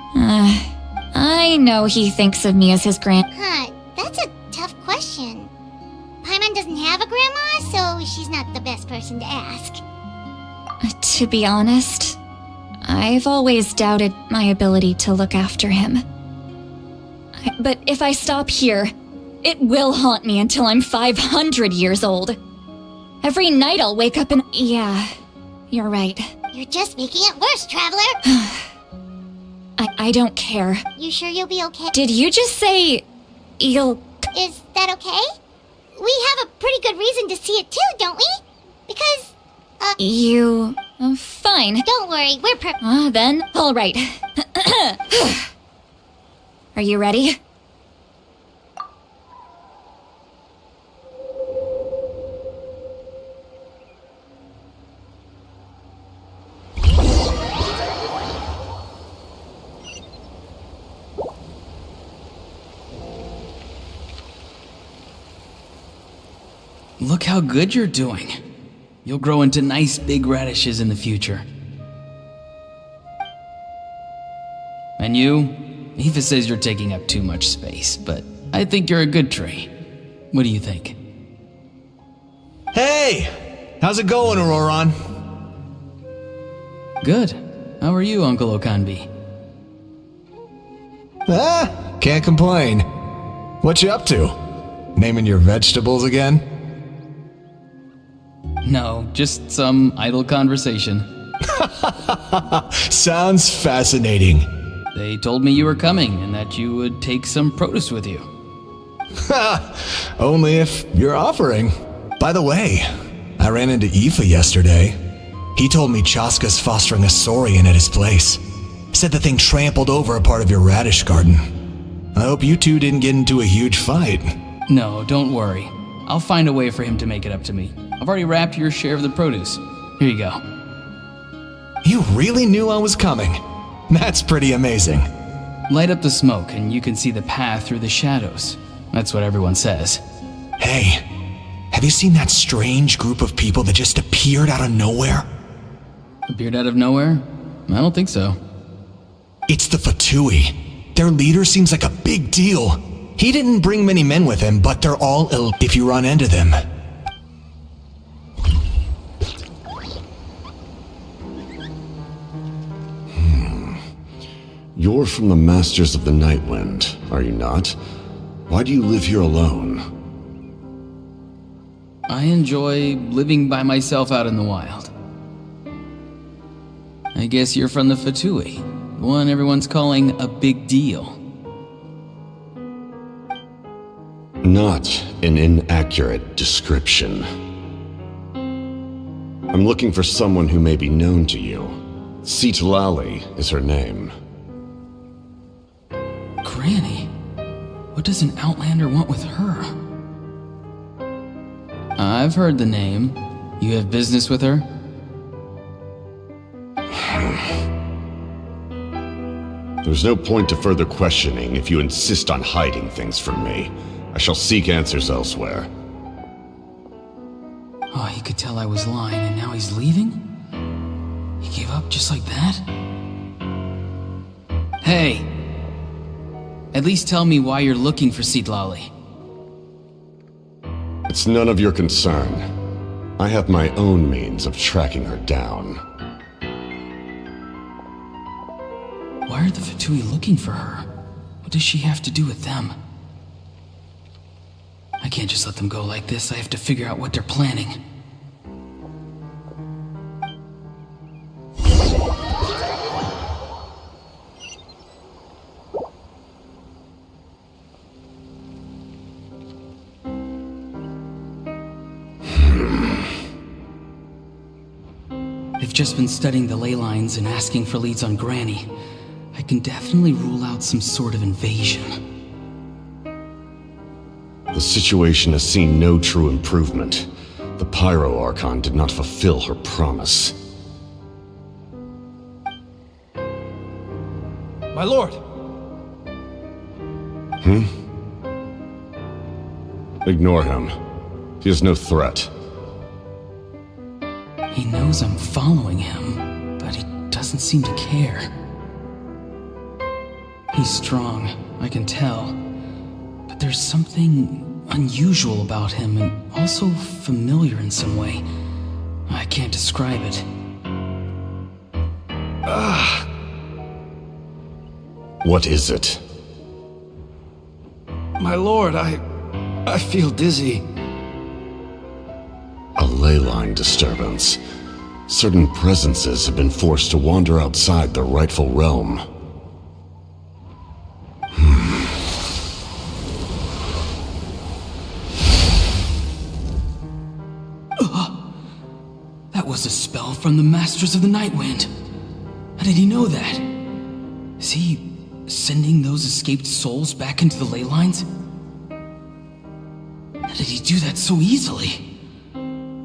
I know he thinks of me as his That's a tough question. Paimon doesn't have a grandma, so she's not the best person to ask. To be honest, I've always doubted my ability to look after him. But if I stop here, it will haunt me until I'm 500 years old. Every night I'll wake up and... Yeah, you're right. You're just making it worse, Traveler. I don't care. You sure you'll be okay? Did you just say... you'll... Is that okay? We have a pretty good reason to see it too, don't we? Because, You... fine. Don't worry, we're then, all right. Are you ready? Look how good you're doing. You'll grow into nice big radishes in the future. And you? Aoife says you're taking up too much space, but I think you're a good tree. What do you think? Hey! How's it going, Auroron? Good. How are you, Uncle Okanbi? Can't complain. What you up to? Naming your vegetables again? No, just some idle conversation. Sounds fascinating. They told me you were coming and that you would take some produce with you. Only if you're offering. By the way, I ran into Aoife yesterday. He told me Chaska's fostering a saurian at his place. Said the thing trampled over a part of your radish garden. I hope you two didn't get into a huge fight. No, don't worry. I'll find a way for him to make it up to me. I've already wrapped your share of the produce. Here you go. You really knew I was coming. That's pretty amazing. Light up the smoke and you can see the path through the shadows. That's what everyone says. Hey, have you seen that strange group of people that just appeared out of nowhere? Appeared out of nowhere? I don't think so. It's the Fatui. Their leader seems like a big deal. He didn't bring many men with him, but they're all ill if you run into them. You're from the Masters of the Nightwind, are you not? Why do you live here alone? I enjoy living by myself out in the wild. I guess you're from the Fatui, the one everyone's calling a big deal. Not an inaccurate description. I'm looking for someone who may be known to you. Xilonen is her name. Granny? What does an Outlander want with her? I've heard the name. You have business with her? There's no point to further questioning if you insist on hiding things from me. I shall seek answers elsewhere. Oh, he could tell I was lying and now he's leaving? He gave up just like that? Hey! At least tell me why you're looking for Xilonen. It's none of your concern. I have my own means of tracking her down. Why are the Fatui looking for her? What does she have to do with them? I can't just let them go like this. I have to figure out what they're planning. just been studying the ley lines and asking for leads on Granny, I can definitely rule out some sort of invasion. The situation has seen no true improvement. The Pyro Archon did not fulfill her promise. My lord! Ignore him. He is no threat. He knows I'm following him, but he doesn't seem to care. He's strong, I can tell. But there's something unusual about him and also familiar in some way. I can't describe it. What is it? My lord, I feel dizzy. A ley line disturbance. Certain presences have been forced to wander outside their rightful realm. That was a spell from the Masters of the Nightwind. How did he know that? Is he sending those escaped souls back into the ley lines? How did he do that so easily?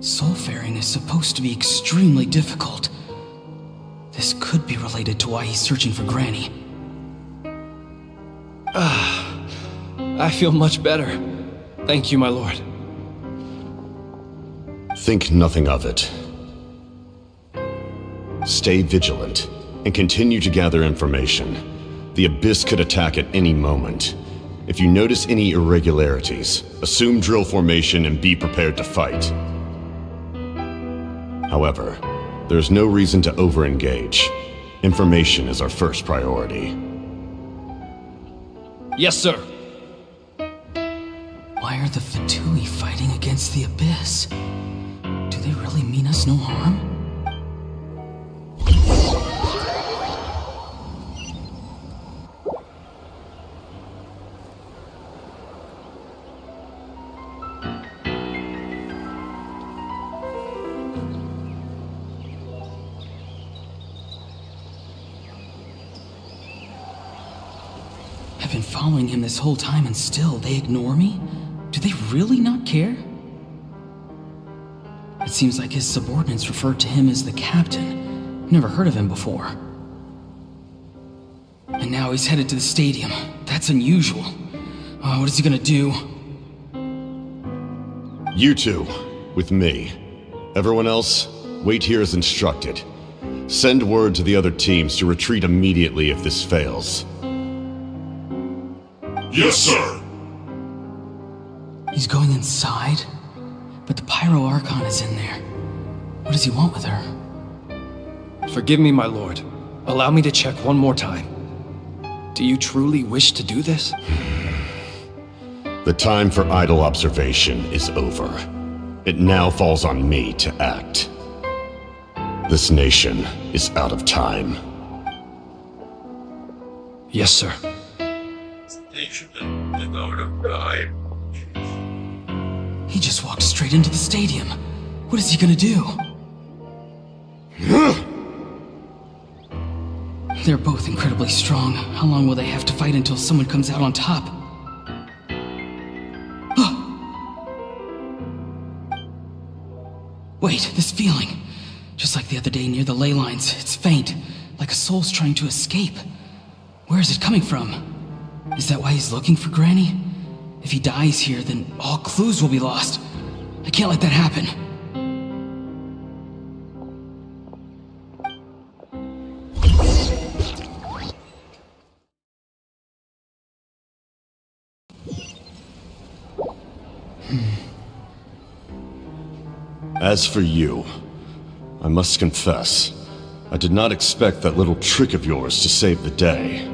Soulfaring is supposed to be extremely difficult. This could be related to why he's searching for Granny. I feel much better. Thank you, my lord. Think nothing of it. Stay vigilant and continue to gather information. The Abyss could attack at any moment. If you notice any irregularities, assume drill formation and be prepared to fight. However, there's no reason to over-engage. Information is our first priority. Yes, sir. Why are the Fatui fighting against the Abyss? Do they really mean us no harm? I've been following him this whole time and still they ignore me? Do they really not care? It seems like his subordinates referred to him as the captain. Never heard of him before. And now he's headed to the stadium. That's unusual. What is he gonna do? You two, with me. Everyone else, wait here as instructed. Send word to the other teams to retreat immediately if this fails. Yes, sir! He's going inside? But the Pyro Archon is in there. What does he want with her? Forgive me, my lord. Allow me to check one more time. Do you truly wish to do this? The time for idle observation is over. It now falls on me to act. This nation is out of time. Yes, sir. He just walked straight into the stadium. What is he gonna do? They're both incredibly strong. How long will they have to fight until someone comes out on top? Wait, this feeling. Just like the other day near the ley lines, it's faint, like a soul's trying to escape. Where is it coming from? Is that why he's looking for Granny? If he dies here, then all clues will be lost. I can't let that happen. As for you, I must confess, I did not expect that little trick of yours to save the day.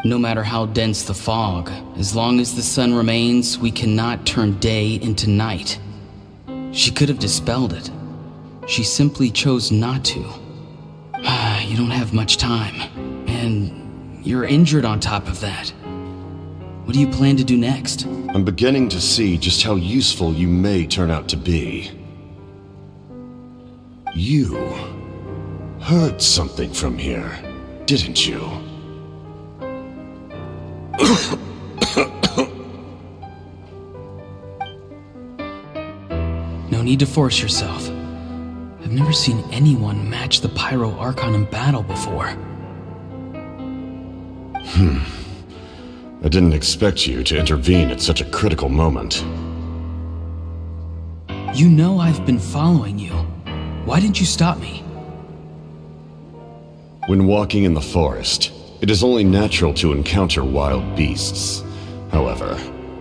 No matter how dense the fog, as long as the sun remains, we cannot turn day into night. She could have dispelled it. She simply chose not to. You don't have much time, and you're injured on top of that. What do you plan to do next? I'm beginning to see just how useful you may turn out to be. You heard something from here, didn't you? No need to force yourself. I've never seen anyone match the Pyro Archon in battle before. I didn't expect you to intervene at such a critical moment. You know I've been following you. Why didn't you stop me? When walking in the forest, it is only natural to encounter wild beasts. However,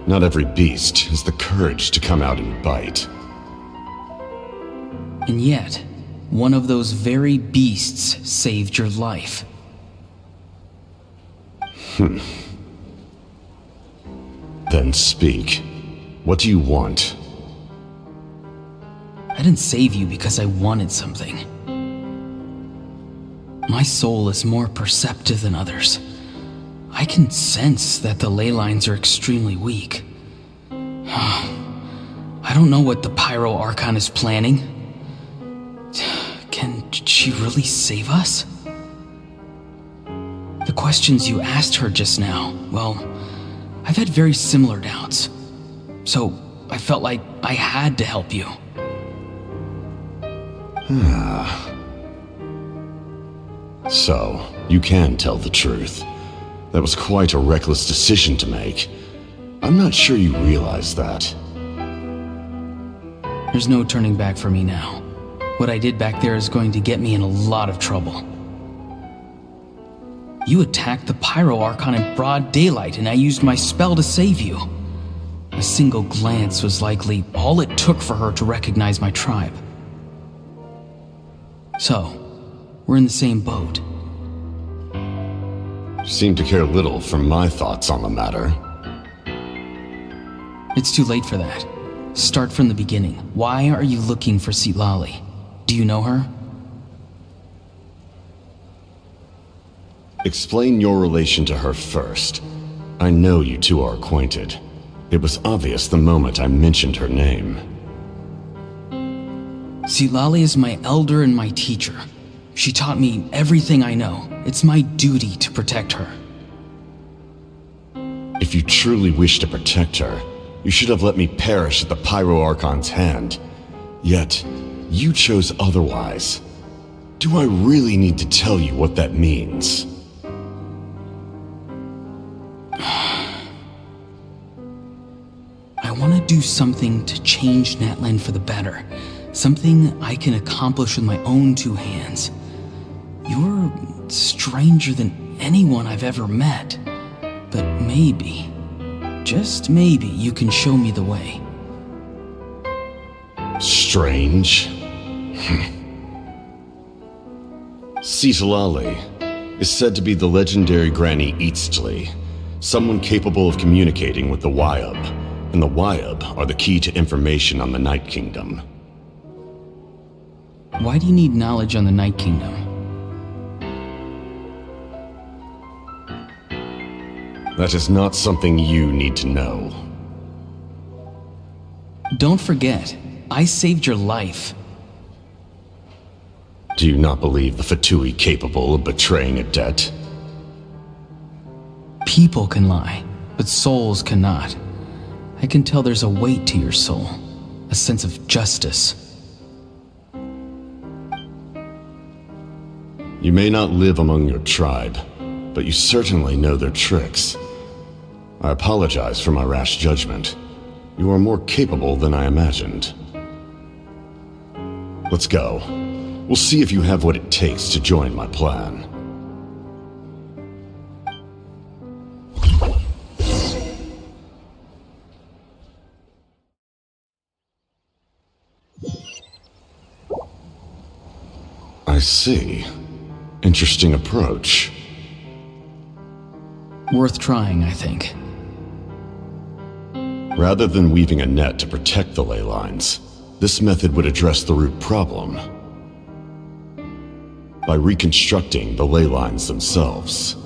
not every beast has the courage to come out and bite. And yet, one of those very beasts saved your life. Then speak. What do you want? I didn't save you because I wanted something. My soul is more perceptive than others. I can sense that the ley lines are extremely weak. I don't know what the Pyro Archon is planning. Can she really save us? The questions you asked her just now, well, I've had very similar doubts. So I felt like I had to help you. So, you can tell the truth. That was quite a reckless decision to make. I'm not sure you realize that. There's no turning back for me now. What I did back there is going to get me in a lot of trouble. You attacked the Pyro Archon in broad daylight, and I used my spell to save you. A single glance was likely all it took for her to recognize my tribe. So, we're in the same boat. You seem to care little for my thoughts on the matter. It's too late for that. Start from the beginning. Why are you looking for Xilonen? Do you know her? Explain your relation to her first. I know you two are acquainted. It was obvious the moment I mentioned her name. Xilonen is my elder and my teacher. She taught me everything I know. It's my duty to protect her. If you truly wish to protect her, you should have let me perish at the Pyro Archon's hand. Yet, you chose otherwise. Do I really need to tell you what that means? I want to do something to change Natlan for the better. Something I can accomplish with my own two hands. You're stranger than anyone I've ever met. But maybe, just maybe, you can show me the way. Strange? Xilonen is said to be the legendary Granny Eastly, someone capable of communicating with the Wyub, and the Wyub are the key to information on the Night Kingdom. Why do you need knowledge on the Night Kingdom? That is not something you need to know. Don't forget, I saved your life. Do you not believe the F2p I capable of betraying a debt? People can lie, but souls cannot. I can tell there's a weight to your soul, a sense of justice. You may not live among your tribe, but you certainly know their tricks. I apologize for my rash judgment. You are more capable than I imagined. Let's go. We'll see if you have what it takes to join my plan. I see. Interesting approach. Worth trying, I think. Rather than weaving a net to protect the ley lines, this method would address the root problem by reconstructing the ley lines themselves.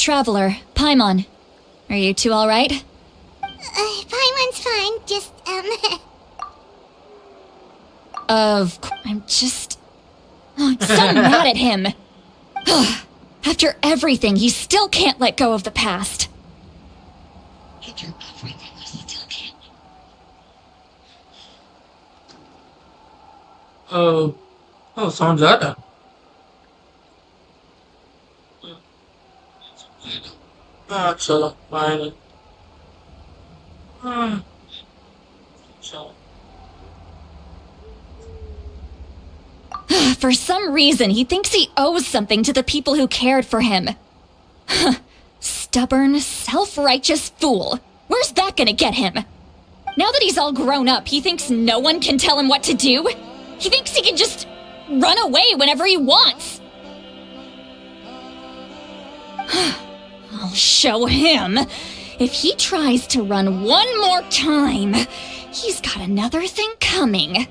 Traveler, Paimon. Are you two alright? Paimon's fine, just, I'm just... Oh, I'm so mad at him. After everything, he still can't let go of the past. Oh, sounds like चलो final For some reason, he thinks he owes something to the people who cared for him. Stubborn, self-righteous fool. Where's that gonna get him? Now that he's all grown up, he thinks no one can tell him what to do? He thinks he can just run away whenever he wants. I'll show him. If he tries to run one more time, he's got another thing coming.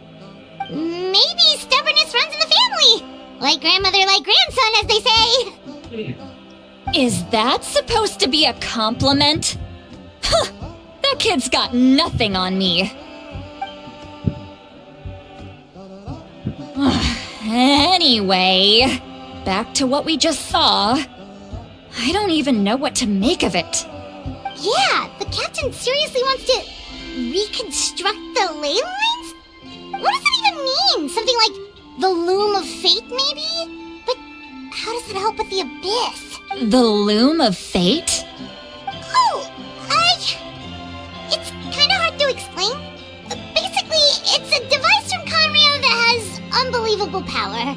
Maybe stubbornness runs in the family. Like grandmother, like grandson, as they say. Is that supposed to be a compliment? That kid's got nothing on me. Anyway, back to what we just saw. I don't even know what to make of it. Yeah, the captain seriously wants to reconstruct the ley lines? What does that even mean? Something like the loom of fate, maybe? But how does that help with the abyss? The loom of fate? Oh, it's kind of hard to explain. Basically, it's a device from Conrio that has unbelievable power.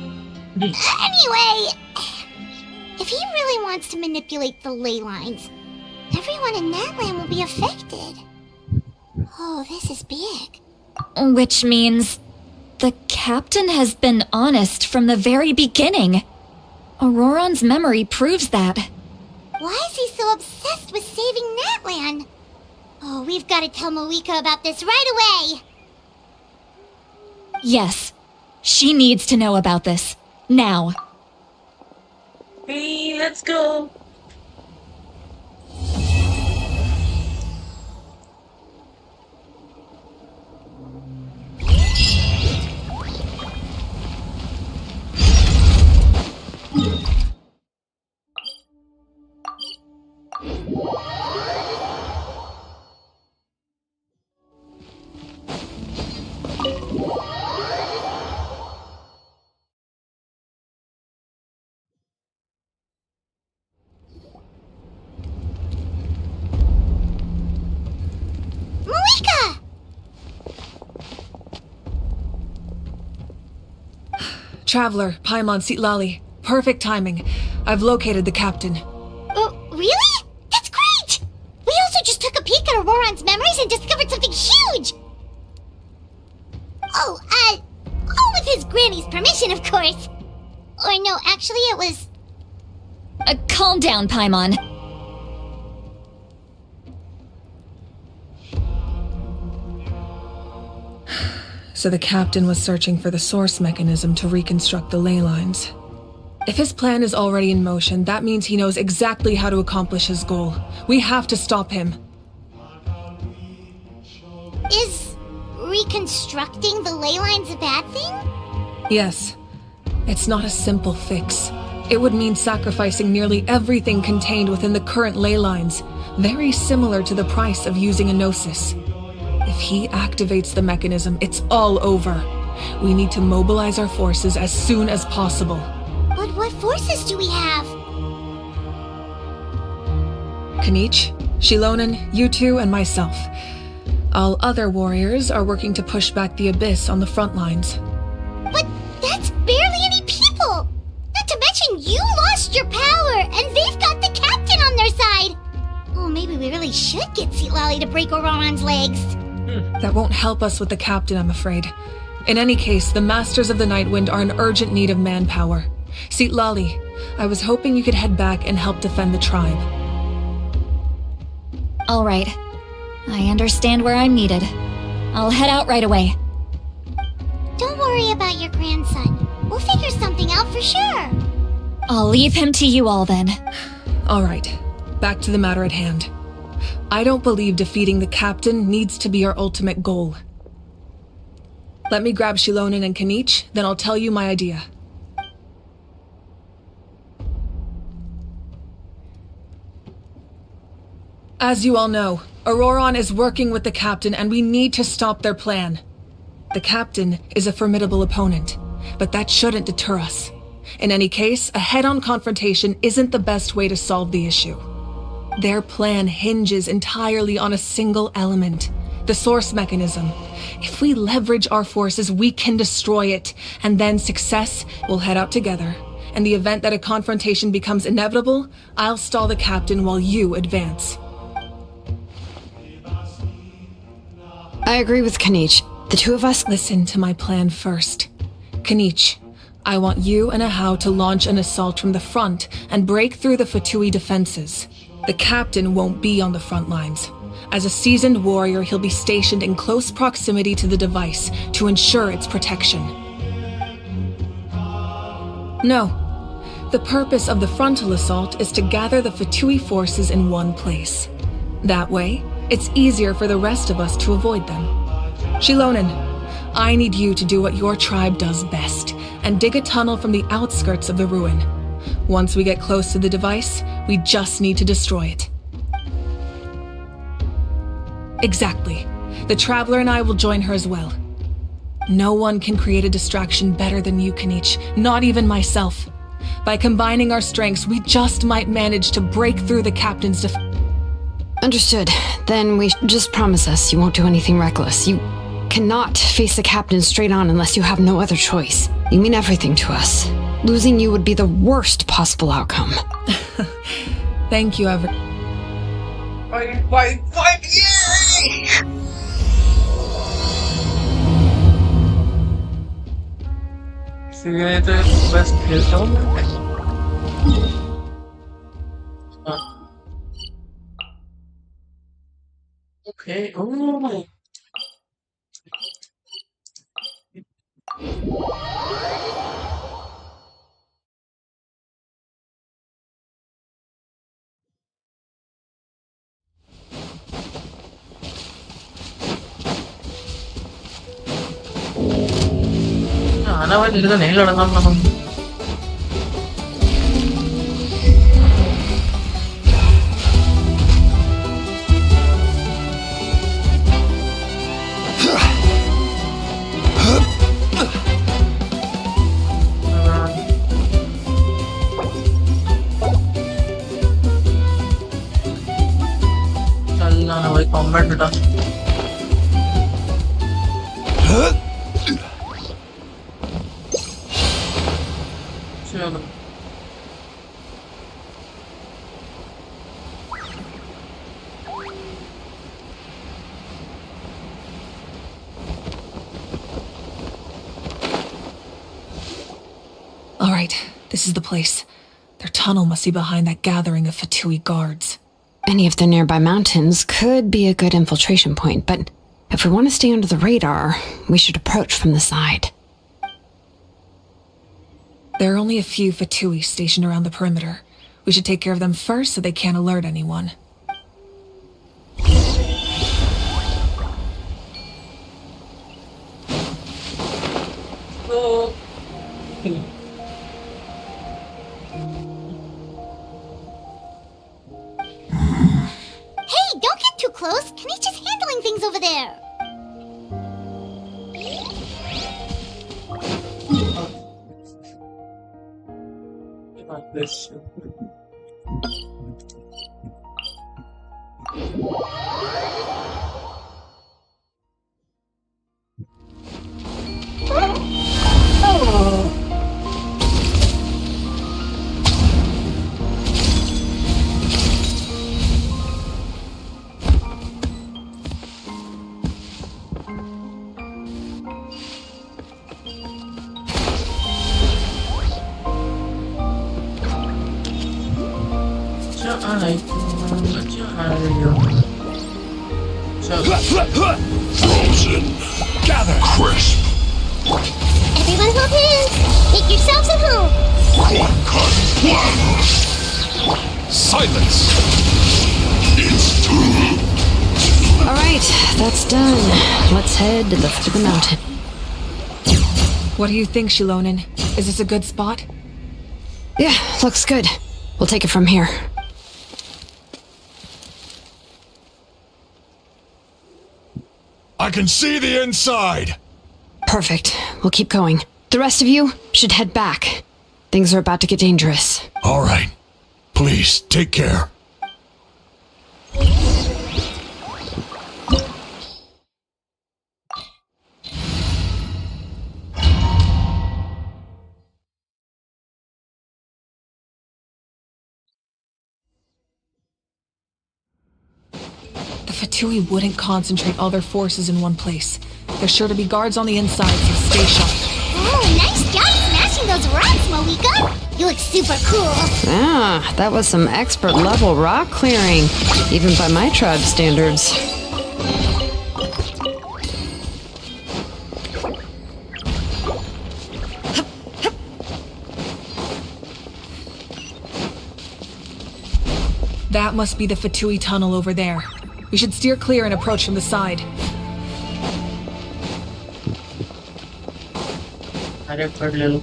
Anyway, if he really wants to manipulate the ley lines, everyone in Natlan will be affected. Oh, this is big. Which means the captain has been honest from the very beginning. Auroron's memory proves that. Why is he so obsessed with saving Natlan? Oh, we've got to tell Moika about this right away. Yes, she needs to know about this. Now. Hey, let's go. Moika! Traveler, Paimon, Xilonen. Perfect timing. I've located the captain. Oh, really? That's great! We also just took a peek at Auroron's memories and discovered something huge! Oh, all with his granny's permission, of course. Or no, actually it was... Calm down, Paimon. So the captain was searching for the source mechanism to reconstruct the ley lines. If his plan is already in motion, that means he knows exactly how to accomplish his goal. We have to stop him. Is reconstructing the ley lines a bad thing? Yes. It's not a simple fix. It would mean sacrificing nearly everything contained within the current ley lines, very similar to the price of using a gnosis. If he activates the mechanism, it's all over. We need to mobilize our forces as soon as possible. But what forces do we have? Kanich, Xilonen, you two, and myself. All other warriors are working to push back the abyss on the front lines. But that's barely any people! Not to mention you lost your power, and they've got the captain on their side! Oh, maybe we really should get Xilonen to break Auroron's legs. That won't help us with the captain, I'm afraid. In any case, the Masters of the Nightwind are in urgent need of manpower. Xilonen, I was hoping you could head back and help defend the tribe. All right. I understand where I'm needed. I'll head out right away. Don't worry about your grandson. We'll figure something out for sure. I'll leave him to you all then. All right. back to the matter at hand. I don't believe defeating the captain needs to be our ultimate goal. Let me grab Xilonen and Kanich, then I'll tell you my idea. As you all know, Auroron is working with the captain and we need to stop their plan. The captain is a formidable opponent, but that shouldn't deter us. In any case, a head-on confrontation isn't the best way to solve the issue. Their plan hinges entirely on a single element, the source mechanism. If we leverage our forces, we can destroy it, and then success will head out together. In the event that a confrontation becomes inevitable, I'll stall the captain while you advance. I agree with Kanich. The two of us... Listen to my plan first. Kanich, I want you and Ahau to launch an assault from the front and break through the F2p I defenses. The captain won't be on the front lines. As a seasoned warrior, he'll be stationed in close proximity to the device to ensure its protection. No. The purpose of the frontal assault is to gather the F2p I forces in one place. That way, it's easier for the rest of us to avoid them. Xilonen, I need you to do what your tribe does best and dig a tunnel from the outskirts of the ruin. Once we get close to the device, we just need to destroy it. Exactly. The Traveler and I will join her as well. No one can create a distraction better than you, Kanich, not even myself. By combining our strengths, we just might manage to break through the captain's defense. Understood. Then just promise us you won't do anything reckless. You cannot face the captain straight on unless you have no other choice. You mean everything to us. Losing you would be the worst possible outcome. Thank you, Ever. Fight, yay! Signature best खेलता Okay, oh. आना वाली तो नहीं लड़ना हम चलना ना भाई कॉम्बैट बेटा चलो All right, this is the place. Their tunnel must be behind that gathering of F2p I guards. Any of the nearby mountains could be a good infiltration point, but if we want to stay under the radar, we should approach from the side. There are only a few F2p I stationed around the perimeter. We should take care of them first so they can't alert anyone. Hey, don't get too close. Kanich is handling things over there. This. Frozen. Gather. Crisp. Everyone hold hands. Make yourselves at home. Cut. Silence! Alright, that's done. Let's head to the foot of the mountain. What do you think, Xilonen? Is this a good spot? Yeah, looks good. We'll take it from here. I can see the inside! Perfect. We'll keep going. The rest of you should head back. Things are about to get dangerous. All right. Please, take care. The Fatui wouldn't concentrate all their forces in one place. There's sure to be guards on the inside, so stay sharp. Oh, nice job smashing those rocks, Moika! You look super cool! Ah, that was some expert level rock clearing, even by my tribe standards. That must be the Fatui tunnel over there. We should steer clear and approach from the side. अरे पढ़ ले लो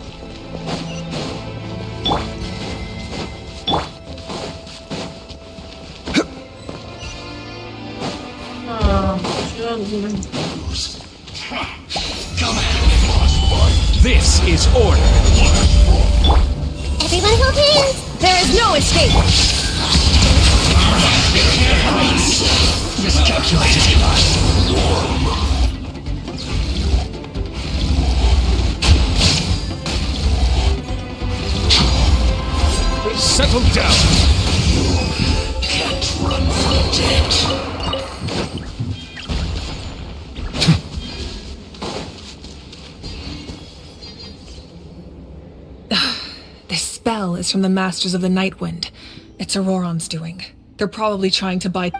This is order. Everyone hold hands! There is no escape! Miscalculated. Settle down. You can't run from death. This spell is from the Masters of the Nightwind. It's Auroron's doing. They're probably trying to buy...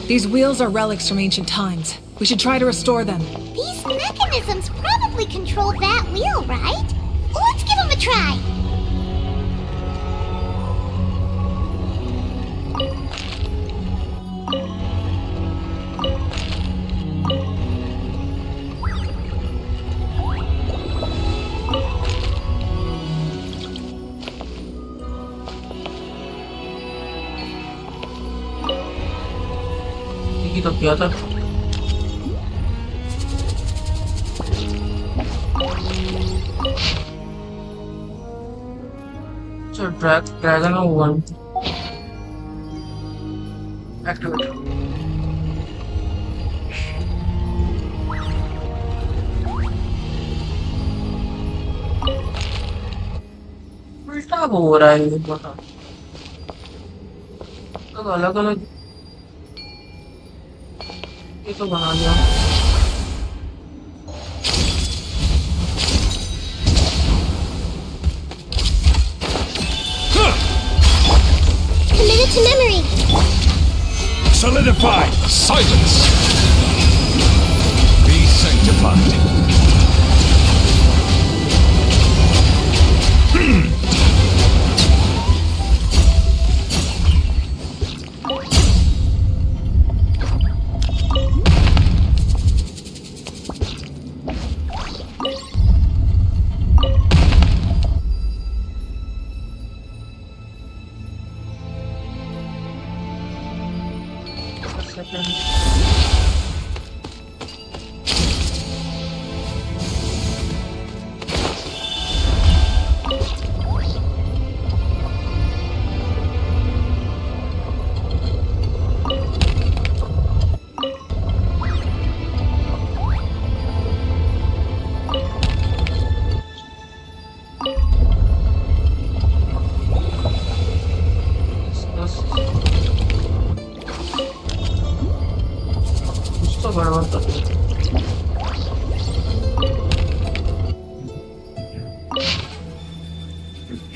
These wheels are relics from ancient times. We should try to restore them. These mechanisms probably control that wheel, right? Let's give them a try! ये तो क्या था So Dragon 1 activate. उल्टा हो रहा है ये बता तो अलग अलग ये तो बना दिया Committed to memory! Solidified. Silence. Be sanctified.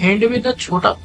Hand with the chota.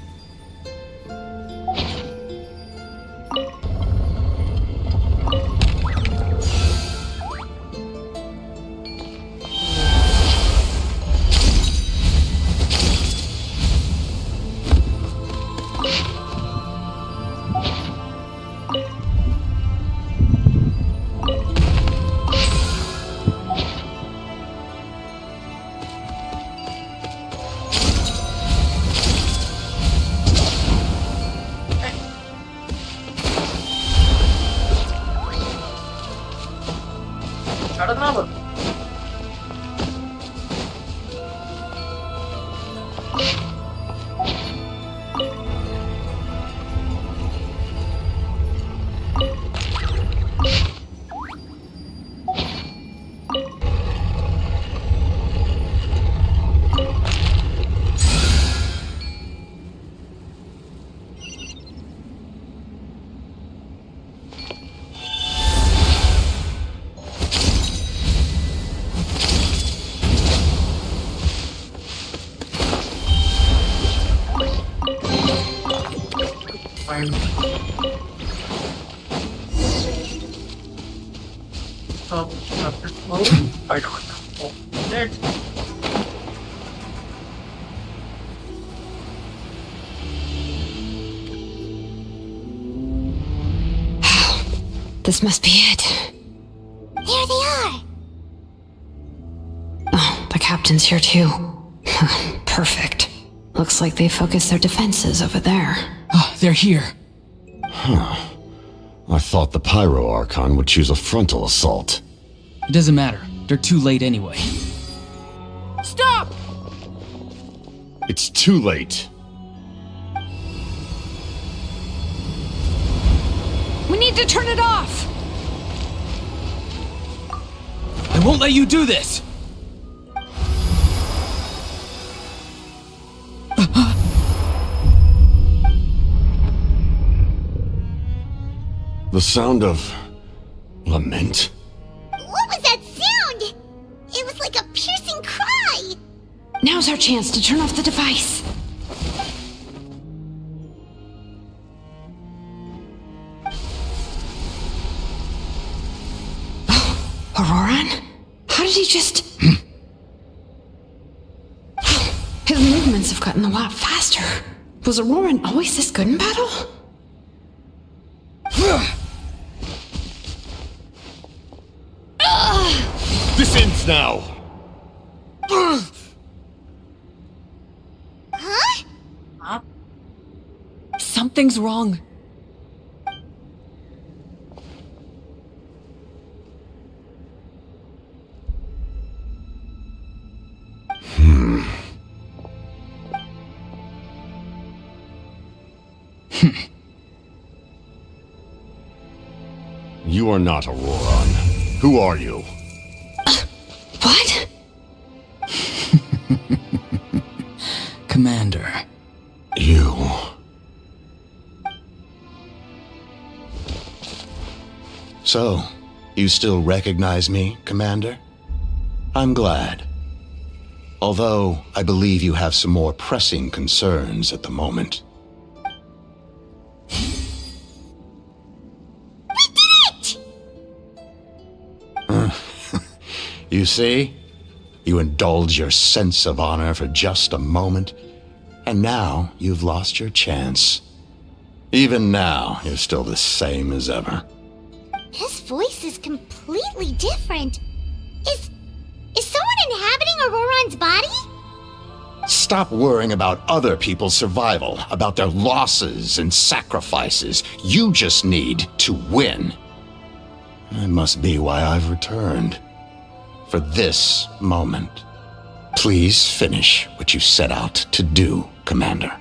Fine. I don't know. That. This must be it. There they are. Oh, the captain's here too. Perfect. Looks like they focused their defenses over there. Oh, they're here. Huh. I thought the Pyro Archon would choose a frontal assault. It doesn't matter. They're too late anyway. Stop! It's too late. We need to turn it off! I won't let you do this! The sound of lament? What was that sound? It was like a piercing cry. Now's our chance to turn off the device. Auroran? How did he just... His movements have gotten a lot faster. Was Auroran always this good in battle? This ends now! Huh? Something's wrong. You are not Auroran. Who are you? What? Commander. You. So, you still recognize me, Commander? I'm glad. Although, I believe you have some more pressing concerns at the moment. You see? You indulge your sense of honor for just a moment, and now you've lost your chance. Even now, you're still the same as ever. His voice is completely different. Is someone inhabiting Auroran's body? Stop worrying about other people's survival, about their losses and sacrifices. You just need to win. That must be why I've returned. For this moment. Please finish what you set out to do, Commander.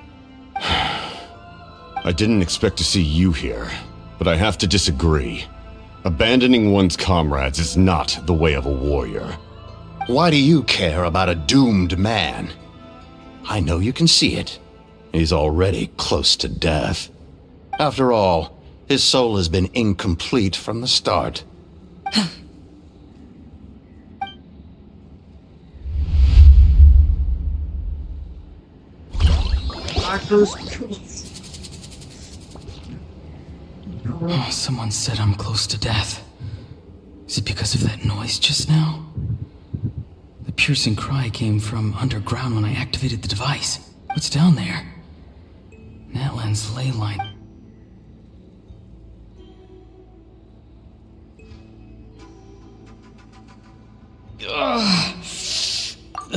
I didn't expect to see you here, but I have to disagree. Abandoning one's comrades is not the way of a warrior. Why do you care about a doomed man? I know you can see it. He's already close to death. After all, his soul has been incomplete from the start. Oh, someone said I'm close to death. Is it because of that noise just now? The piercing cry came from underground when I activated the device. What's down there? Natlan's ley line.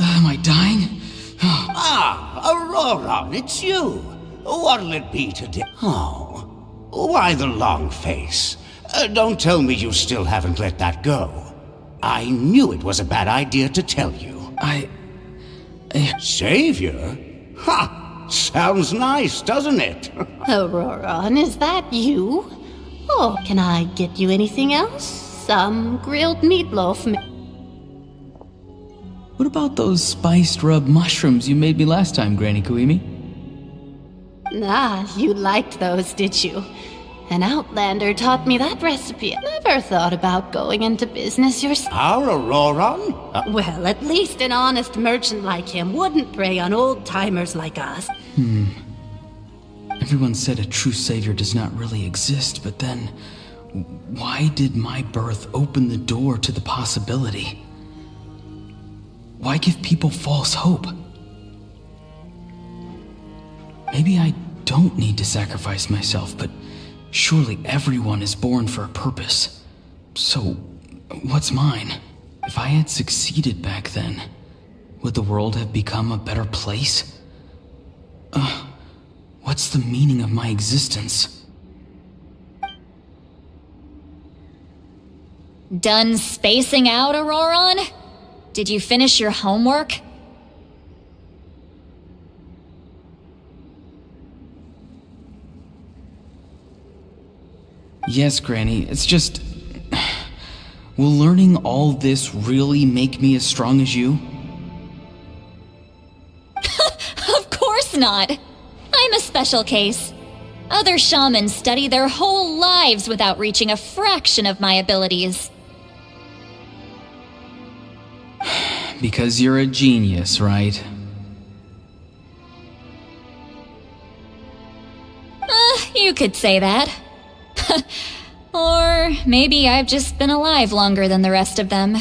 Am I dying? Aurora, it's you. What'll it be today? Oh, why the long face? Don't tell me you still haven't let that go. I knew it was a bad idea to tell you. Savior? Ha! Sounds nice, doesn't it? Aurora, is that you? Oh, can I get you anything else? Some grilled meatloaf. What about those spiced rub mushrooms you made me last time, Granny Kuimi? Ah, you liked those, did you? An outlander taught me that recipe. Never thought about going into business yourself. Our Auroron? Well, at least an honest merchant like him wouldn't prey on old-timers like us. Everyone said a true savior does not really exist, but then why did my birth open the door to the possibility? Why give people false hope? Maybe I don't need to sacrifice myself, but surely everyone is born for a purpose. So, what's mine? If I had succeeded back then, would the world have become a better place? What's the meaning of my existence? Done spacing out, Auroron? Did you finish your homework? Yes, Granny, it's just... Will learning all this really make me as strong as you? Of course not! I'm a special case. Other shamans study their whole lives without reaching a fraction of my abilities. Because you're a genius, right? You could say that. Or maybe I've just been alive longer than the rest of them.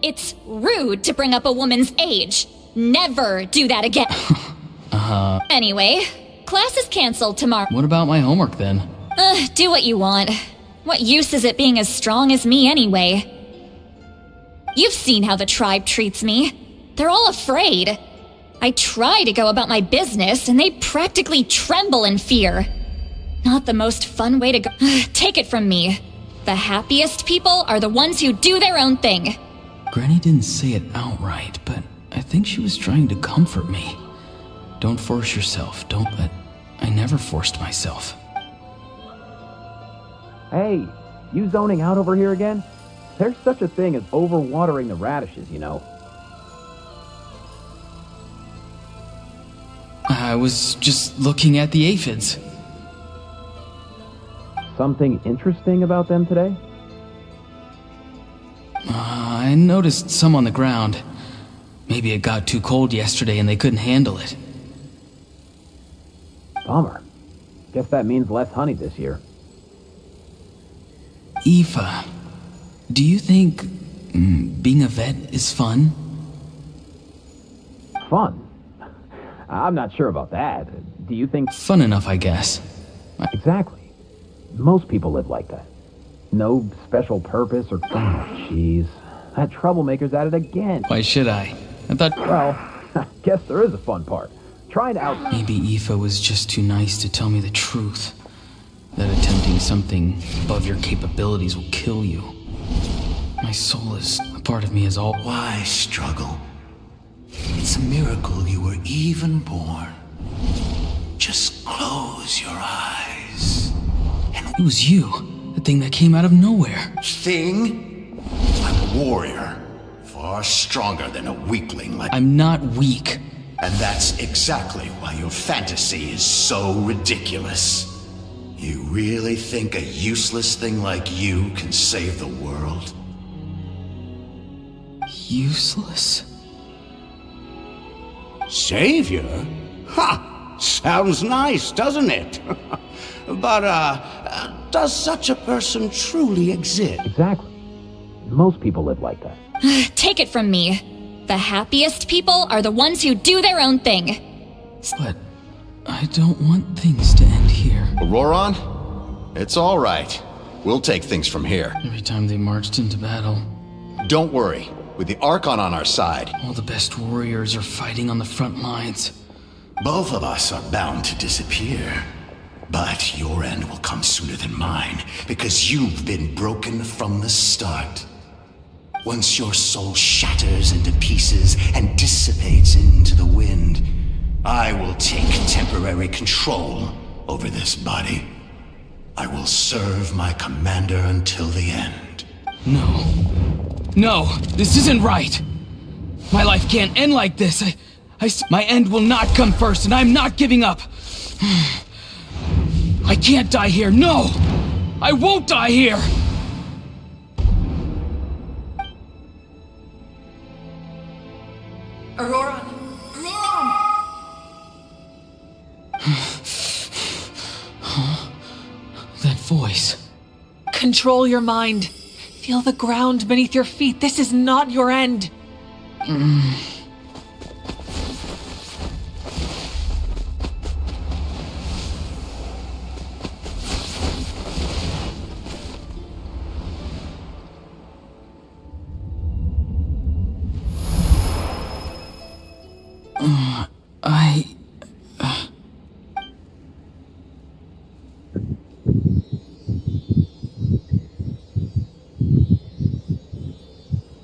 It's rude to bring up a woman's age. Never do that again. Anyway, class is canceled tomorrow. What about my homework then? Do what you want. What use is it being as strong as me anyway? You've seen how the tribe treats me. They're all afraid. I try to go about my business, and they practically tremble in fear. Not the most fun way to go. Take it from me. The happiest people are the ones who do their own thing. Granny didn't say it outright, but I think she was trying to comfort me. Don't force yourself, but I never forced myself. Hey, you zoning out over here again? There's such a thing as overwatering the radishes, you know. I was just looking at the aphids. Something interesting about them today? I noticed some on the ground. Maybe it got too cold yesterday and they couldn't handle it. Bummer. Guess that means less honey this year. Aoife, do you think being a vet is fun? Fun? I'm not sure about that. Do you think... Fun enough, I guess. Exactly. Most people live like that. No special purpose or... Oh, jeez. That troublemaker's at it again. Why should I? I thought... Well, I guess there is a fun part. Trying to out... Maybe Aoife was just too nice to tell me the truth. That attempting something above your capabilities will kill you. My soul is... A part of me is all... Why struggle? It's a miracle you were even born. Just close your eyes. It was you. The thing that came out of nowhere. Thing? I'm a warrior. Far stronger than a weakling like... I'm not weak. And that's exactly why your fantasy is so ridiculous. You really think a useless thing like you can save the world? Useless? Savior? Ha! Sounds nice, doesn't it? But, does such a person truly exist? Exactly. Most people live like that. Take it from me. The happiest people are the ones who do their own thing. But I don't want things to end here. Auroron? It's all right. We'll take things from here. Every time they marched into battle. Don't worry. With the Archon on our side. All the best warriors are fighting on the front lines. Both of us are bound to disappear. But your end will come sooner than mine, because you've been broken from the start. Once your soul shatters into pieces and dissipates into the wind, I will take temporary control over this body. I will serve my commander until the end. No. No, this isn't right. My life can't end like this. My end will not come first, and I'm not giving up. I can't die here. No! I won't die here! Auroron! That voice. Control your mind. Feel the ground beneath your feet. This is not your end.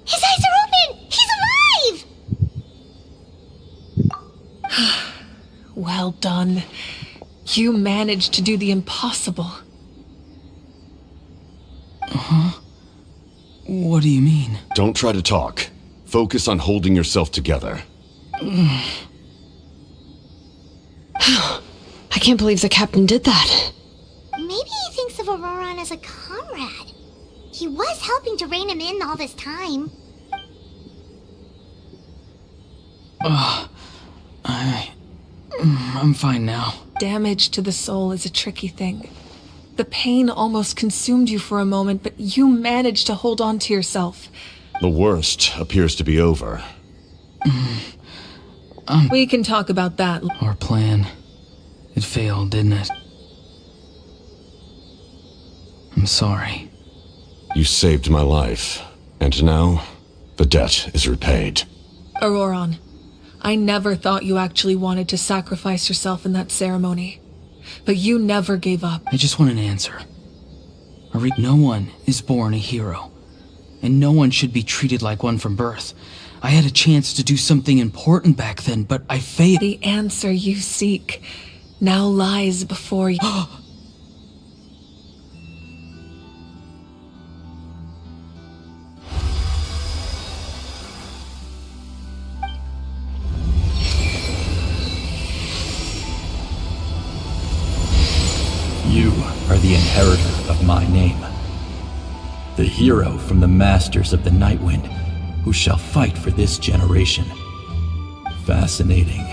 His eyes are open! He's alive! Well done. You managed to do the impossible. Huh? What do you mean? Don't try to talk. Focus on holding yourself together. I can't believe the captain did that. Maybe he thinks of Auroron as a comrade. He was helping to rein him in all this time. I'm fine now. Damage to the soul is a tricky thing. The pain almost consumed you for a moment, but you managed to hold on to yourself. The worst appears to be over. We can talk about that. Our plan. It failed, didn't it? I'm sorry. You saved my life, and now the debt is repaid. Auroron, I never thought you actually wanted to sacrifice yourself in that ceremony. But you never gave up. I just want an answer. No one is born a hero, and no one should be treated like one from birth. I had a chance to do something important back then, but I failed. The answer you seek now lies before you. You are the inheritor of my name. The hero from the masters of the Nightwind, who shall fight for this generation. Fascinating.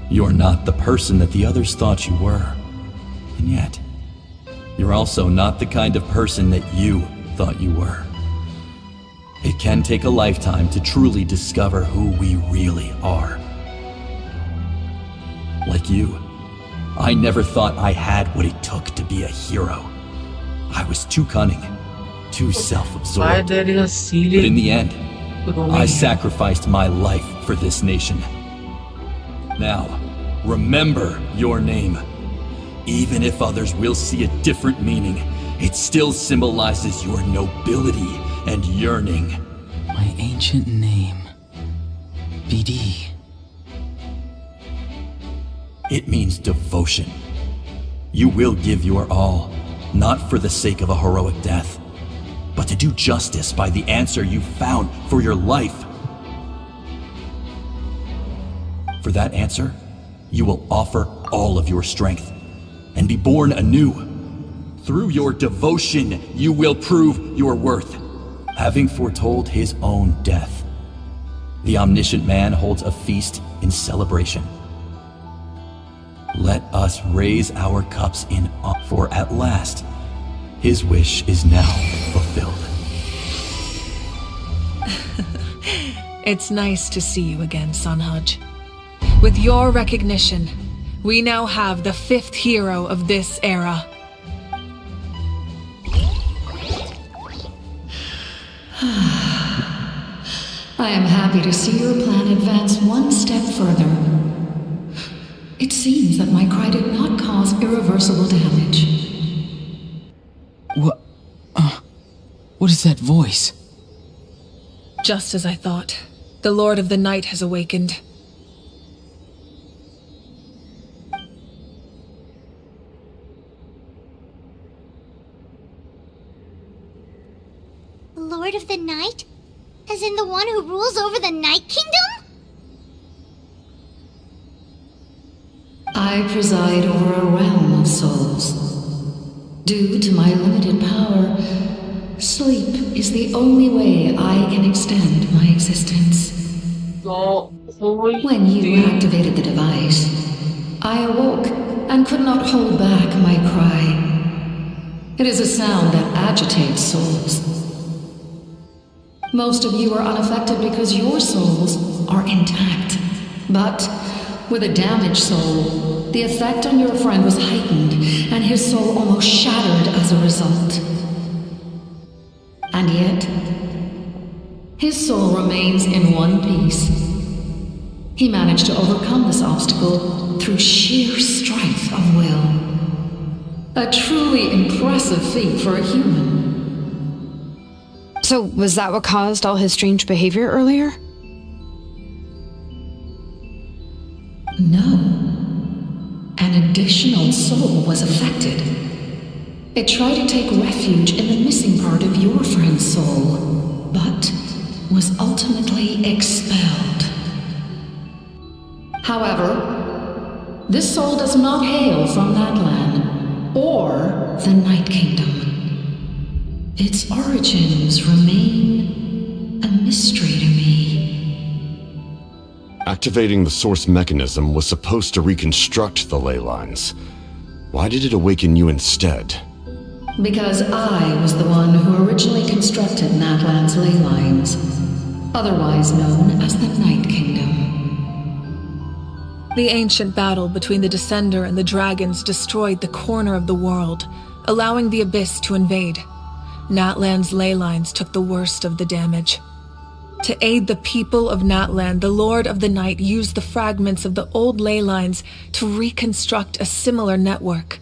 You're not the person that the others thought you were. And yet, you're also not the kind of person that you thought you were. It can take a lifetime to truly discover who we really are. Like you, I never thought I had what it took to be a hero. I was too cunning, too Why self-absorbed. there is a But ceiling? in the end, I sacrificed my life for this nation. Now, remember your name. Even if others will see a different meaning, it still symbolizes your nobility and yearning. My ancient name. BD. It means devotion. You will give your all, not for the sake of a heroic death, but to do justice by the answer you found for your life. For that answer, you will offer all of your strength and be born anew. Through your devotion, you will prove your worth, having foretold his own death. The omniscient man holds a feast in celebration. Let us raise our cups in honor, for at last, his wish is now fulfilled. It's nice to see you again, Sunhudge. With your recognition, we now have the 5th hero of this era. I am happy to see your plan advance one step further. It seems that my cry did not cause irreversible damage. What is that voice? Just as I thought, the Lord of the Night has awakened. The Lord of the Night? As in the one who rules over the Night Kingdom? I preside over a realm of souls. Due to my limited power, sleep is the only way I can extend my existence. When you activated the device, I awoke and could not hold back my cry. It is a sound that agitates souls. Most of you are unaffected because your souls are intact. But with a damaged soul, the effect on your friend was heightened, and his soul almost shattered as a result. And yet, his soul remains in one piece. He managed to overcome this obstacle through sheer strength of will. A truly impressive feat for a human. So, was that what caused all his strange behavior earlier? No. An additional soul was affected. It tried to take refuge in the missing part of your friend's soul, but was ultimately expelled. However, this soul does not hail from Natlan or the Night Kingdom. Its origins remain a mystery to me. Activating the source mechanism was supposed to reconstruct the ley lines. Why did it awaken you instead? Because I was the one who originally constructed Natlan's ley lines, otherwise known as the Night Kingdom. The ancient battle between the Descender and the dragons destroyed the corner of the world, allowing the Abyss to invade. Natlan's ley lines took the worst of the damage. To aid the people of Natlan, the Lord of the Night used the fragments of the old ley lines to reconstruct a similar network.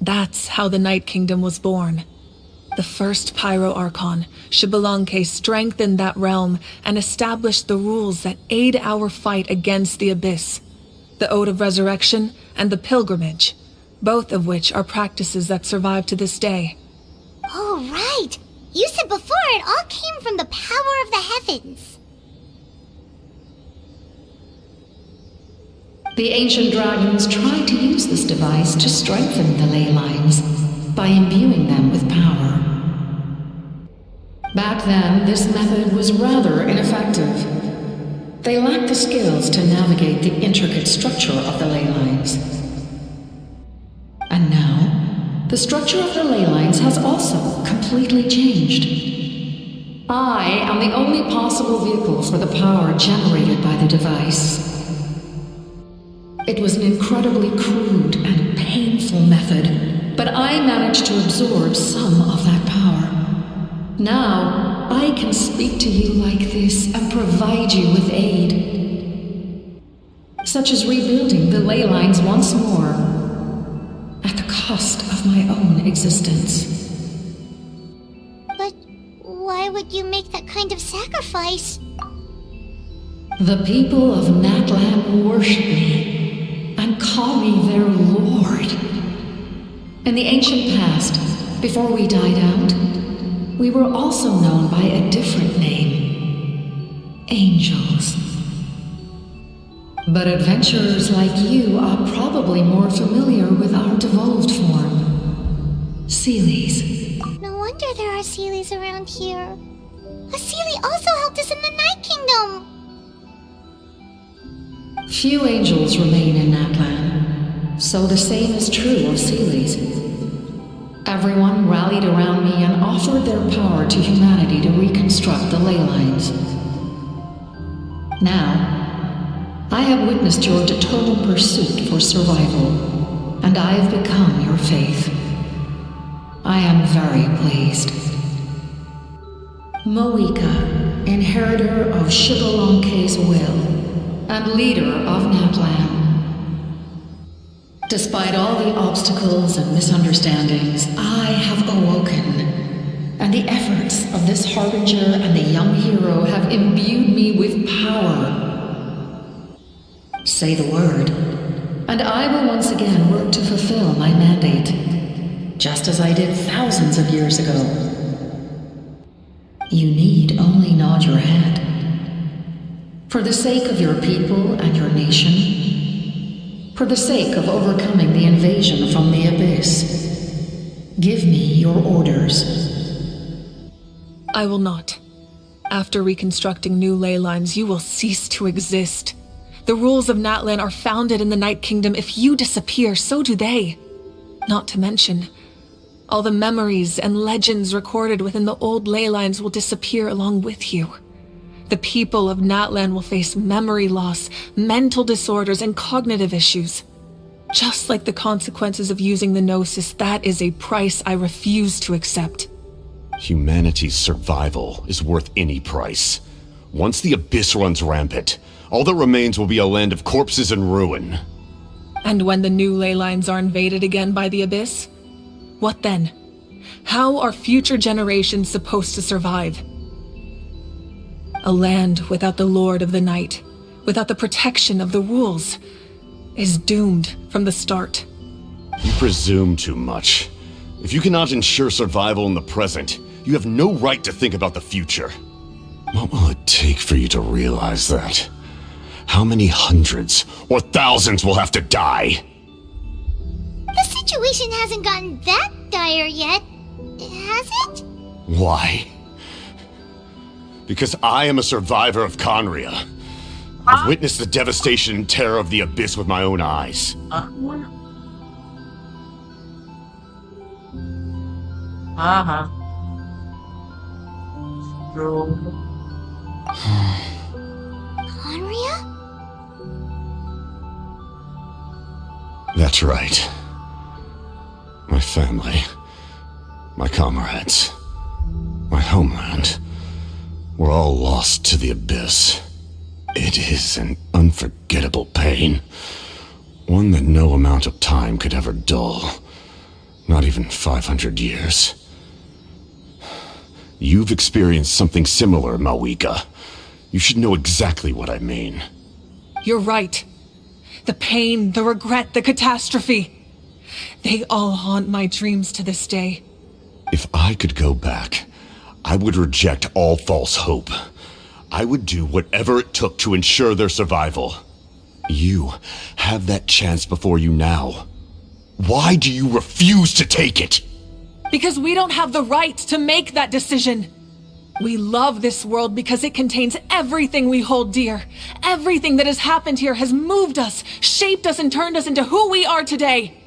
That's how the Night Kingdom was born. The first Pyro Archon, Xilonen, strengthened that realm and established the rules that aid our fight against the Abyss. The Ode of Resurrection and the Pilgrimage, both of which are practices that survive to this day. Oh, right! You said before it all came from the power of the heavens. The ancient dragons tried to use this device to strengthen the ley lines by imbuing them with power. Back then, this method was rather ineffective. They lacked the skills to navigate the intricate structure of the ley lines. And now, the structure of the ley lines has also completely changed. I am the only possible vehicle for the power generated by the device. It was an incredibly crude and painful method, but I managed to absorb some of that power. Now, I can speak to you like this and provide you with aid, such as rebuilding the ley lines once more, at the cost of my own existence. But why would you make that kind of sacrifice? The people of Natlan worship me and call me their lord. In the ancient past, before we died out, we were also known by a different name, angels. But adventurers like you are probably more familiar with our devolved form, Seelies. No wonder there are Seelies around here. A Seelie also helped us in the Night Kingdom. Few angels remain in Natlan, so the same is true of Seelis. Everyone rallied around me and offered their power to humanity to reconstruct the ley lines. Now, I have witnessed your determined pursuit for survival, and I have become your faith. I am very pleased. miHoYo, inheritor of Xilolen's will, and leader of Natlan. Despite all the obstacles and misunderstandings, I have awoken, and the efforts of this harbinger and the young hero have imbued me with power. Say the word, and I will once again work to fulfill my mandate, just as I did thousands of years ago. You need only nod your head. For the sake of your people and your nation, for the sake of overcoming the invasion from the Abyss, give me your orders. I will not. After reconstructing new ley lines, you will cease to exist. The rules of Natlan are founded in the Night Kingdom. If you disappear, so do they. Not to mention, all the memories and legends recorded within the old ley lines will disappear along with you. The people of Natlan will face memory loss, mental disorders, and cognitive issues. Just like the consequences of using the Gnosis, that is a price I refuse to accept. Humanity's survival is worth any price. Once the Abyss runs rampant, all that remains will be a land of corpses and ruin. And when the new ley lines are invaded again by the Abyss? What then? How are future generations supposed to survive? A land without the Lord of the Night, without the protection of the rules, is doomed from the start. You presume too much. If you cannot ensure survival in the present, you have no right to think about the future. What will it take for you to realize that? How many hundreds or thousands will have to die? The situation hasn't gotten that dire yet, has it? Why? Because I am a survivor of Conria. I've witnessed the devastation and terror of the Abyss with my own eyes. Conria? That's right. My family, my comrades, my homeland, we're all lost to the Abyss. It is an unforgettable pain. One that no amount of time could ever dull. Not even 500 years. You've experienced something similar, miHoYo. You should know exactly what I mean. You're right. The pain, the regret, the catastrophe. They all haunt my dreams to this day. If I could go back, I would reject all false hope. I would do whatever it took to ensure their survival. You have that chance before you now. Why do you refuse to take it? Because we don't have the right to make that decision. We love this world because it contains everything we hold dear. Everything that has happened here has moved us, shaped us, and turned us into who we are today.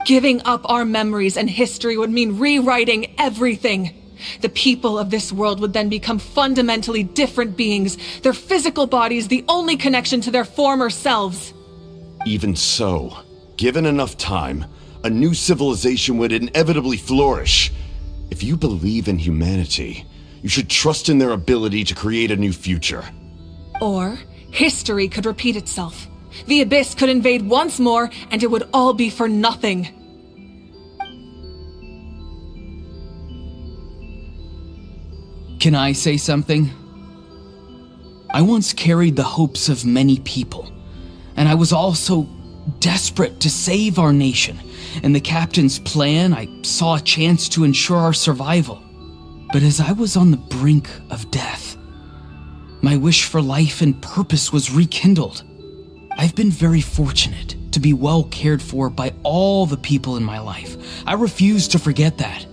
Giving up our memories and history would mean rewriting everything. The people of this world would then become fundamentally different beings, their physical bodies the only connection to their former selves. Even so, given enough time, a new civilization would inevitably flourish. If you believe in humanity, you should trust in their ability to create a new future. Or, history could repeat itself. The Abyss could invade once more, and it would all be for nothing. Can I say something? I once carried the hopes of many people, and I was also desperate to save our nation. In the captain's plan, I saw a chance to ensure our survival. But as I was on the brink of death, my wish for life and purpose was rekindled. I've been very fortunate to be well cared for by all the people in my life. I refuse to forget that.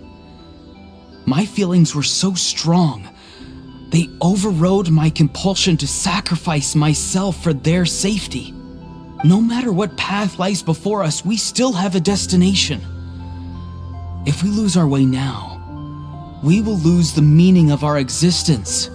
My feelings were so strong, they overrode my compulsion to sacrifice myself for their safety. No matter what path lies before us, we still have a destination. If we lose our way now, we will lose the meaning of our existence.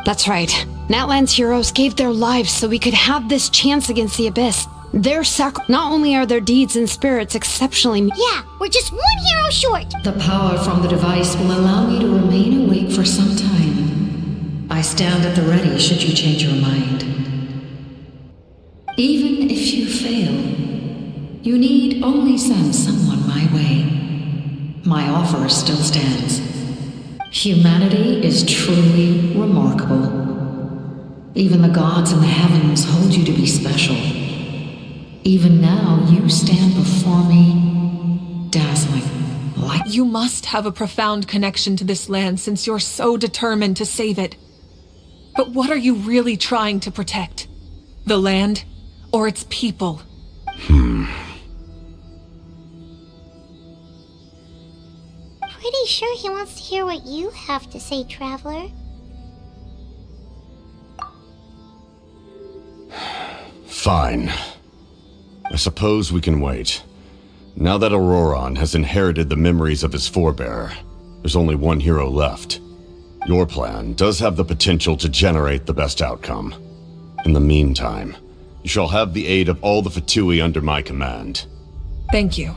That's right. Natlan's heroes gave their lives so we could have this chance against the Abyss. Not only are their deeds and spirits exceptionally... Yeah, we're just one hero short. The power from the device will allow me to remain awake for some time. I stand at the ready should you change your mind. Even if you fail, you need only send someone my way. My offer still stands. Humanity is truly remarkable. Even the gods in the heavens hold you to be special. Even now, you stand before me, dazzling, like... You must have a profound connection to this land since you're so determined to save it. But what are you really trying to protect? The land or its people? Pretty sure he wants to hear what you have to say, Traveler. Fine. I suppose we can wait. Now that Auroron has inherited the memories of his forebear, there's only one hero left. Your plan does have the potential to generate the best outcome. In the meantime, you shall have the aid of all the Fatui under my command. Thank you.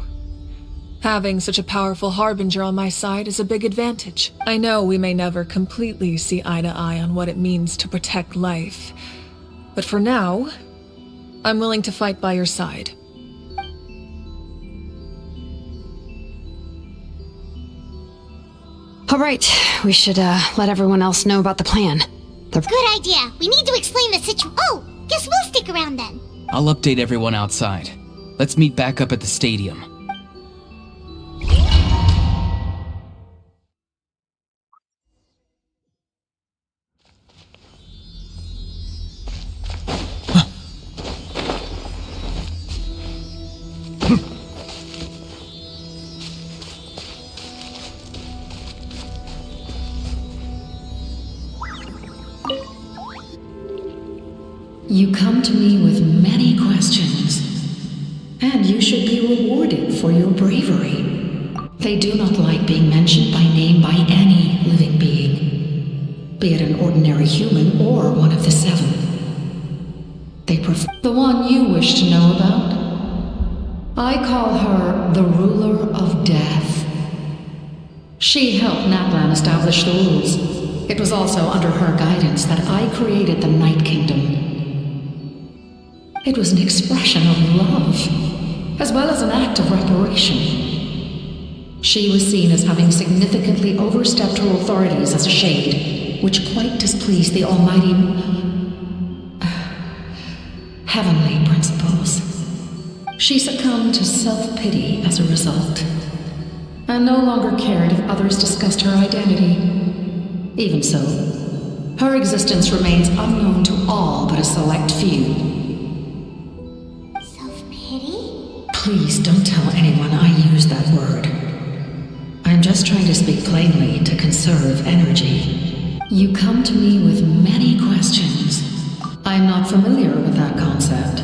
Having such a powerful harbinger on my side is a big advantage. I know we may never completely see eye to eye on what it means to protect life, but for now, I'm willing to fight by your side. All right, we should let everyone else know about the plan. Good idea. We need to explain the situation. Oh, guess we'll stick around then. I'll update everyone outside. Let's meet back up at the stadium. You come to me with many questions, and you should be rewarded for your bravery. They do not like being mentioned by name by any living being, be it an ordinary human or one of the seven. They prefer the one you wish to know about. I call her the ruler of death. She helped Natlan establish the rules. It was also under her guidance that I created the Night Kingdom. It was an expression of love, as well as an act of reparation. She was seen as having significantly overstepped her authorities as a shade, which quite displeased the almighty... heavenly principles. She succumbed to self-pity as a result, and no longer cared if others discussed her identity. Even so, her existence remains unknown to all but a select few. Please don't tell anyone I use that word. I'm just trying to speak plainly to conserve energy. You come to me with many questions. I'm not familiar with that concept.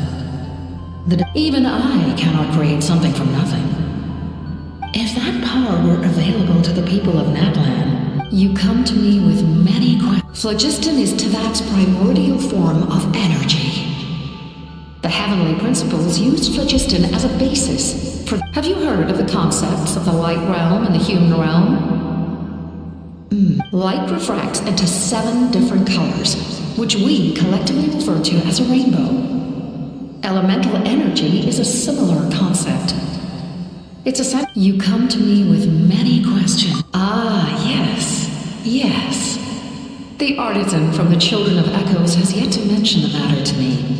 Even I cannot create something from nothing. If that power were available to the people of Natlan, you come to me with many questions. Phlogiston is Tavak's primordial form of energy. The heavenly principles used phlogiston as a basis for... Have you heard of the concepts of the light realm and the human realm? Light refracts into 7 different colors, which we collectively refer to as a rainbow. Elemental energy is a similar concept. It's a... You come to me with many questions. Ah, yes. The artisan from the Children of Echoes has yet to mention the matter to me.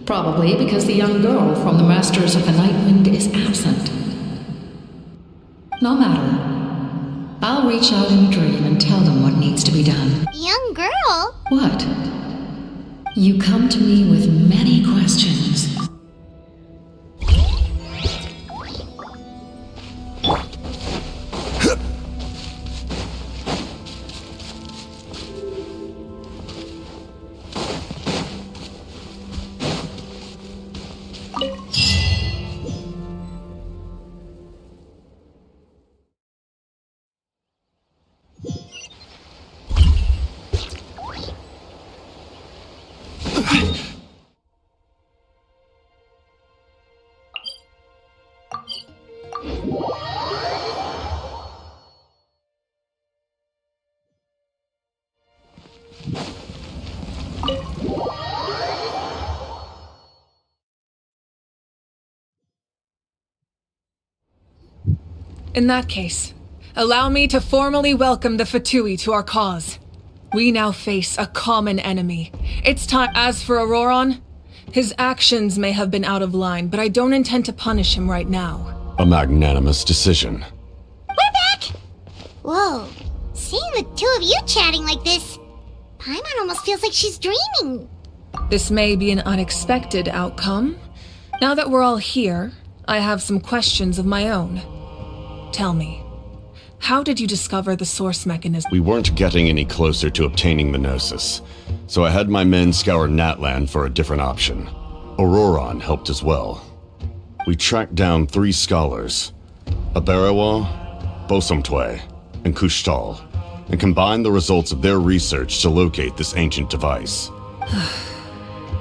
Probably because the young girl from the Masters of the Nightwind is absent. No matter. I'll reach out in a dream and tell them what needs to be done. Young girl? What? You come to me with many questions. In that case, allow me to formally welcome the F2p I to our cause. We now face a common enemy. It's time. As for Auroron, his actions may have been out of line, but I don't intend to punish him right now. A magnanimous decision. We're back! Whoa, seeing the two of you chatting like this, Paimon almost feels like she's dreaming. This may be an unexpected outcome. Now that we're all here, I have some questions of my own. Tell me, how did you discover the source mechanism? We weren't getting any closer to obtaining the Gnosis, so I had my men scour Natlan for a different option. Auroron helped as well. We tracked down 3 scholars, Aberawa, Bosomtwe, and Kushtal, and combined the results of their research to locate this ancient device.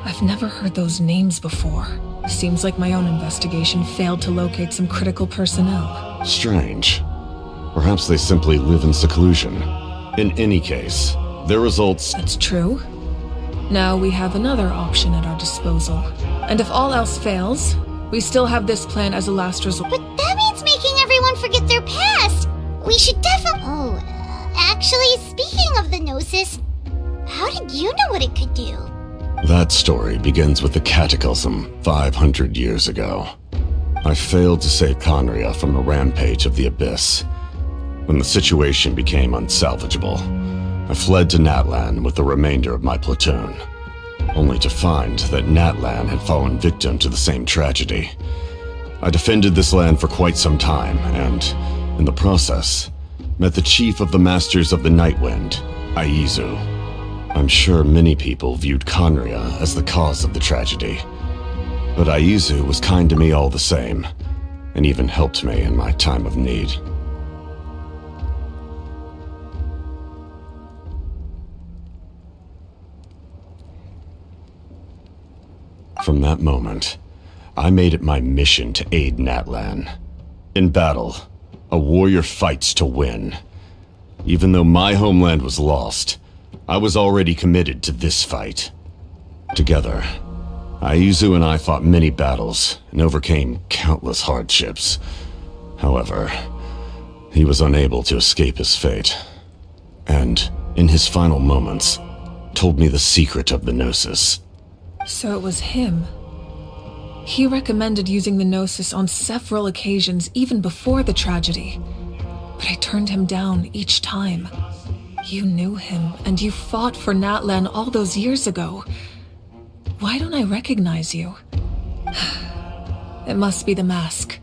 I've never heard those names before. Seems like my own investigation failed to locate some critical personnel. Strange. Perhaps they simply live in seclusion. In any case, their results... That's true. Now we have another option at our disposal. And if all else fails, we still have this plan as a last resort. But that means making everyone forget their past. We should definitely... Oh, actually, speaking of the Gnosis, how did you know what it could do? That story begins with the Cataclysm 500 years ago. I failed to save Conria from the rampage of the Abyss. When the situation became unsalvageable, I fled to Natlan with the remainder of my platoon, only to find that Natlan had fallen victim to the same tragedy. I defended this land for quite some time, and, in the process, met the chief of the Masters of the Nightwind, Aizu. I'm sure many people viewed Conria as the cause of the tragedy, but Aizu was kind to me all the same, and even helped me in my time of need. From that moment, I made it my mission to aid Natlan. In battle, a warrior fights to win. Even though my homeland was lost, I was already committed to this fight. Together, Aizu and I fought many battles and overcame countless hardships. However, he was unable to escape his fate, and, in his final moments, told me the secret of the Gnosis. So it was him. He recommended using the Gnosis on several occasions, even before the tragedy. But I turned him down each time. You knew him, and you fought for Natlan all those years ago. Why don't I recognize you? It must be the mask.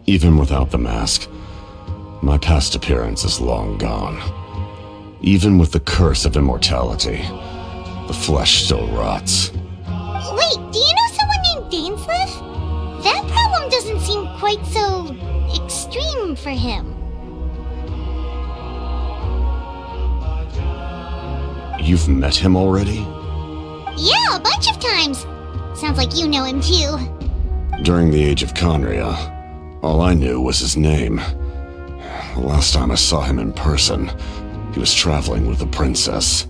Even without the mask, my past appearance is long gone. Even with the curse of immortality, the flesh still rots. Wait, do you know someone named Dainsleif? That problem doesn't seem quite so extreme for him. You've met him already? Yeah, a bunch of times. Sounds like you know him too. During the age of Conria, all I knew was his name. The last time I saw him in person, he was traveling with a princess.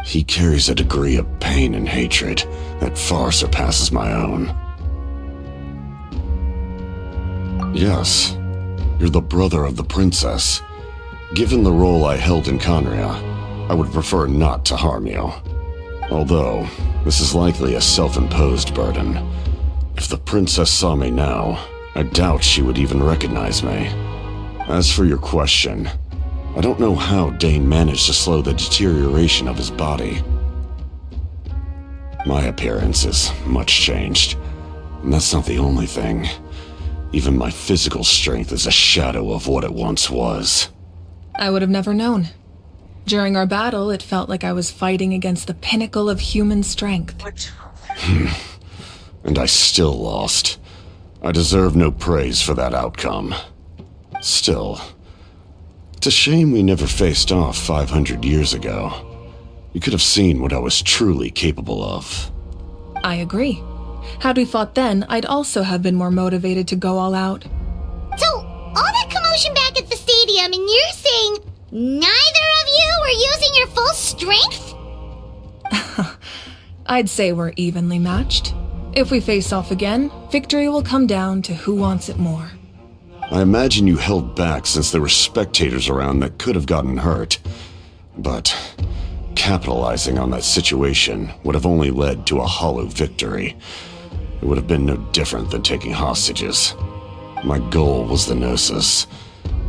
He carries a degree of pain and hatred that far surpasses my own. Yes, you're the brother of the princess. Given the role I held in Conria, I would prefer not to harm you. Although, this is likely a self-imposed burden. If the princess saw me now, I doubt she would even recognize me. As for your question, I don't know how Dane managed to slow the deterioration of his body. My appearance is much changed, and that's not the only thing. Even my physical strength is a shadow of what it once was. I would have never known. During our battle, it felt like I was fighting against the pinnacle of human strength. And I still lost. I deserve no praise for that outcome. Still, it's a shame we never faced off 500 years ago. You could have seen what I was truly capable of. I agree. Had we fought then, I'd also have been more motivated to go all out. So, all that commotion back at the stadium, and you're saying neither of you were using your full strength? I'd say we're evenly matched. If we face off again, victory will come down to who wants it more. I imagine you held back since there were spectators around that could have gotten hurt. But capitalizing on that situation would have only led to a hollow victory. It would have been no different than taking hostages. My goal was the Gnosis,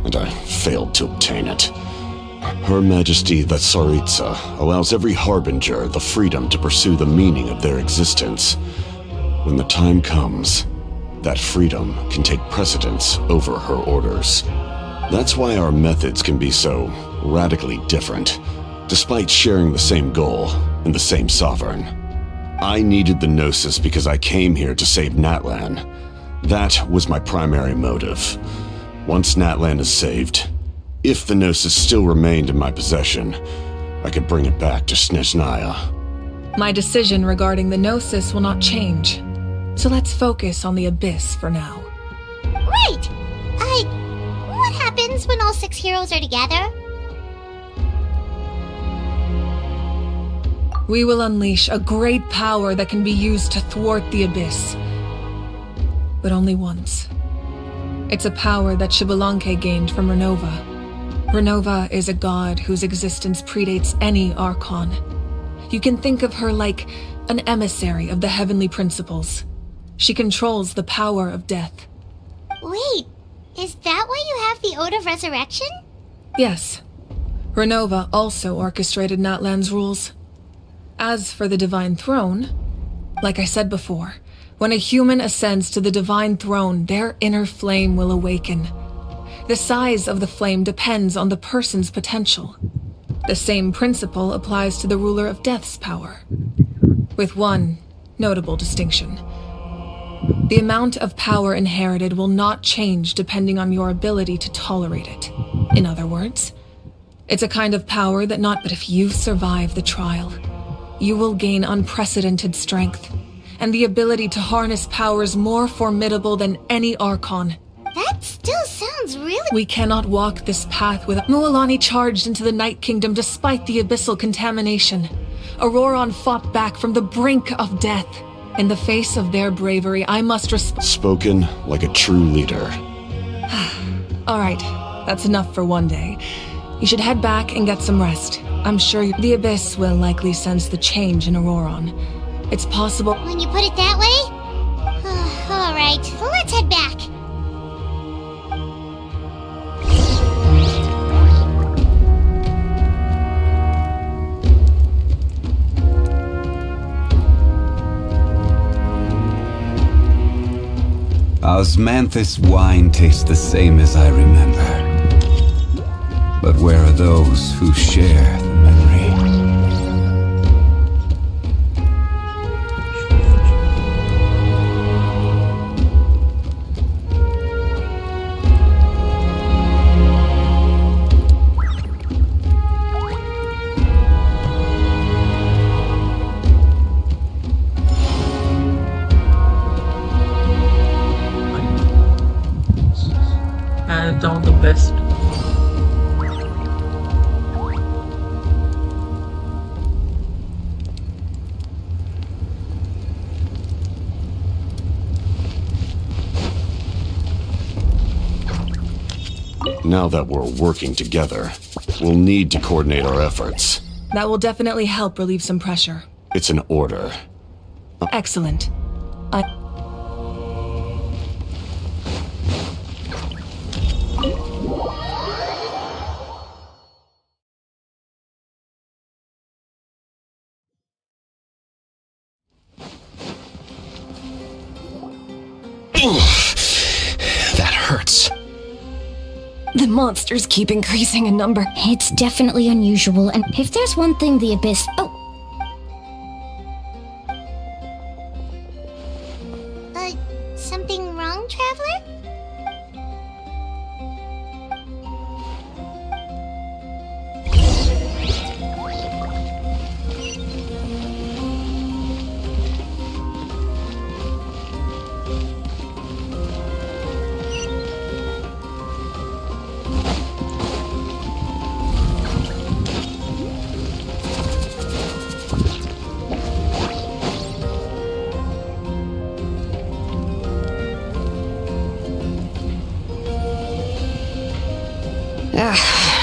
and I failed to obtain it. Her Majesty the Tsaritsa allows every harbinger the freedom to pursue the meaning of their existence. When the time comes, that freedom can take precedence over her orders. That's why our methods can be so radically different, despite sharing the same goal and the same sovereign. I needed the Gnosis because I came here to save Natlan. That was my primary motive. Once Natlan is saved, if the Gnosis still remained in my possession, I could bring it back to Snezhnaya. My decision regarding the Gnosis will not change. So let's focus on the Abyss for now. Right! What happens when all 6 heroes are together? We will unleash a great power that can be used to thwart the Abyss. But only once. It's a power that Xbalanque gained from Renova. Renova is a god whose existence predates any Archon. You can think of her like an emissary of the heavenly principles. She controls the power of death. Wait, is that why you have the Ode of Resurrection? Yes. Renova also orchestrated Natlan's rules. As for the Divine Throne, like I said before, when a human ascends to the Divine Throne, their inner flame will awaken. The size of the flame depends on the person's potential. The same principle applies to the ruler of Death's power, with one notable distinction. The amount of power inherited will not change depending on your ability to tolerate it. In other words, it's a kind of power that but if you survive the trial, you will gain unprecedented strength, and the ability to harness powers more formidable than any Archon. That still sounds really— We cannot walk this path without— Mualani charged into the Night Kingdom despite the abyssal contamination. Auroron fought back from the brink of death. In the face of their bravery, I must Spoken like a true leader. All right, that's enough for one day. You should head back and get some rest. I'm sure the Abyss will likely sense the change in Auroron. It's possible— When you put it that way? All right, let's head back. Osmanthus wine tastes the same as I remember. But where are those who share the memory? Hands down the best. Now that we're working together, we'll need to coordinate our efforts. That will definitely help relieve some pressure. It's an order. Excellent. That hurts. The monsters keep increasing in number. It's definitely unusual, and if there's one thing the Abyss— Something wrong, Traveler?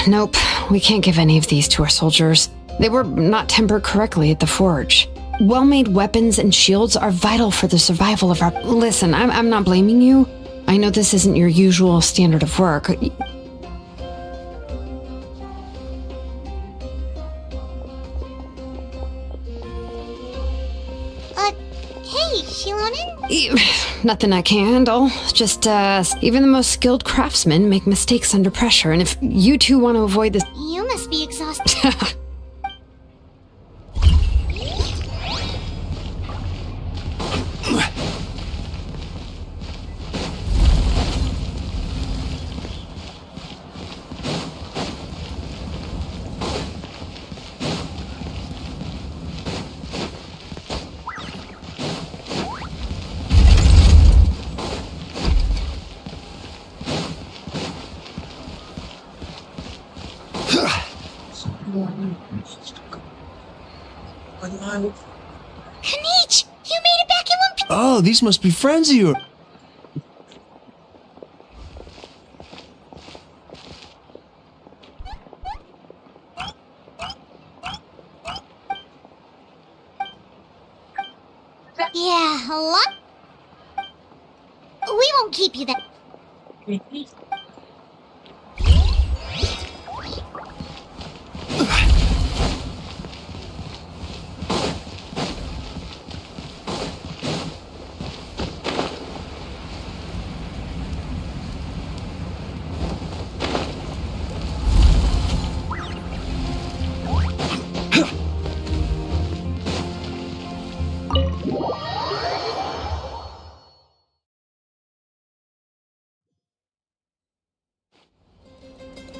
Nope. We can't give any of these to our soldiers. They were not tempered correctly at the forge. Well-made weapons and shields are vital for the survival of our... Listen, I'm not blaming you. I know this isn't your usual standard of work. Hey, Xilonen? Nothing I can handle. Just, even the most skilled craftsmen make mistakes under pressure, and if you two want to avoid this... You must be exhausted. Kanich! You made it back in one piece! Oh, these must be friends of yours. Yeah, a lot. We won't keep you that.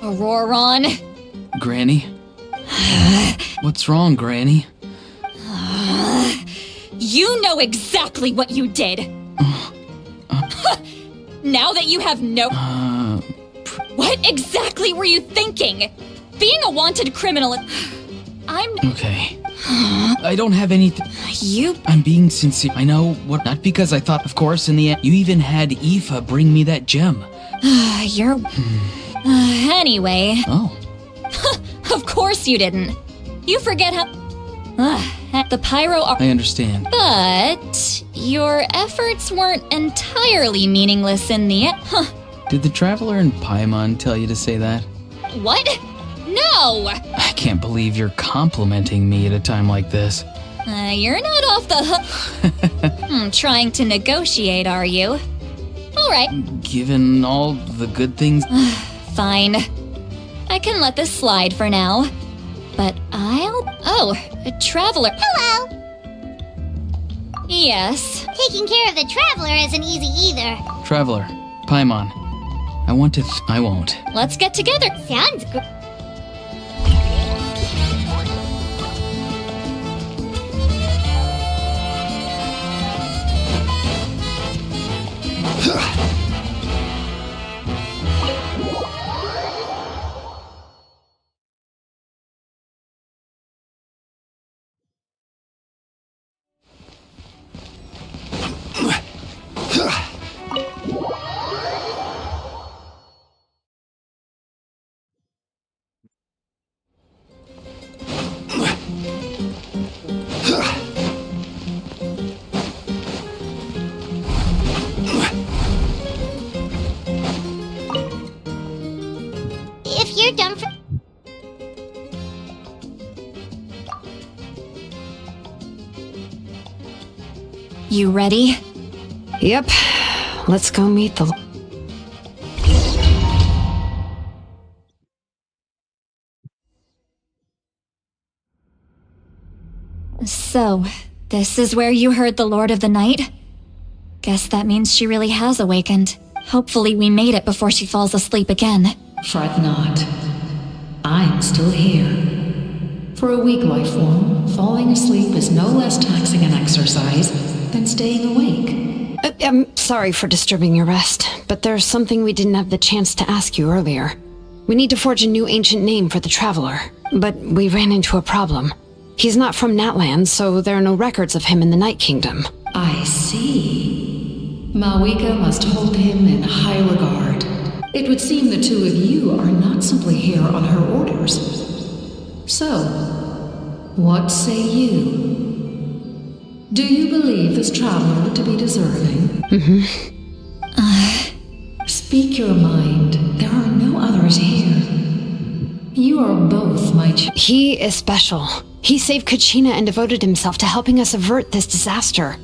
Auroron! Granny? What's wrong, Granny? You know exactly what you did! Now that you have no... What exactly were you thinking? Being a wanted criminal... I'm... Okay. I don't have anything... I'm being sincere. I know what... Not because I thought, of course, in the end... You even had Aoife bring me that gem. You're... Anyway... Oh. Of course you didn't. You forget how... the pyro are... I understand. But... your efforts weren't entirely meaningless in the end. Did the Traveler and Paimon tell you to say that? What? No! I can't believe you're complimenting me at a time like this. You're not off the hook. Trying to negotiate, are you? Alright. Given all the good things... Fine. I can let this slide for now. But I'll... Oh, a Traveler. Hello! Yes. Taking care of the Traveler isn't easy either. Traveler, Paimon, I want to... I won't. Let's get together. Sounds good. If you're done for... You ready? Yep. Let's go meet the... So, this is where you heard the Lord of the Night? Guess that means she really has awakened. Hopefully we made it before she falls asleep again. Fret not. I'm still here. For a weak life form, falling asleep is no less taxing an exercise than staying awake. I'm sorry for disturbing your rest, but there's something we didn't have the chance to ask you earlier. We need to forge a new ancient name for the Traveler, but we ran into a problem. He's not from Natlan, so there are no records of him in the Night Kingdom. I see. Malwika must hold him in high regard. It would seem the two of you are not simply here on her orders. So, what say you? Do you believe this traveler to be deserving? Speak your mind. There are no others here. You are both my He is special. He saved Kachina and devoted himself to helping us avert this disaster.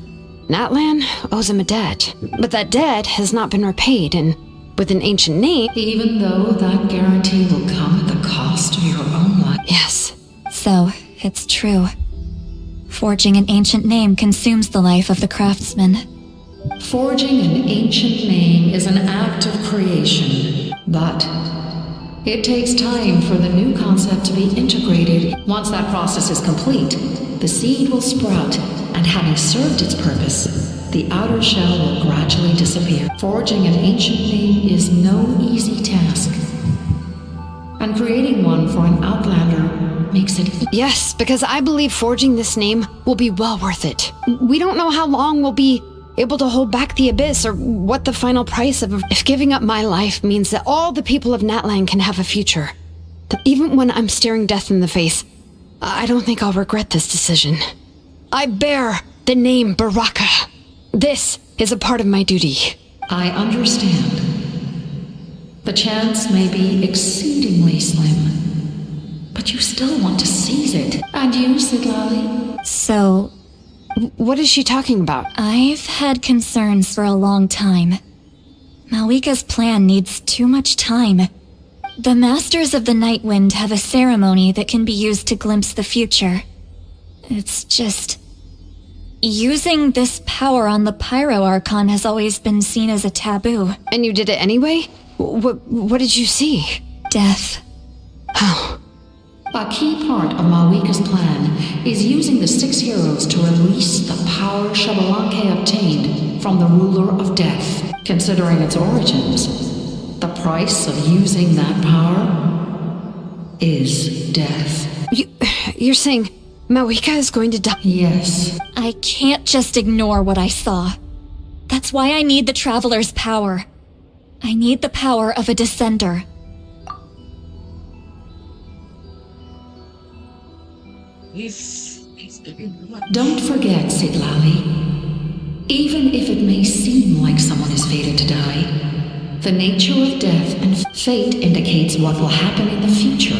Natlan owes him a debt, but that debt has not been repaid, and with an ancient name... Even though that guarantee will come at the cost of your own life. Yes. So, it's true. Forging an ancient name consumes the life of the craftsman. Forging an ancient name is an act of creation, but it takes time for the new concept to be integrated. Once that process is complete, the seed will sprout, and having served its purpose, the outer shell will gradually disappear. Forging an ancient name is no easy task, and creating one for an outlander makes it Yes, because I believe forging this name will be well worth it. We don't know how long we'll be able to hold back the abyss, or what the final price of if giving up my life means that all the people of Natlan can have a future. That even when I'm staring death in the face, I don't think I'll regret this decision. I bear the name Baraka. This is a part of my duty. I understand. The chance may be exceedingly slim, but you still want to seize it. And you, Siglali? So... What is she talking about? I've had concerns for a long time. Malika's plan needs too much time. The Masters of the Nightwind have a ceremony that can be used to glimpse the future. It's just... Using this power on the Pyro Archon has always been seen as a taboo. And you did it anyway? What did you see? Death. Oh. A key part of Malika's plan is using the 6 heroes to release the power Xbalanque obtained from the ruler of death. Considering its origins, the price of using that power is death. You're saying Malika is going to die? Yes. I can't just ignore what I saw. That's why I need the Traveler's power. I need the power of a Descender. Don't forget, Siglali. Even if it may seem like someone is fated to die, the nature of death and fate indicates what will happen in the future.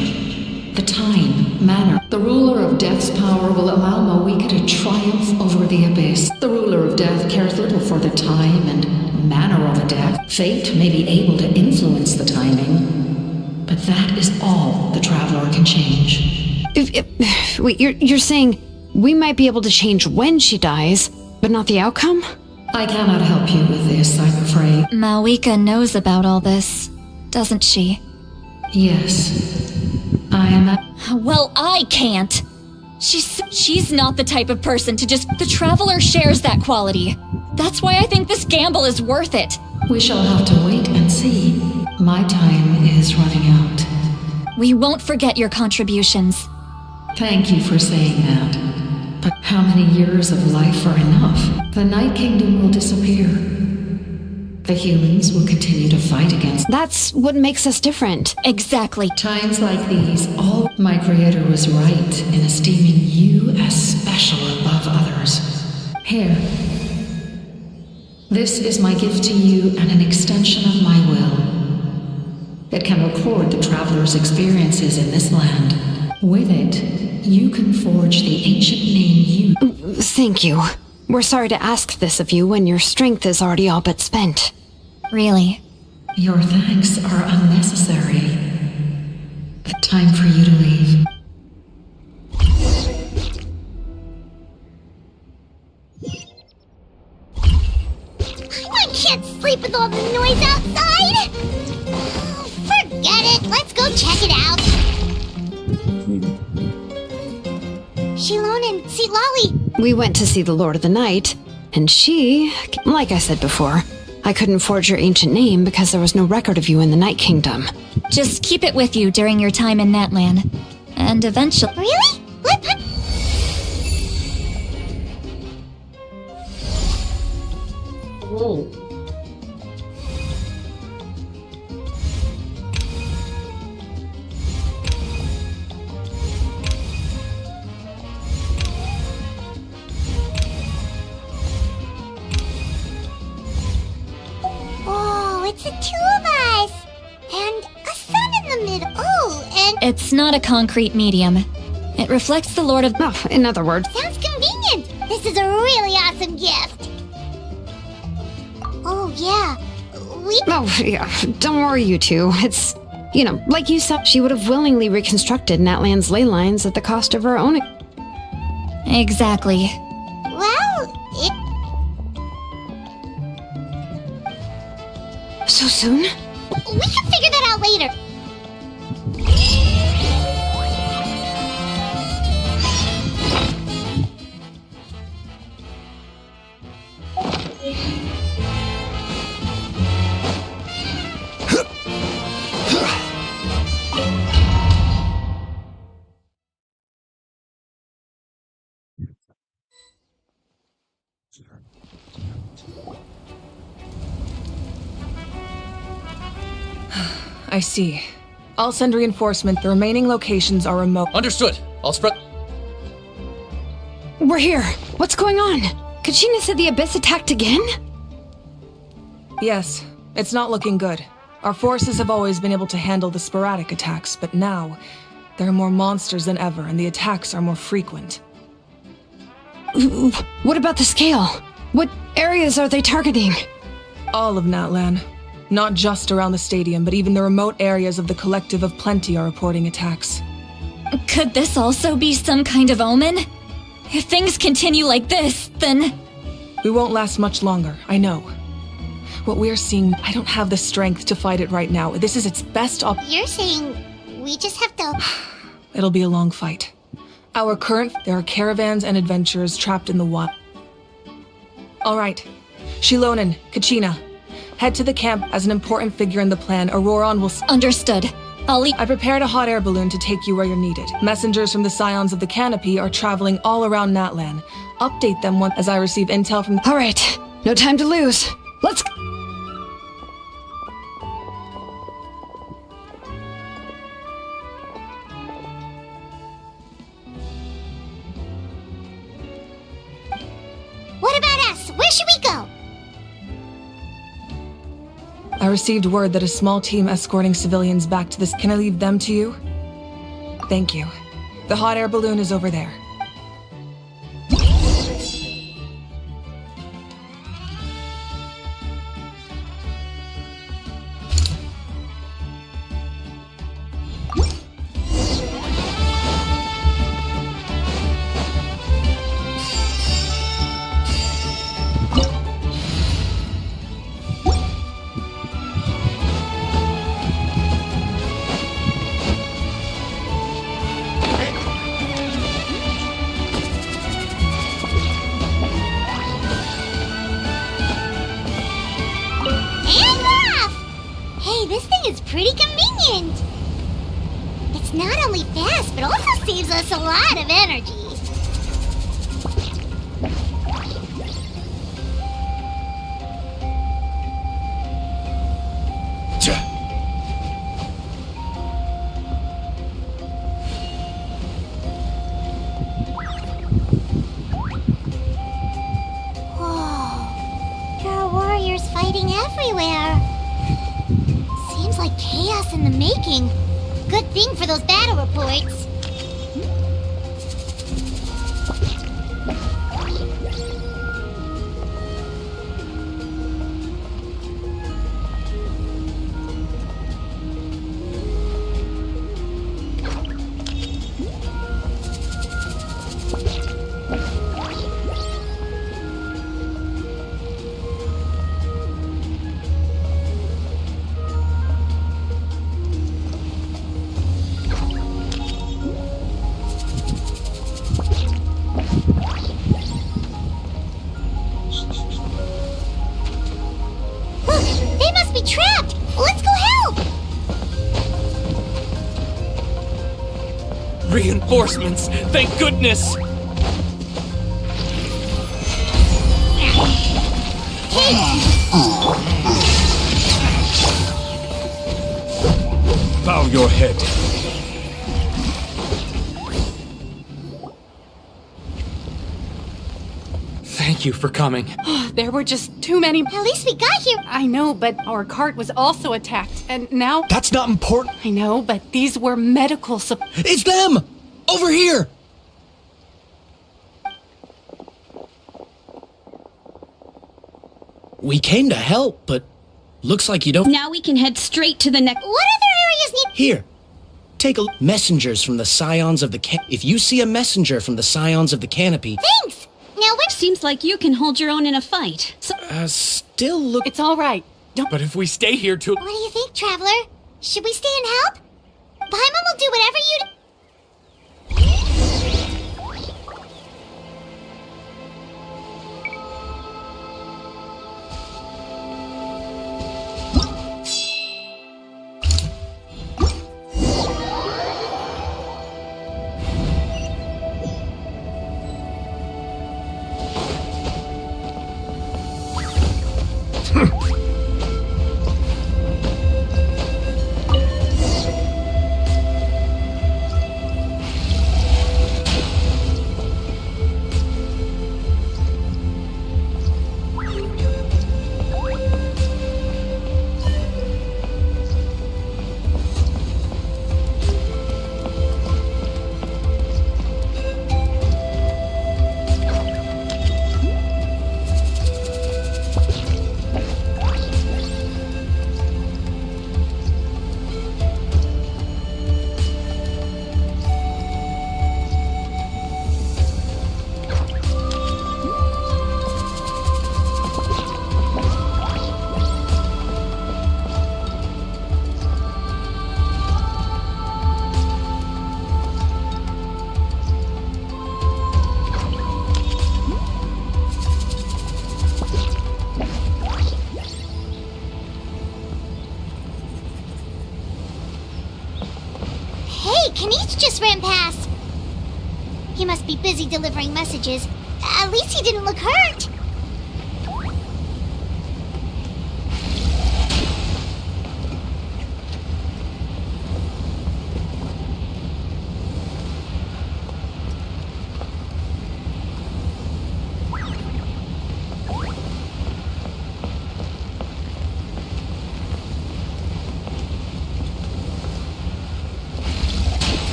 The time, manner. The ruler of death's power will allow Malika to triumph over the abyss. The ruler of death cares little for the time and manner of a death. Fate may be able to influence the timing, but that is all the Traveler can change. Wait, you're saying we might be able to change when she dies, but not the outcome? I cannot help you with this, I'm afraid. Malika knows about all this, doesn't she? Yes. I am Well, I can't. She's not the type of person to just... The Traveler shares that quality. That's why I think this gamble is worth it. We shall have to wait and see. My time is running out. We won't forget your contributions. Thank you for saying that. But how many years of life are enough? The Night Kingdom will disappear. The humans will continue to fight against... That's what makes us different. Exactly. Times like these, my creator was right in esteeming you as special above others. Here. This is my gift to you and an extension of my will. It can record the Traveler's experiences in this land. With it, you can forge the ancient name you... Thank you. We're sorry to ask this of you when your strength is already all but spent. Really? Your thanks are unnecessary. Time for you to leave. I can't sleep with all the noise outside! Oh, forget it, let's go check it out. Xilonen, Sitlali. We went to see the Lord of the Night, and she, like I said before, I couldn't forge your ancient name because there was no record of you in the Night Kingdom. Just keep it with you during your time in Natlan. And eventually... Really? What? it's the two of us. And a sun in the middle. Oh, and... It's not a concrete medium. It reflects the Lord of... Oh, in other words. Sounds convenient. This is a really awesome gift. Oh, yeah. Oh, yeah. Don't worry, you two. It's, like you said, she would have willingly reconstructed Natlan's ley lines at the cost of her own... Exactly. Well, So soon? we can figure that out later. I see. I'll send reinforcement. The remaining locations are remote. Understood. I'll spread... We're here. What's going on? Kachina said the Abyss attacked again? Yes. It's not looking good. Our forces have always been able to handle the sporadic attacks, but now there are more monsters than ever, and the attacks are more frequent. What about the scale? What areas are they targeting? All of Natlan. Not just around the stadium, but even the remote areas of the Collective of Plenty are reporting attacks. Could this also be some kind of omen? If things continue like this, then... We won't last much longer, I know. What we're seeing, I don't have the strength to fight it right now. This is its best You're saying we just have to... It'll be a long fight. There are caravans and adventurers trapped in the wild. Alright. Xilonen, Kachina. Head to the camp as an important figure in the plan. Auroron will... Understood. I prepared a hot air balloon to take you where you're needed. Messengers from the Scions of the Canopy are traveling all around Natlan. Update them as I receive intel from... Alright. No time to lose. Let's... What about us? Where should we go? I received word that a small team escorting civilians back to this... Can I leave them to you? Thank you. The hot air balloon is over there. Pretty convenient. It's not only fast, but also saves us a lot of energy. Whoa. There are warriors fighting everywhere. Seems like chaos in the making. Good thing for those battle reports. Trapped! Let's go help! Reinforcements! Thank goodness! Bow your head. Thank Thank you for coming. There were just too many. At least we got here. I know, but our cart was also attacked, and now... That's not important. I know, but these were medical It's them! Over here! We came to help, but looks like you don't... Now we can head straight to the next... What other areas need... Here. Take a messengers from the Scions of the If you see a messenger from the Scions of the Canopy... Thanks! Now what... Seems like you can hold your own in a fight. So... still look... It's all right. Don't... But if we stay here too... What do you think, Traveler? Should we stay and help? Paimon will do whatever you... Kenichi just ran past. He must be busy delivering messages. At least he didn't look hurt.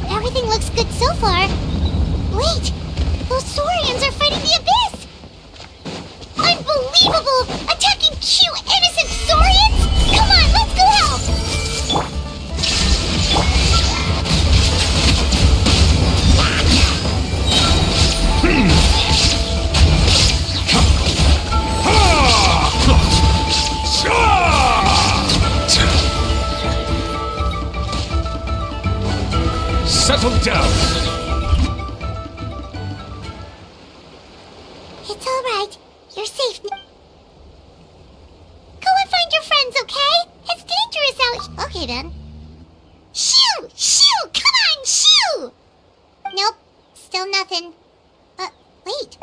Everything looks good so far. Wait, those Saurians are fighting the Abyss! Unbelievable! Attacking cute, innocent Saurians? Come on, let's go help! Settle down. It's all right. You're safe. Go and find your friends, okay? It's dangerous out. Okay then. Shoo! Shoo! Come on, shoo! Nope. Still nothing. Wait.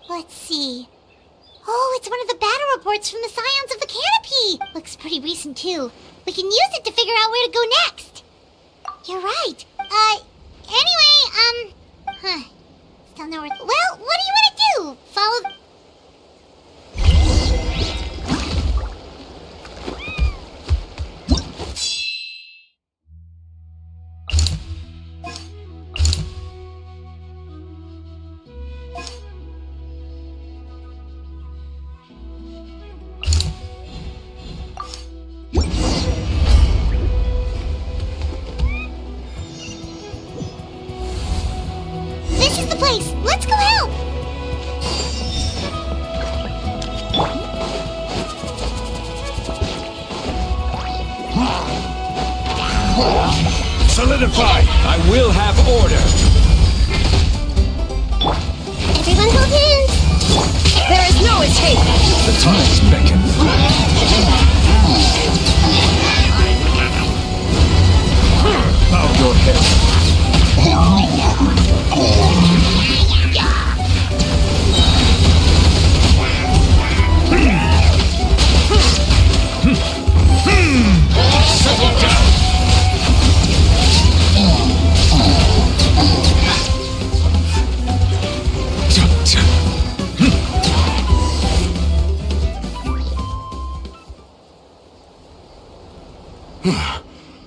Let's see. Oh, it's one of the battle reports from the Scions of the Canopy! Looks pretty recent, too. We can use it to figure out where to go next. You're right. Anyway, Still nowhere... Well, what do you want to do? Follow... This is the place! Let's go help! Solidify! I will have order! Everyone hold hands! There is no escape! The tides beckon. Bow your head. Settle down.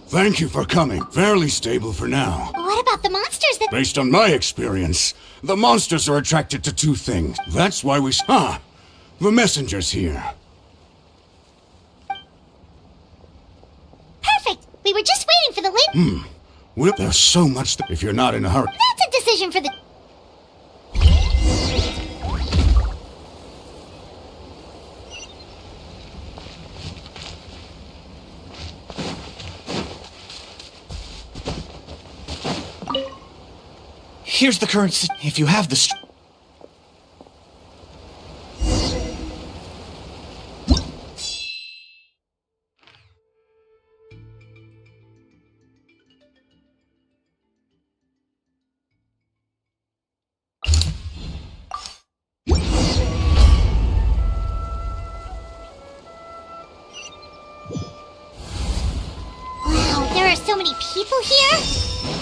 Thank you for coming. Fairly stable for now. What about the monsters that... Based on my experience, the monsters are attracted to two things. That's why we... Ah! The messenger's here. Perfect! We were just waiting for the link... Well, there's so much if you're not in a hurry. That's a decision for the... Here's the current if you have the Wow, there are so many people here?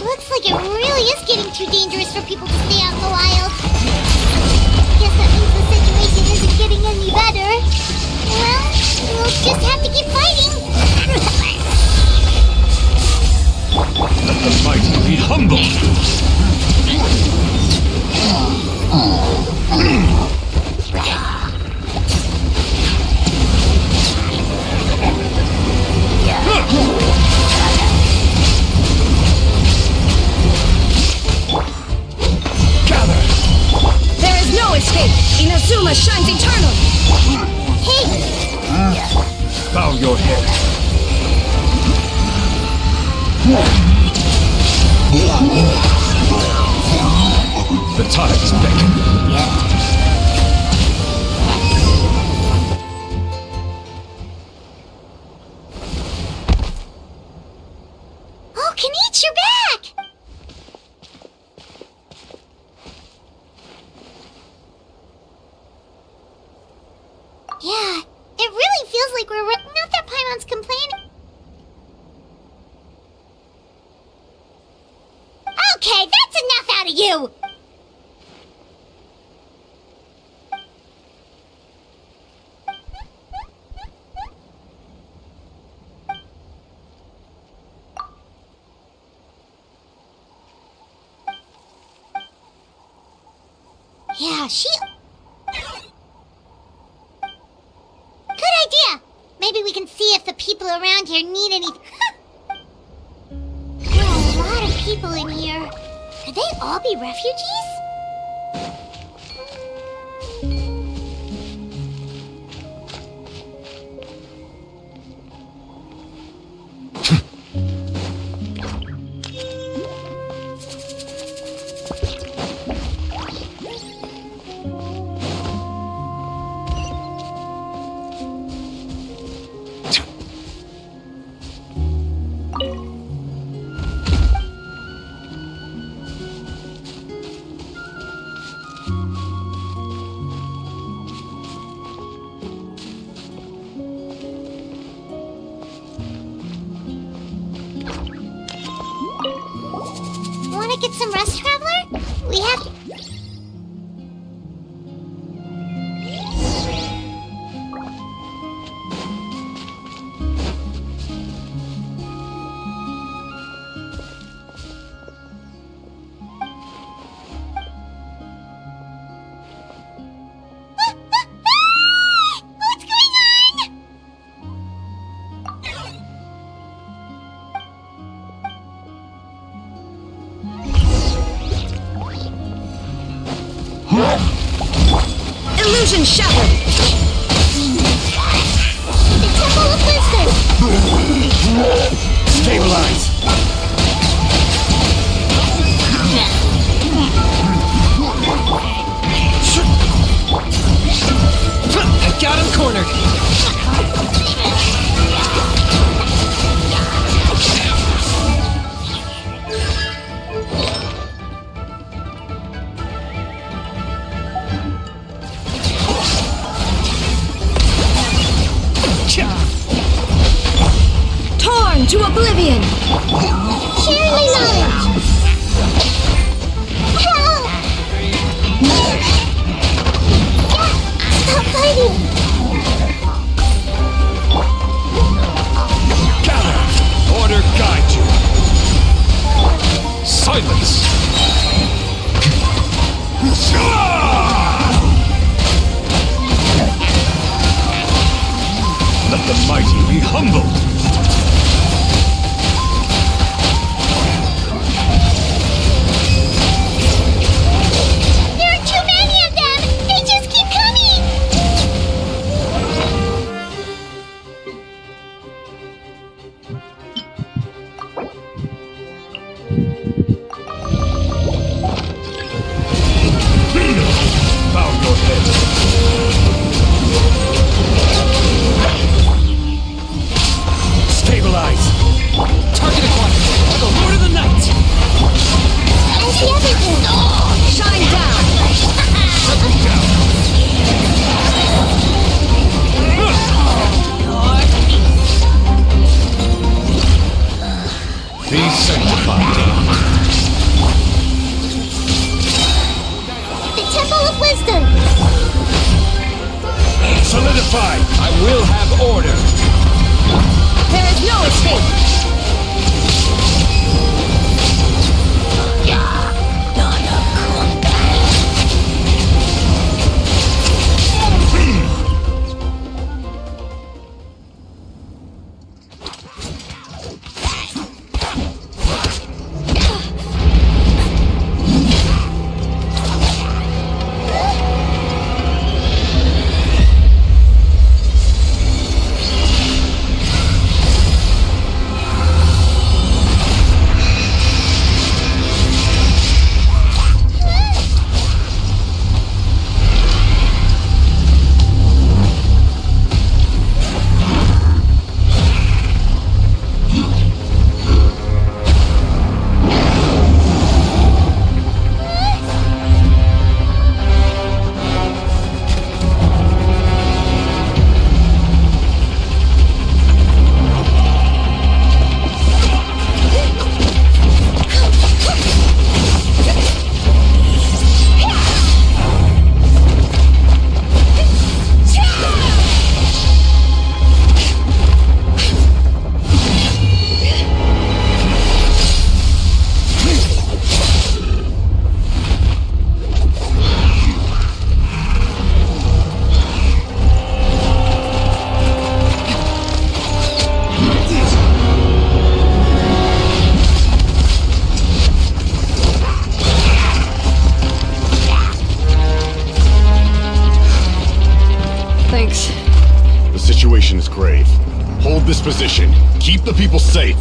Looks like it really is getting too dangerous for people to stay out in the wild. Guess that means the situation isn't getting any better. Well, we'll just have to keep fighting. Let the mighty be humble. There is no escape! Inazuma shines eternal! Hey! Bow your head. The tides beckon. Oh, Kenichi, you're back! Yeah, it really feels like we're not that Paimon's complaining. Okay, that's enough out of you! Yeah, Good idea! Maybe we can see if the people around here need any... There are a lot of people in here. Could they all be refugees? Wanna get some rest, Traveler? We have to... What's going on? Illusion shattered! The Temple of Wisdom! Stabilize! to oblivion! Surely knowledge! Help! Stop fighting! Gather! Order guide you! Silence! Let the mighty be humbled! There are too many of them! They just keep coming! Bow your head! Stabilize! Target acquired! The Lord of the Night! I see everything! Shine down! Shut them down! Be sanctified! The Temple of Wisdom! Solidify! I will have order! There is no escape! Thanks. The situation is grave. Hold this position. Keep the people safe.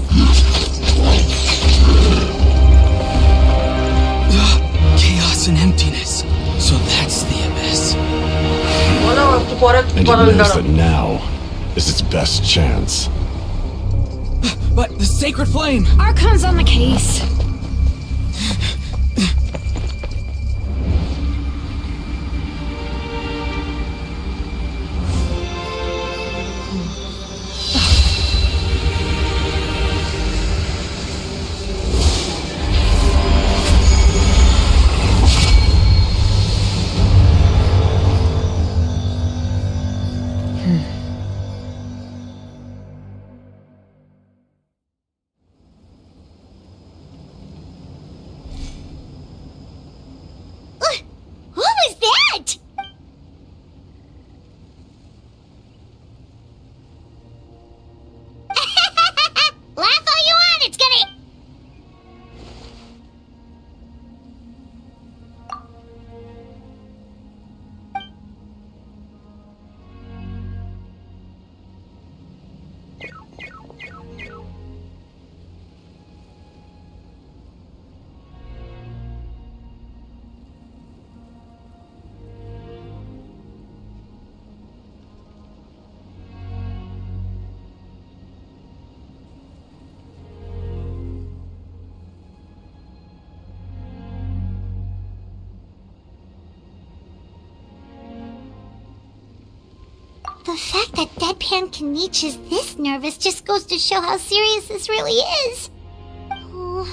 Chaos and emptiness. So that's the abyss. And it knows that now is its best chance. But the sacred flame! Archon's on the case. The fact that Deadpan Kanichi is this nervous just goes to show how serious this really is. Oh.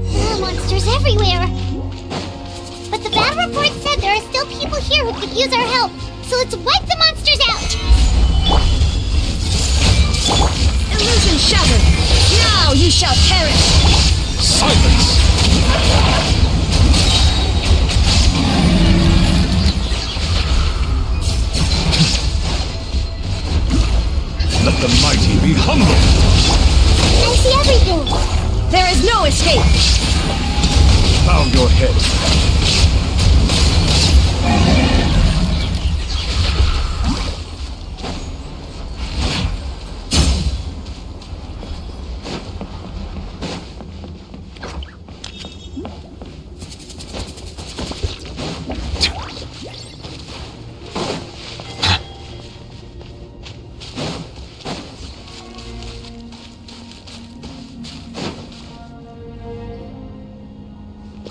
There are monsters everywhere. But the battle report said there are still people here who could use our help. So let's wipe the monsters out! Illusion shattered! Now you shall perish! Silence! Let the mighty be humble! I see everything! There is no escape! Bow your head.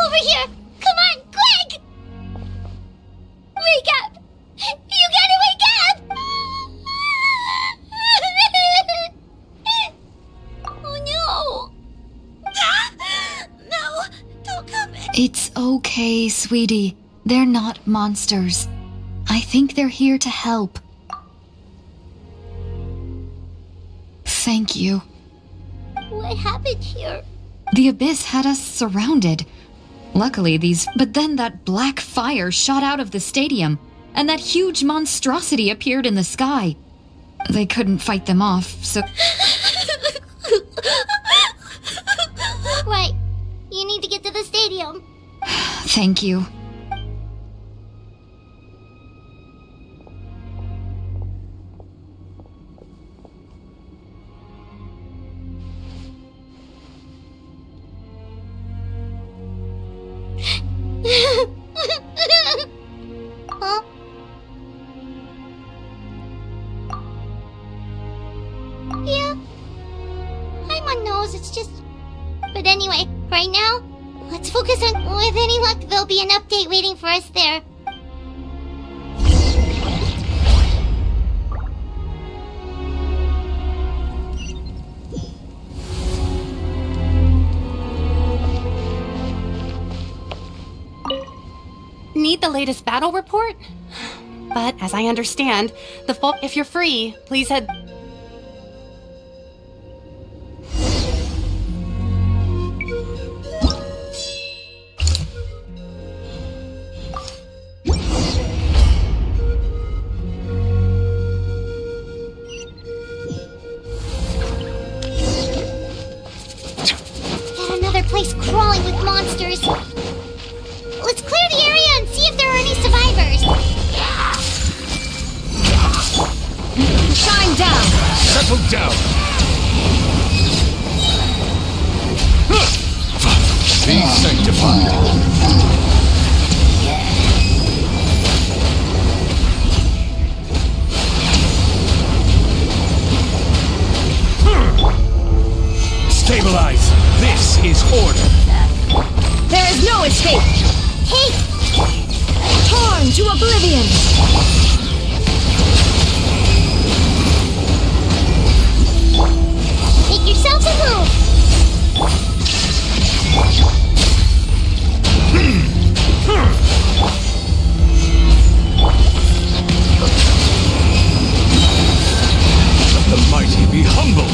Over here! Come on, quick! Wake up! You gotta wake up! Oh no! No! Don't come in! It's okay, sweetie. They're not monsters. I think they're here to help. Thank you. What happened here? The abyss had us surrounded. Luckily, but then that black fire shot out of the stadium, and that huge monstrosity appeared in the sky. They couldn't fight them off, so... Right. You need to get to the stadium. Thank you. Huh? Yeah. I'm on nose, it's just... But anyway, right now, let's focus on... With any luck, there'll be an update waiting for us there. Need the latest battle report? But as I understand, if you're free, please head... Yet another place crawling with monsters. Let's clear the area and see if there are any survivors. Shine down! Settle down! Be sanctified! Stabilize! This is order! There is no escape! Hey! Torn to oblivion! Make yourself a move! Let the mighty be humble!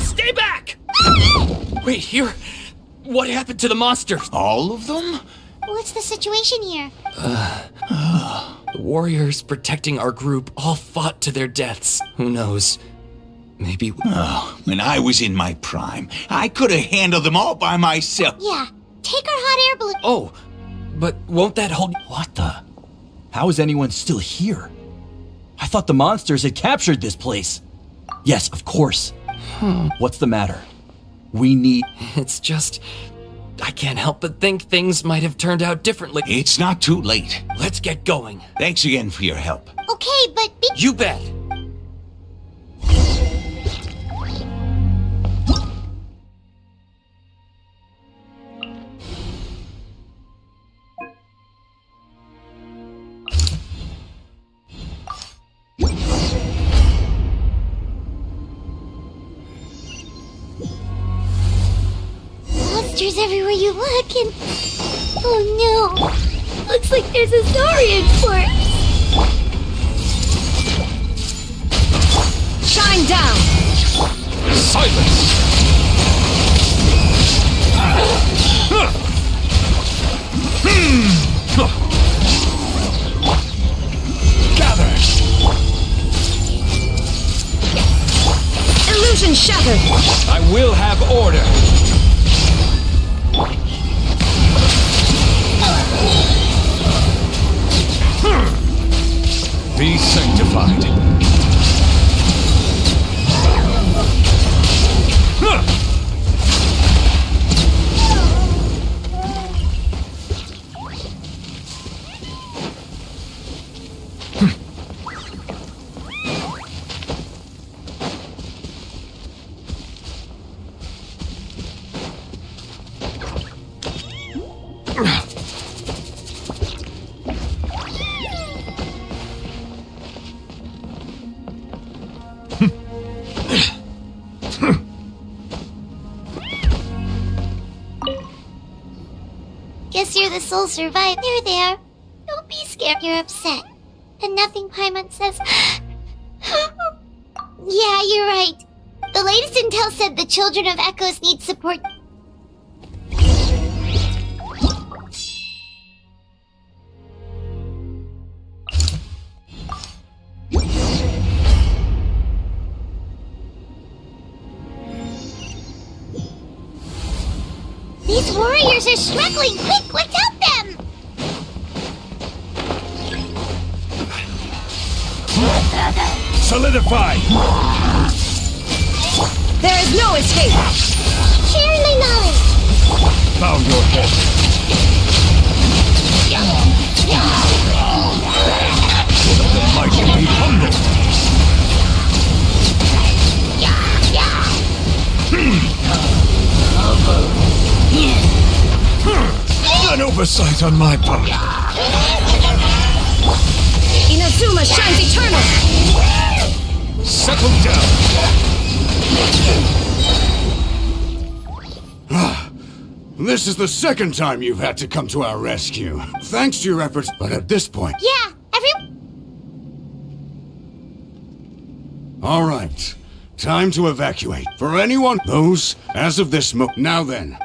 Stay back! Wait, here? What happened to the monsters? All of them? What's the situation here? The warriors protecting our group all fought to their deaths. Who knows? Maybe... Oh, when I was in my prime, I could have handled them all by myself. Yeah, take our hot air balloon. Oh, but won't that hold... What the? How is anyone still here? I thought the monsters had captured this place. Yes, of course. What's the matter? We need... It's just... I can't help but think things might have turned out differently. It's not too late. Let's get going. Thanks again for your help. Okay, but... You bet. Monsters everywhere you look and... Oh no! Looks like there's a Saurian corpse! Shine down! Silence! Gather! Illusion shattered! I will have order! Be sanctified. Guess you're the sole survivor. You're there. Don't be scared. You're upset. And nothing Paimon says... Yeah, you're right. The latest intel said the children of Echoes need support. These warriors are struggling! Quick, let's help them! Solidify! There is no escape! Share my knowledge! Bow your head. The mighty be humble! An oversight on my part. Inazuma shines eternal! Settle down. This is the second time you've had to come to our rescue. Thanks to your efforts, but at this point... Yeah, All right. Time to evacuate. For anyone, those, as of this moment. Now then.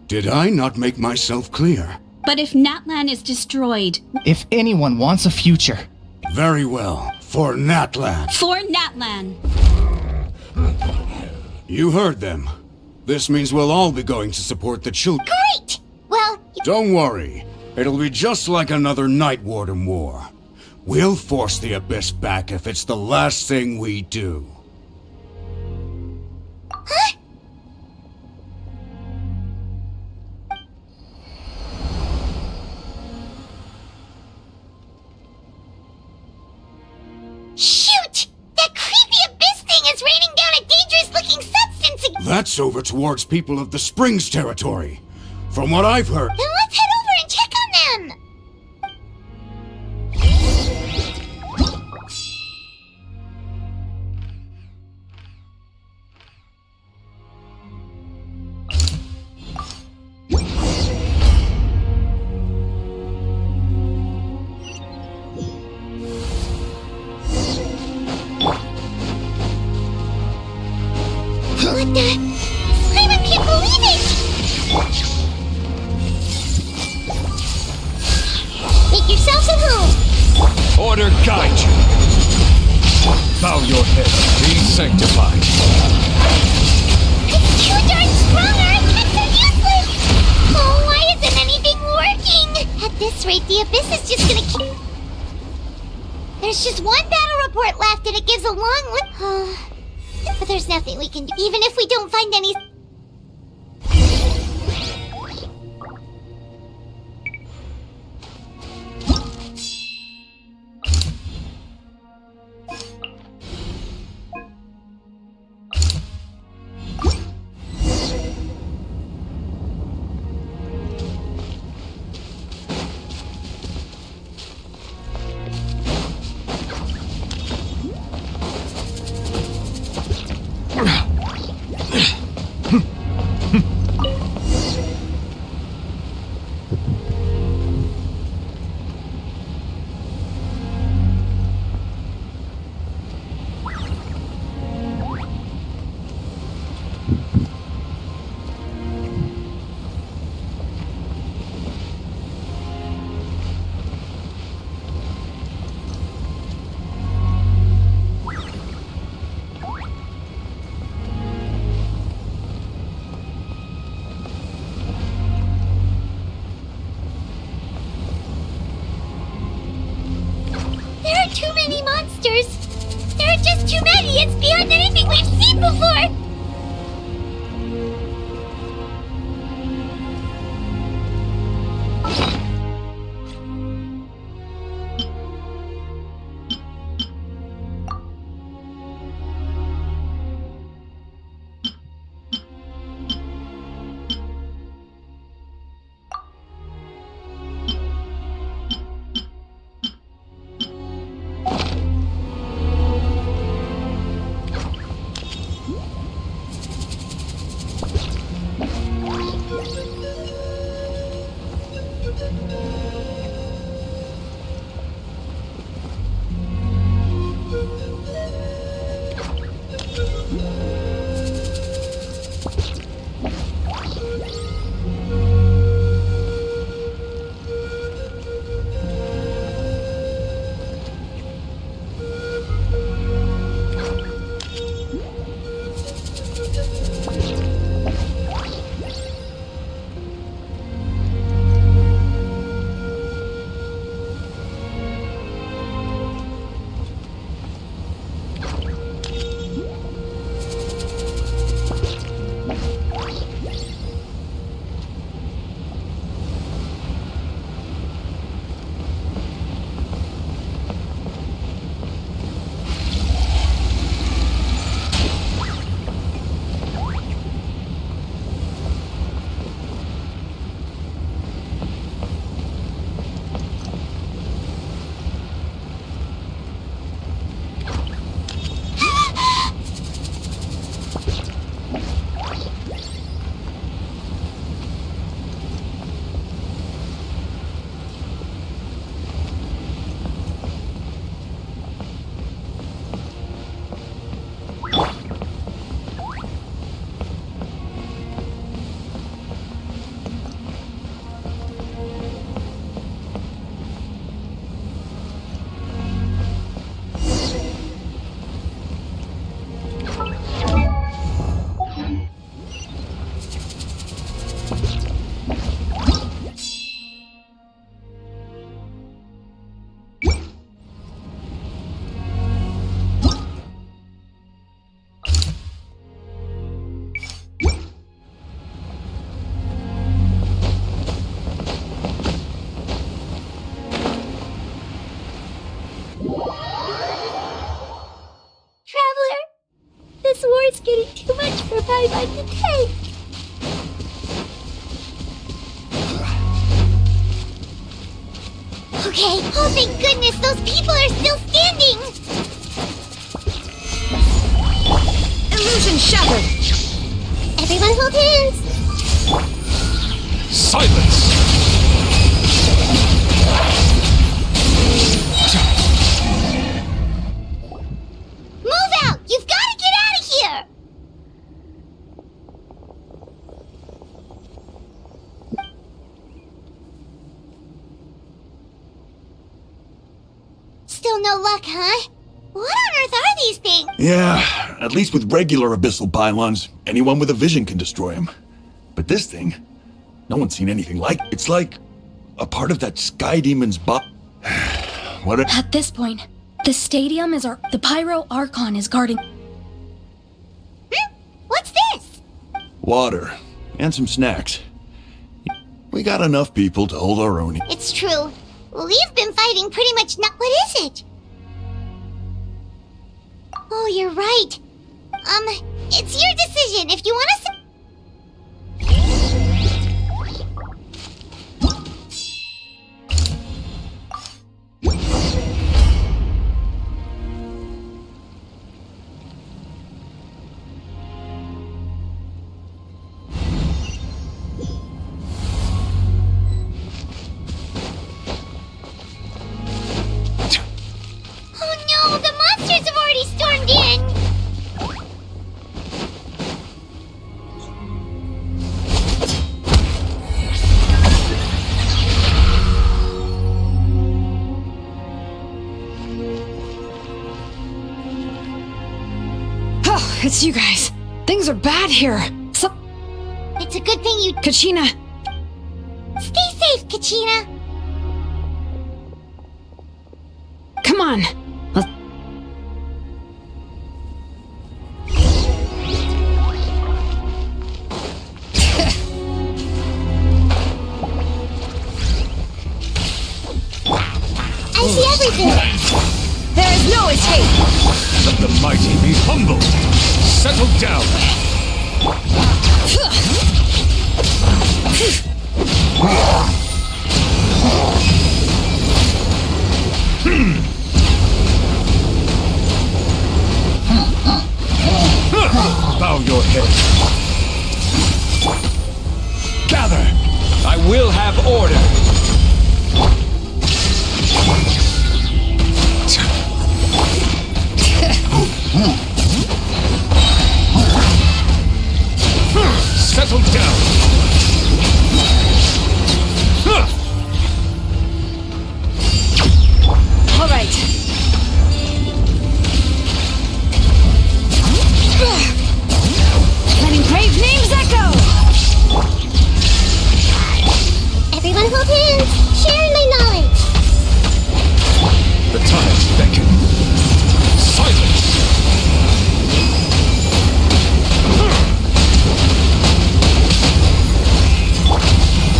Did I not make myself clear? But if Natlan is destroyed... If anyone wants a future... Very well. For Natlan. For Natlan! You heard them. This means we'll all be going to support the children. Great! Well... Don't worry. It'll be just like another Night Warden war. We'll force the Abyss back if it's the last thing we do. Huh? Shoot! That creepy Abyss thing is raining down a dangerous-looking substance again! That's over towards people of the Springs territory. From what I've heard... Then let's head over and check on them! What the? I can't believe it! Make yourselves at home! Order guide you! Bow your head. Be sanctified. It's too darn strong, our attacks are useless! Oh, why isn't anything At this rate, the Abyss is just gonna keep... There's just one battle report left, and it gives a long list. But there's nothing we can do, even if we don't find any... Too many monsters! There are just too many! It's beyond anything we've seen before! This war's getting too much for my mind to take. Okay, oh thank goodness, those people are still standing! Illusion shattered! Everyone hold hands! Silence! Move out! You've got to get out of here! Still no luck, huh? What on earth are these things? Yeah, at least with regular abyssal pylons, anyone with a vision can destroy them. But this thing, no one's seen anything like it. It's like a part of that Sky Demon's What a- At this point, the stadium is the Pyro Archon is guarding. What's this? Water. And some snacks. We got enough people to hold our own. It's true. We've been fighting pretty much what is it? Oh, you're right. It's your decision. If you want us to... Oh no, the monsters have already stormed in! Oh, it's you guys. Things are bad here. It's a good thing you... Kachina! Stay safe, Kachina! Come on! I see everything! There is no escape! Let the mighty be humble! Settle down! Bow your head. Gather! I will have order! Settle down! All right. Letting brave names echo! Everyone hold hands! Share my knowledge! The times beckon. Silence!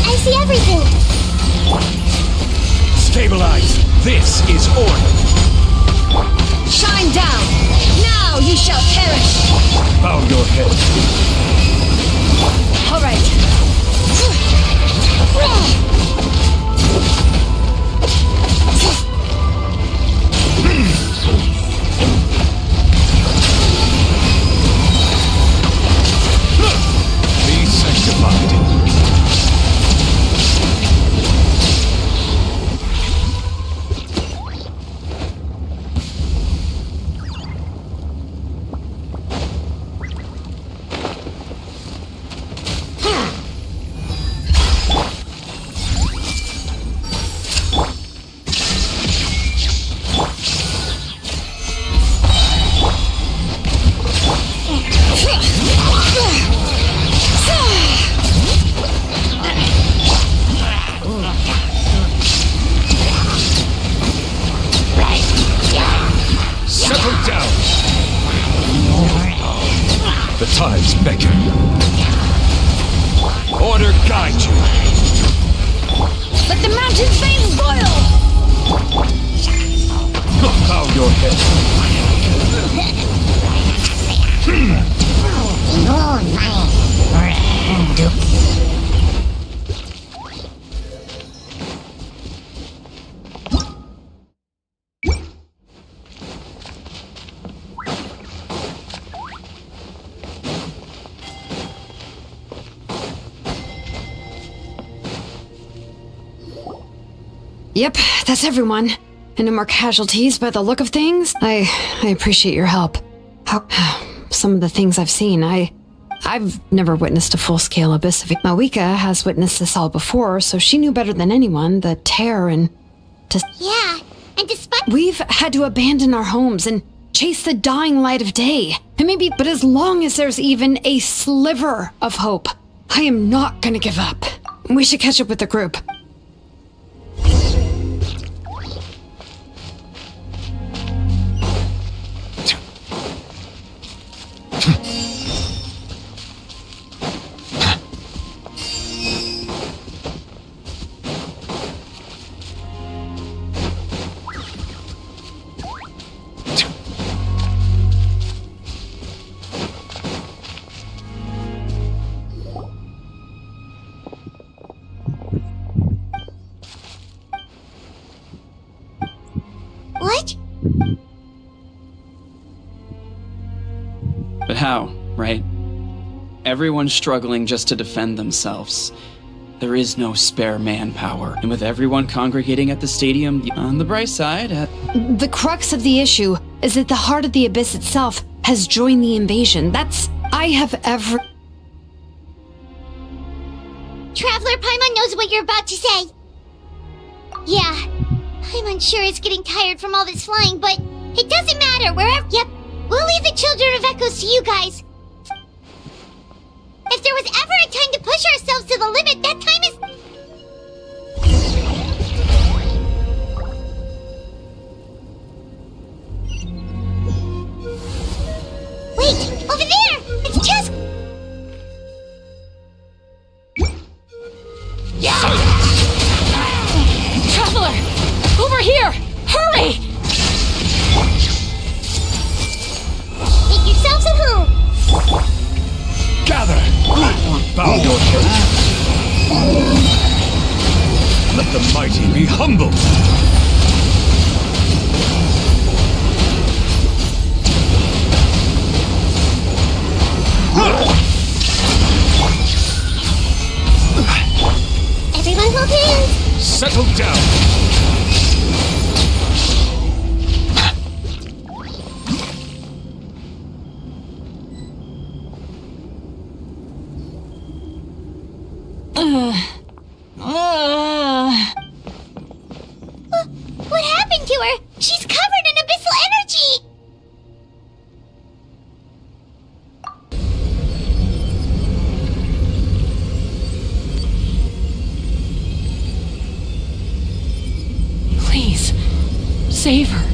I see everything! Stabilize! This is order! Shine down! Now you shall perish! Bow your head. All right. Be sanctified. Settle down! The tides beckon. Order guide you. Let the mountain's veins boil! Bow your head. Yep, that's everyone. And no more casualties by the look of things. I appreciate your help. Some of the things I've seen, I've never witnessed a full-scale abyss of it. Mawika has witnessed this all before, so she knew better than anyone the terror and... Yeah, and despite... We've had to abandon our homes and chase the dying light of day. And maybe, but as long as there's even a sliver of hope, I am not gonna give up. We should catch up with the group. But how, right? Everyone's struggling just to defend themselves. There is no spare manpower, and with everyone congregating at the stadium, on the bright side, The crux of the issue is that the heart of the Abyss itself has joined the invasion. I have ever... Traveler Paimon knows what you're about to say. Yeah, Paimon's sure is getting tired from all this flying, but it doesn't matter. Yep, we'll leave the Children of Echoes to you guys. If there was ever a time to push ourselves to the limit, that time is... Wait! Over there! It's just... Traveler! Over here! Hurry! Make yourselves at home! Gather! Bow your heads! Let the mighty be humble! Everyone hold hands! Settle down! What happened to her? She's covered in abyssal energy! Please, save her.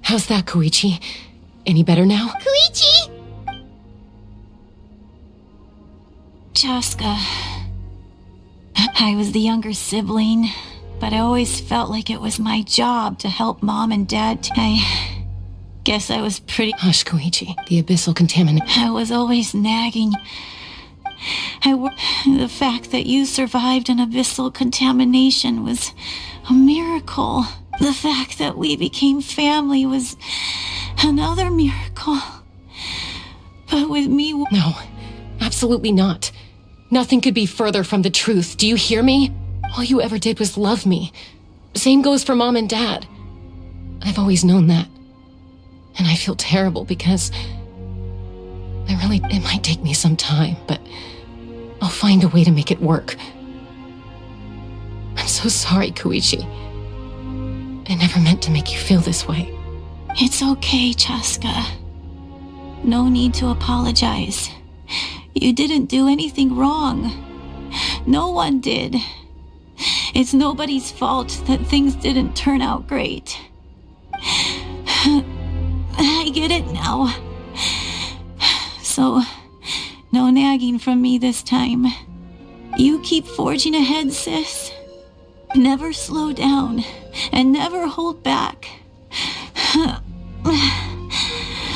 How's that, Koichi? Any better now? Koichi! Chaska. I was the younger sibling, but I always felt like it was my job to help Mom and Dad. I guess I was pretty... Hush, Koichi. The abyssal contaminant... I was always nagging. The fact that you survived an abyssal contamination was a miracle. The fact that we became family was another miracle. But with me... No, absolutely not. Nothing could be further from the truth. Do you hear me? All you ever did was love me. Same goes for Mom and Dad. I've always known that. And I feel terrible because... It might take me some time, but I'll find a way to make it work. I'm so sorry, Koichi. I never meant to make you feel this way. It's okay, Chaska. No need to apologize. You didn't do anything wrong. No one did. It's nobody's fault that things didn't turn out great. I get it now. So, no nagging from me this time. You keep forging ahead, sis. Never slow down, and never hold back.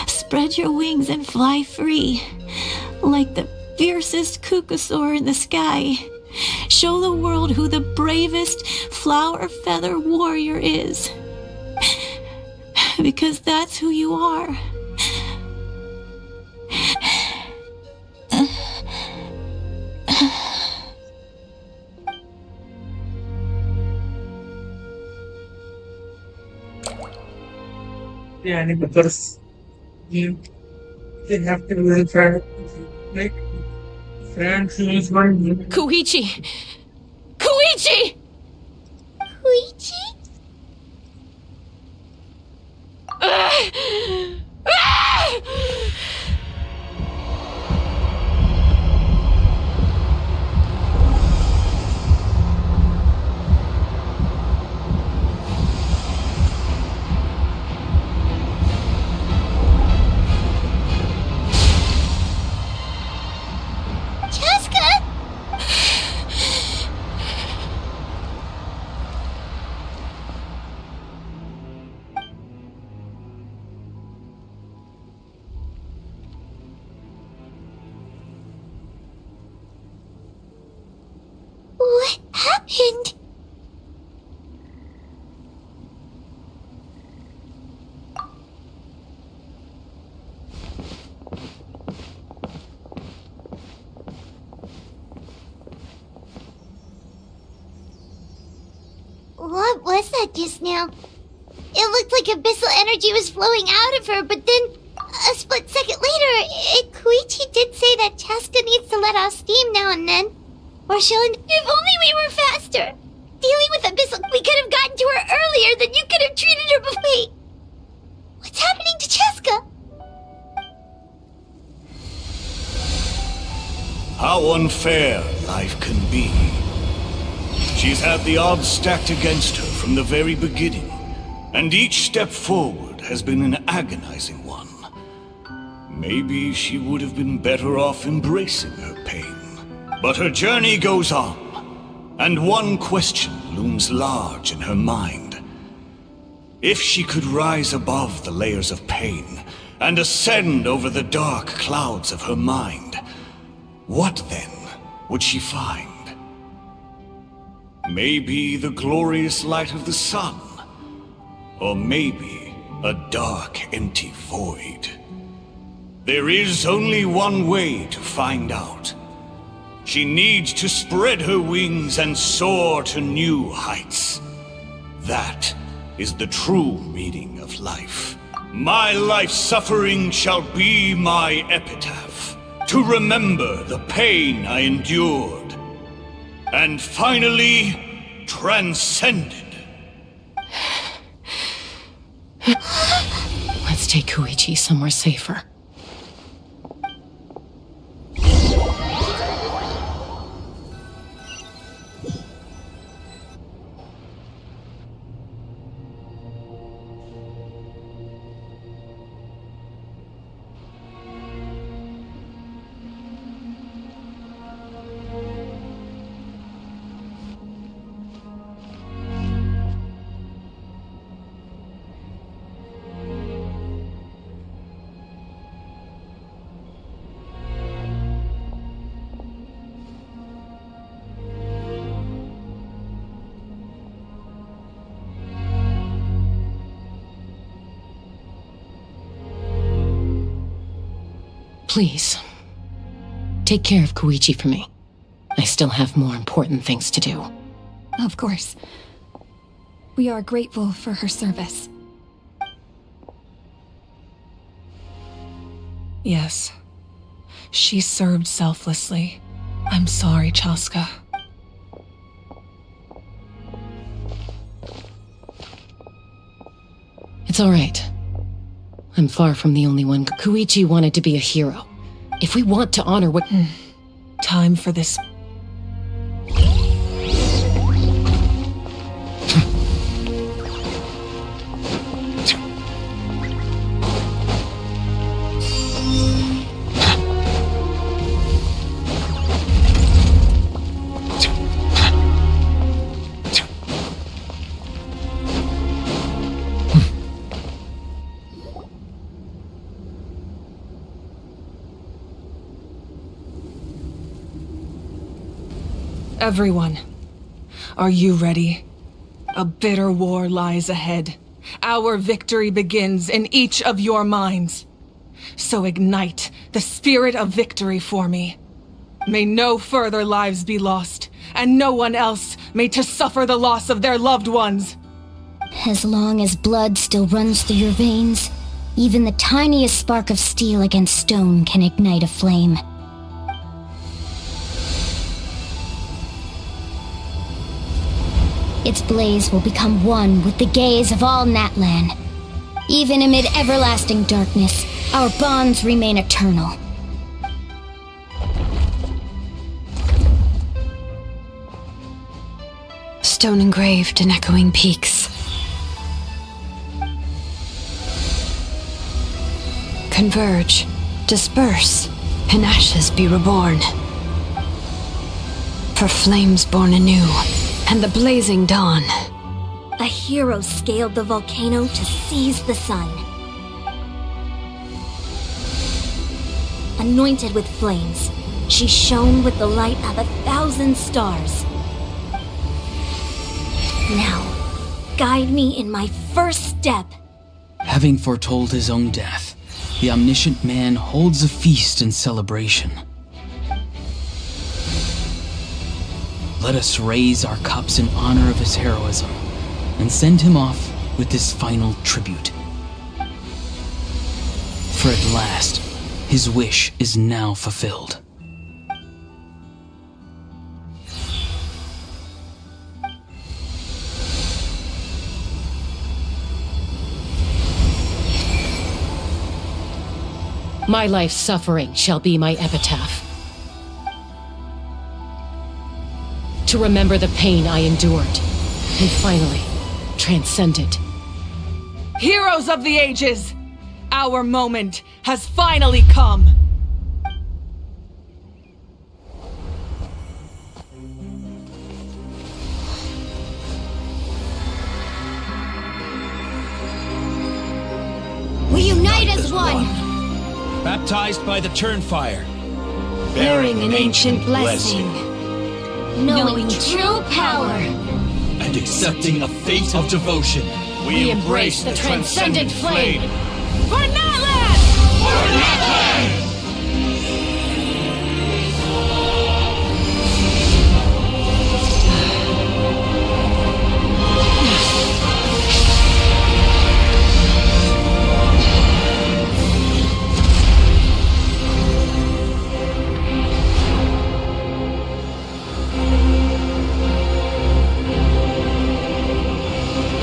Spread your wings and fly free, like the fiercest kukasaur in the sky. Show the world who the bravest flower feather warrior is. Because that's who you are. Yeah, and because you didn't have to really try to make friends use one. Koichi! Koichi! Koichi? And... What was that just now? It looked like abyssal energy was flowing out of her, but then, a split second later, Koichi did say that Chaska needs to let off steam now and then. Or Xilonen, if only we were faster! Dealing with abyssal, we could have gotten to her earlier, then you could have treated her before. Wait, what's happening to Chaska? How unfair life can be. She's had the odds stacked against her from the very beginning, and each step forward has been an agonizing one. Maybe she would have been better off embracing her pain. But her journey goes on, and one question looms large in her mind. If she could rise above the layers of pain and ascend over the dark clouds of her mind, what then would she find? Maybe the glorious light of the sun, or maybe a dark, empty void. There is only one way to find out. She needs to spread her wings and soar to new heights. That is the true meaning of life. My life suffering shall be my epitaph, to remember the pain I endured, and finally transcended. Let's take Koichi somewhere safer. Please, take care of Koichi for me. I still have more important things to do. Of course. We are grateful for her service. Yes. She served selflessly. I'm sorry, Chaska. It's all right. I'm far from the only one. Koichi wanted to be a hero. If we want to honor what... Time for this... Everyone, are you ready? A bitter war lies ahead. Our victory begins in each of your minds. So ignite the spirit of victory for me. May no further lives be lost, and no one else may to suffer the loss of their loved ones. As long as blood still runs through your veins, even the tiniest spark of steel against stone can ignite a flame. Its blaze will become one with the gaze of all Natlan. Even amid everlasting darkness, our bonds remain eternal. Stone engraved in echoing peaks. Converge, disperse, and ashes be reborn. For flames born anew, and the blazing dawn. A hero scaled the volcano to seize the sun. Anointed with flames, she shone with the light of 1,000 stars. Now, guide me in my first step. Having foretold his own death, the omniscient man holds a feast in celebration. Let us raise our cups in honor of his heroism and send him off with this final tribute. For at last, his wish is now fulfilled. My life's suffering shall be my epitaph. To remember the pain I endured, and finally, transcend it. Heroes of the ages! Our moment has finally come! We unite as one, Baptized by the Turnfire. bearing an ancient blessing, knowing true power. And accepting a fate of devotion. We embrace the transcendent flame. For Natlan! For Natlan!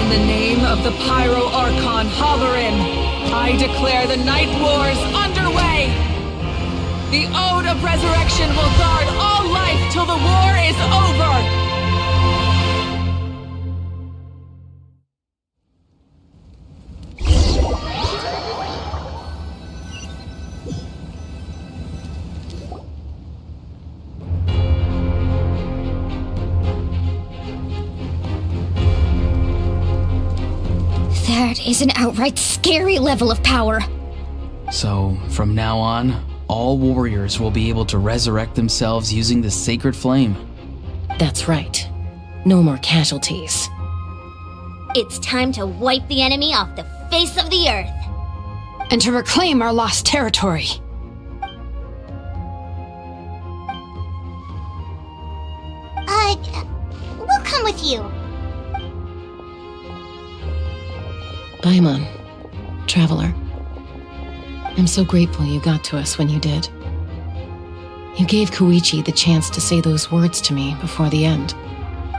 In the name of the Pyro Archon Xilonen, I declare the Night Wars underway! The Ode of Resurrection will guard all life till the war is over! That is an outright scary level of power. So, from now on, all warriors will be able to resurrect themselves using the sacred flame. That's right. No more casualties. It's time to wipe the enemy off the face of the earth. And to reclaim our lost territory. We'll come with you. Paimon, Traveler. I'm so grateful you got to us when you did. You gave Koichi the chance to say those words to me before the end.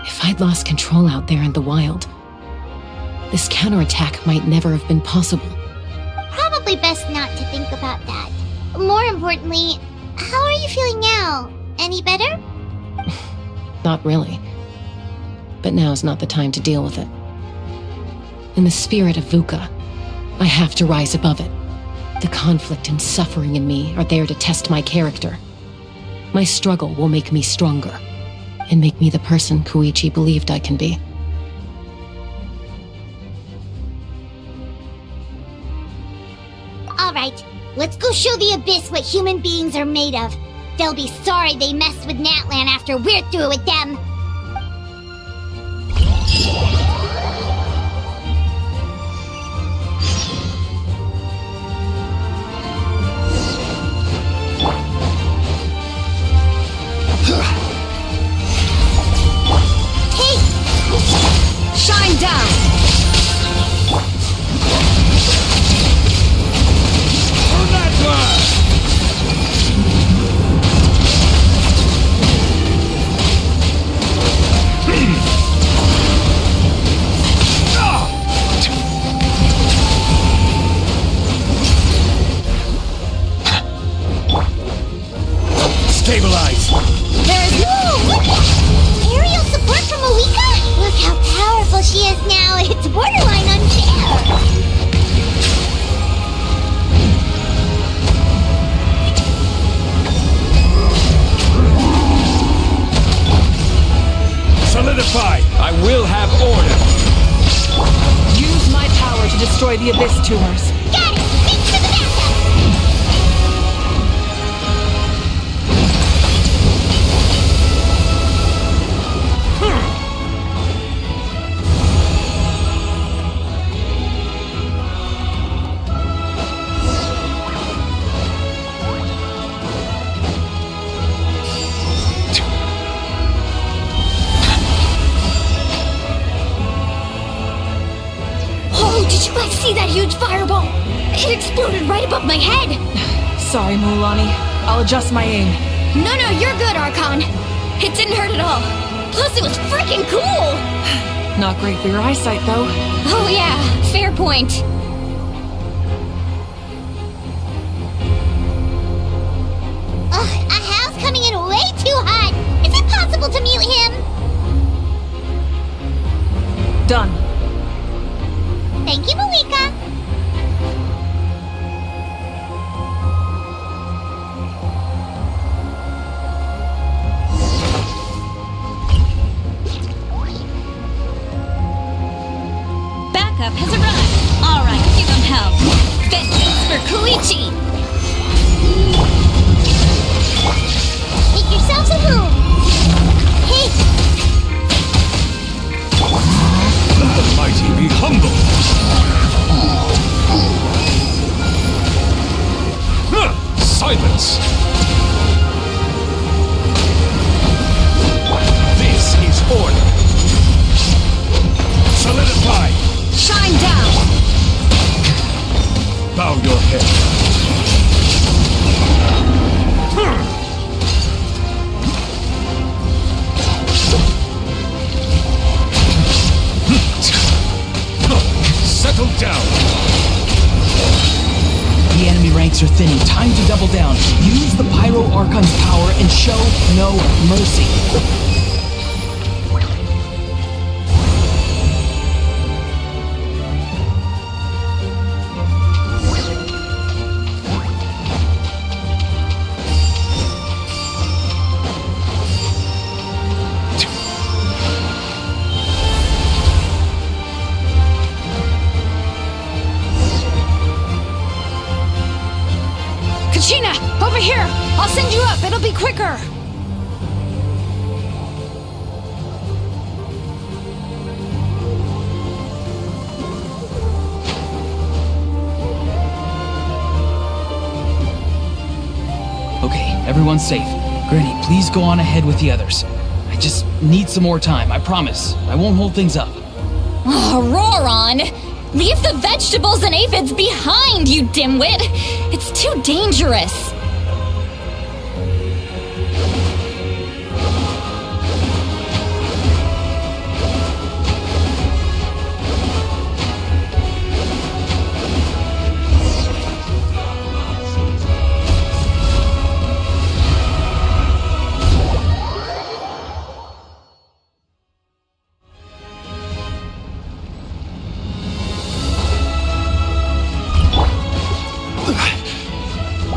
If I'd lost control out there in the wild, this counterattack might never have been possible. Probably best not to think about that. More importantly, how are you feeling now? Any better? Not really. But now's not the time to deal with it. In the spirit of VUCA, I have to rise above it. The conflict and suffering in me are there to test my character. My struggle will make me stronger, and make me the person Koichi believed I can be. Alright, let's go show the Abyss what human beings are made of. They'll be sorry they messed with Natlan after we're through with them. Shine down! Stabilize! There's aerial support from Awika? Look how powerful she is now. It's borderline unfair. Solidify! I will have order! Use my power to destroy the Abyss tumors. Got it! Thanks for the backup! huge fireball. It exploded right above my head. Sorry, Mulan. I'll adjust my aim. No, you're good, Archon. It didn't hurt at all. Plus, it was freaking cool. Not great for your eyesight, though. Oh yeah, fair point. Ugh, a house coming in way too hot. Is it possible to mute him? Done. Thank you, Malika. Backup has arrived. All right, give them hell. Vengeance for Koichi. Make yourselves a room. Hey, Let the mighty be humble. Silence! This is order. Solidify. Shine down. Bow your head. Settle down. The enemy ranks are thinning. Time to double down. Use the Pyro Archon's power and show no mercy. Kachina, over here! I'll send you up, it'll be quicker! Okay, everyone's safe. Granny, please go on ahead with the others. I just need some more time, I promise. I won't hold things up. Oh, Roron! Leave the vegetables and aphids behind, you dimwit! It's too dangerous!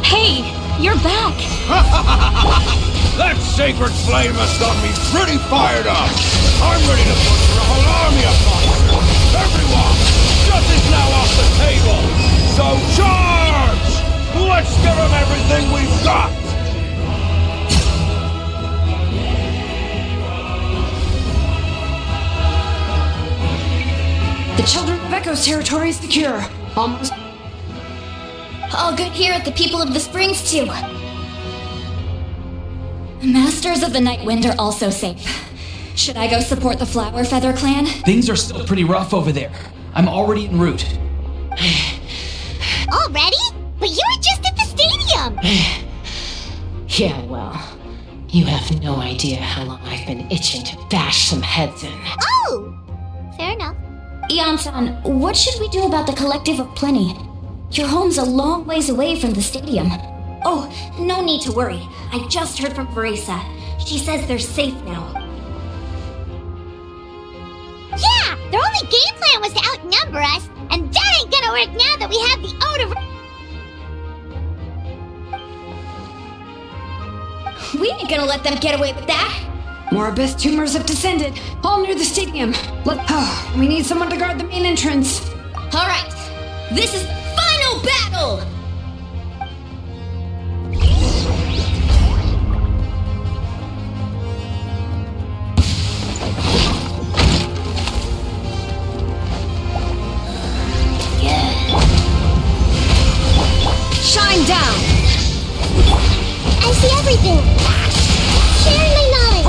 Hey, you're back! That sacred flame has got me pretty fired up. I'm ready to butcher a whole army of monsters. Everyone, justice now off the table. So charge! Let's give them everything we've got. The Children of Echo's territory is secure. Almost. All good here at the People of the Springs, too. Masters of the Night Wind are also safe. Should I go support the Flower Feather clan? Things are still pretty rough over there. I'm already en route. already? But you were just at the stadium! Yeah, well, you have no idea how long I've been itching to bash some heads in. Oh! Fair enough. Ian-san, what should we do about the Collective of Plenty? Your home's a long ways away from the stadium. Oh, no need to worry. I just heard from Verisa. She says they're safe now. Yeah! Their only game plan was to outnumber us, and that ain't gonna work now that we have the Ode of... We ain't gonna let them get away with that! More abyss tumors have descended, all near the stadium. We need someone to guard the main entrance. Alright, this is the final battle! Shine down! I see everything! Sharing my knowledge!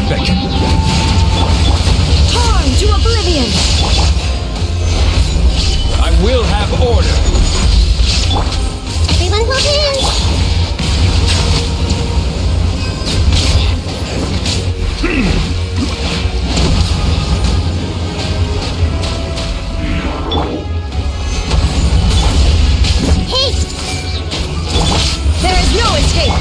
expected. Torn to oblivion! I will have order. Everyone hold hands! There is no escape!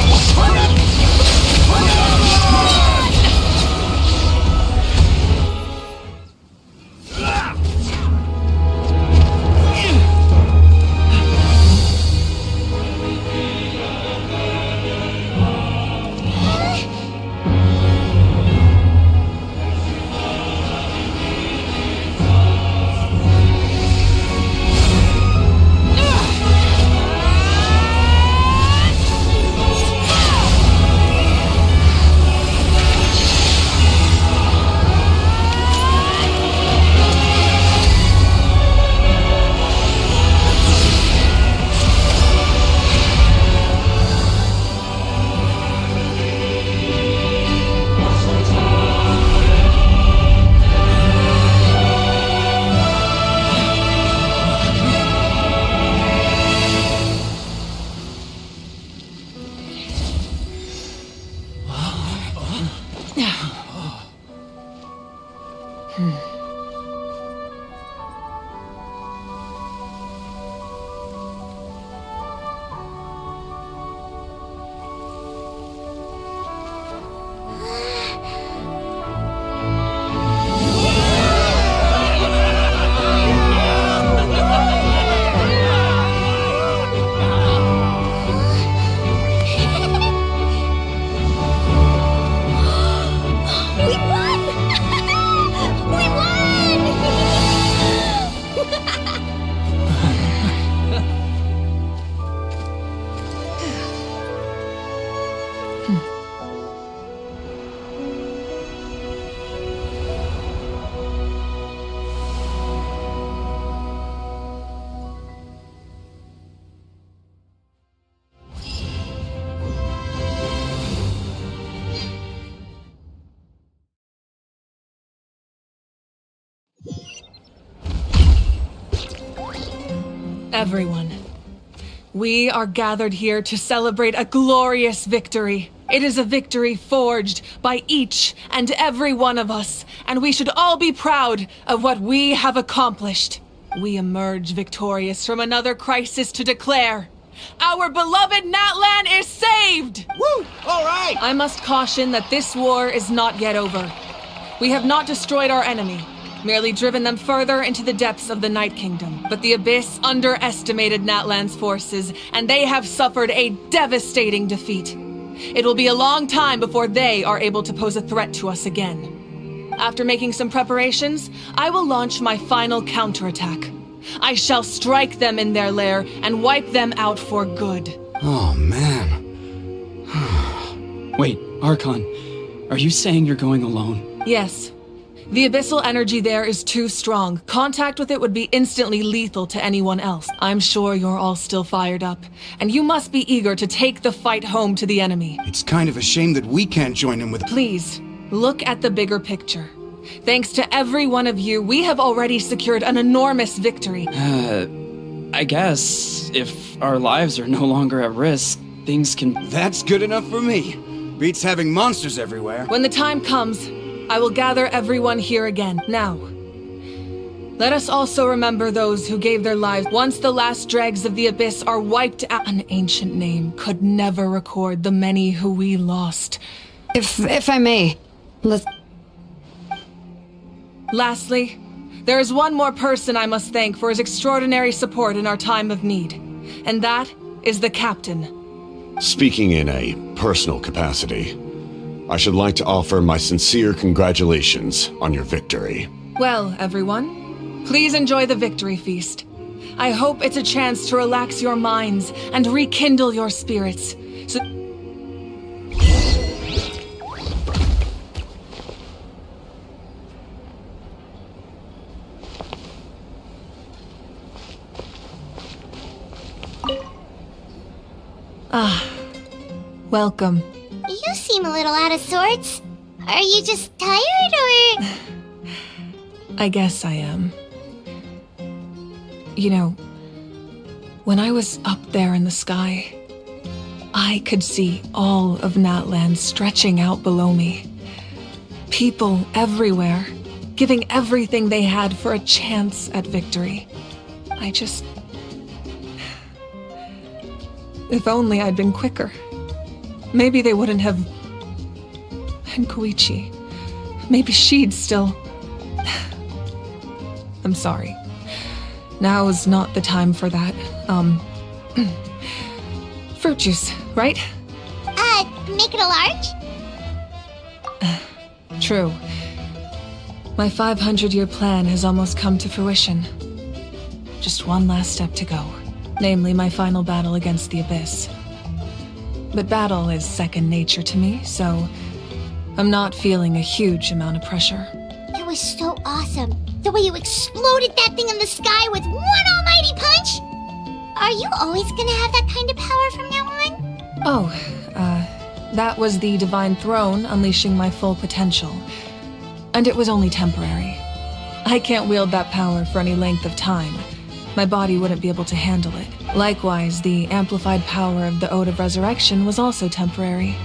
Everyone, we are gathered here to celebrate a glorious victory. It is a victory forged by each and every one of us, and we should all be proud of what we have accomplished. We emerge victorious from another crisis to declare, our beloved Natlan is saved! Woo! All right! I must caution that this war is not yet over. We have not destroyed our enemy, merely driven them further into the depths of the Night Kingdom. But the Abyss underestimated Natlan's forces, and they have suffered a devastating defeat. It will be a long time before they are able to pose a threat to us again. After making some preparations, I will launch my final counterattack. I shall strike them in their lair and wipe them out for good. Oh, man. Wait, Archon, are you saying you're going alone? Yes. The abyssal energy there is too strong. Contact with it would be instantly lethal to anyone else. I'm sure you're all still fired up, and you must be eager to take the fight home to the enemy. It's kind of a shame that we can't join him with— Please, look at the bigger picture. Thanks to every one of you, we have already secured an enormous victory. I guess if our lives are no longer at risk, things can— That's good enough for me. Beats having monsters everywhere. When the time comes, I will gather everyone here again. Now, let us also remember those who gave their lives. Once the last dregs of the Abyss are wiped out, an ancient name could never record the many who we lost. If I may, Lastly, there is one more person I must thank for his extraordinary support in our time of need, and that is the Captain. Speaking in a personal capacity, I should like to offer my sincere congratulations on your victory. Well, everyone, please enjoy the victory feast. I hope it's a chance to relax your minds and rekindle your spirits. Welcome. You seem a little out of sorts. Are you just tired, or...? I guess I am. You know, when I was up there in the sky, I could see all of Natlan stretching out below me. People everywhere, giving everything they had for a chance at victory. If only I'd been quicker. Maybe they wouldn't have... And Koichi. Maybe she'd still... I'm sorry. Now is not the time for that. Fruit juice, right? Make it a large? True. My 500-year plan has almost come to fruition. Just one last step to go. Namely, my final battle against the Abyss. But battle is second nature to me, so I'm not feeling a huge amount of pressure. It was so awesome. The way you exploded that thing in the sky with one almighty punch! Are you always gonna have that kind of power from now on? That was the Divine Throne unleashing my full potential. And it was only temporary. I can't wield that power for any length of time. My body wouldn't be able to handle it. Likewise, the amplified power of the Ode of Resurrection was also temporary.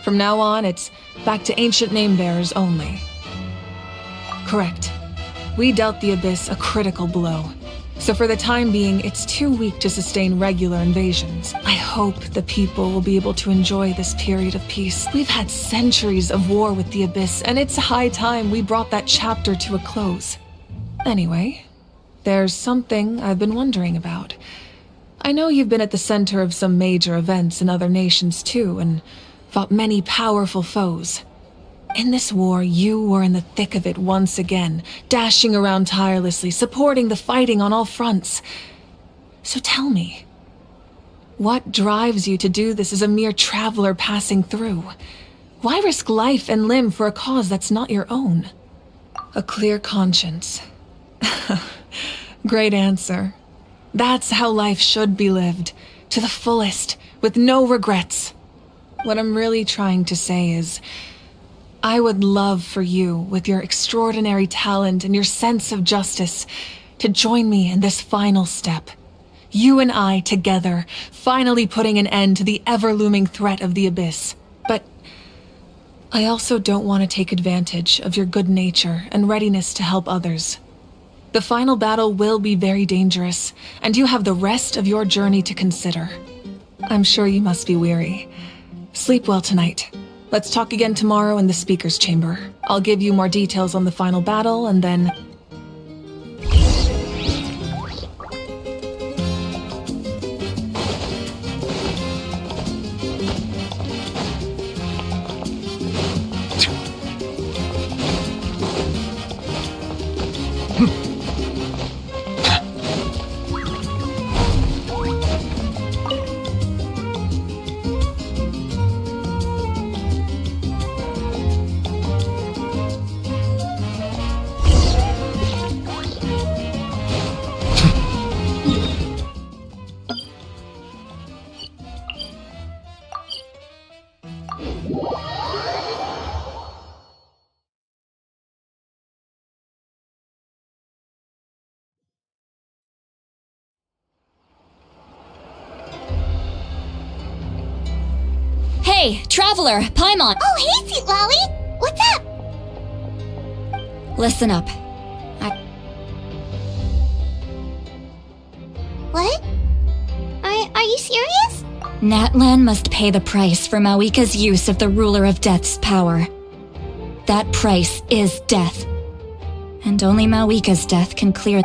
From now on, it's back to ancient name-bearers only. Correct. We dealt the Abyss a critical blow. So for the time being, it's too weak to sustain regular invasions. I hope the people will be able to enjoy this period of peace. We've had centuries of war with the Abyss, and it's high time we brought that chapter to a close. Anyway, there's something I've been wondering about. I know you've been at the center of some major events in other nations too, and fought many powerful foes. In this war, you were in the thick of it once again, dashing around tirelessly, supporting the fighting on all fronts. So tell me, what drives you to do this as a mere traveler passing through? Why risk life and limb for a cause that's not your own? A clear conscience. Great answer. That's how life should be lived, to the fullest, with no regrets. What I'm really trying to say is, I would love for you, with your extraordinary talent and your sense of justice, to join me in this final step. You and I together, finally putting an end to the ever-looming threat of the Abyss. But I also don't want to take advantage of your good nature and readiness to help others. The final battle will be very dangerous, and you have the rest of your journey to consider. I'm sure you must be weary. Sleep well tonight. Let's talk again tomorrow in the speaker's chamber. I'll give you more details on the final battle, and then... Hey, Traveler, Paimon! Oh, hey, Sweet Lolly! What's up? Listen up. What? Are you serious? Natlan must pay the price for Mawika's use of the Ruler of Death's power. That price is death. And only Mawika's death can clear...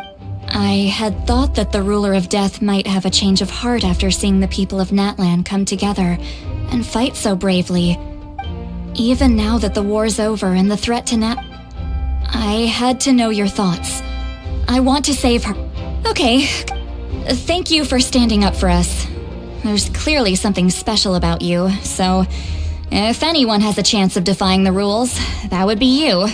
I had thought that the Ruler of Death might have a change of heart after seeing the people of Natlan come together and fight so bravely. Even now that the war's over and the threat to I had to know your thoughts. I want to save her. Okay. Thank you for standing up for us. There's clearly something special about you, so if anyone has a chance of defying the rules, that would be you.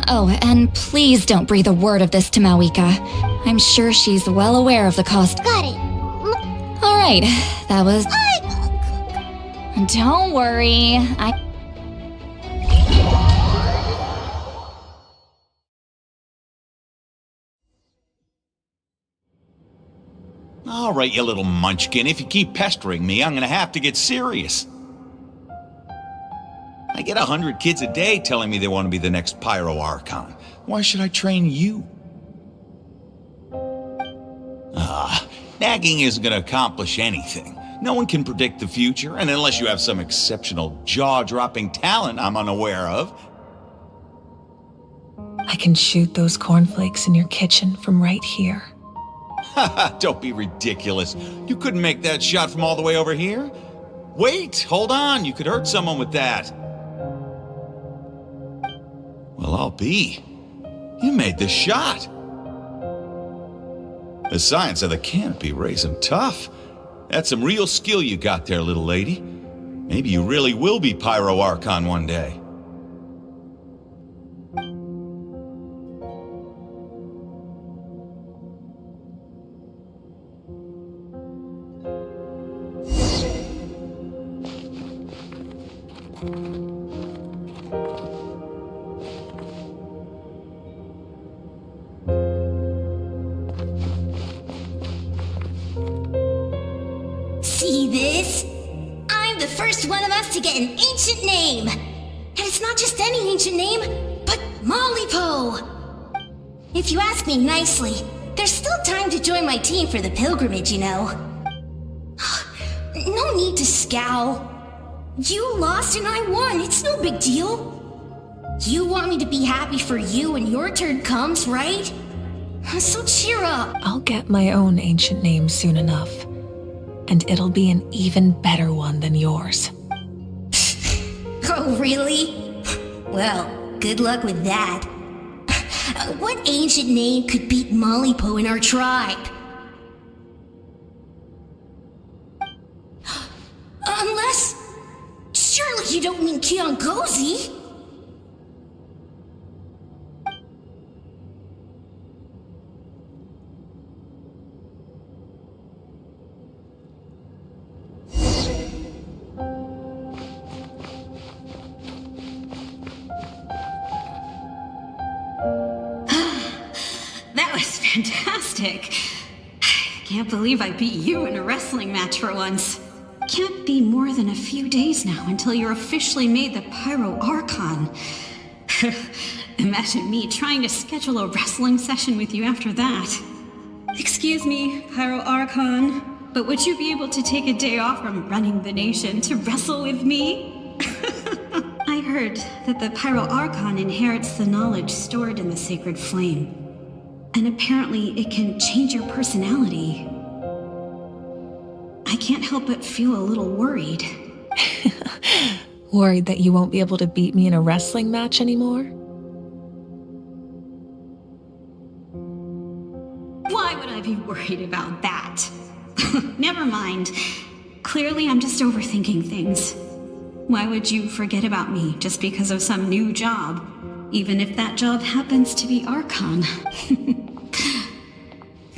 Oh, and please don't breathe a word of this to Mawika. I'm sure she's well aware of the cost. Got it. All right, that was... Don't worry, All right, you little munchkin. If you keep pestering me, I'm gonna have to get serious. I get 100 kids a day telling me they want to be the next Pyro Archon. Why should I train you? Nagging isn't gonna accomplish anything. No one can predict the future, and unless you have some exceptional jaw-dropping talent I'm unaware of. I can shoot those cornflakes in your kitchen from right here. Haha, don't be ridiculous. You couldn't make that shot from all the way over here? Wait, hold on, you could hurt someone with that. Well, I'll be. You made the shot. The science of the canopy raised him tough. That's some real skill you got there, little lady. Maybe you really will be Pyro Archon one day. See this? I'm the first one of us to get an ancient name. And it's not just any ancient name, but Mollypo. If you ask me nicely, there's still time to join my team for the pilgrimage, you know. No need to scowl. You lost and I won, it's no big deal. You want me to be happy for you when your turn comes, right? So cheer up. I'll get my own ancient name soon enough. And it'll be an even better one than yours. Oh, really? Well, good luck with that. What ancient name could beat Mollypo in our tribe? Unless... surely you don't mean Kiangozi? Fantastic. Can't believe I beat you in a wrestling match for once. Can't be more than a few days now until you're officially made the Pyro Archon. Imagine me trying to schedule a wrestling session with you after that. Excuse me, Pyro Archon, but would you be able to take a day off from running the nation to wrestle with me? I heard that the Pyro Archon inherits the knowledge stored in the sacred flame. And apparently it can change your personality. I can't help but feel a little worried. Worried that you won't be able to beat me in a wrestling match anymore? Why would I be worried about that? Never mind. Clearly I'm just overthinking things. Why would you forget about me just because of some new job? Even if that job happens to be Archon.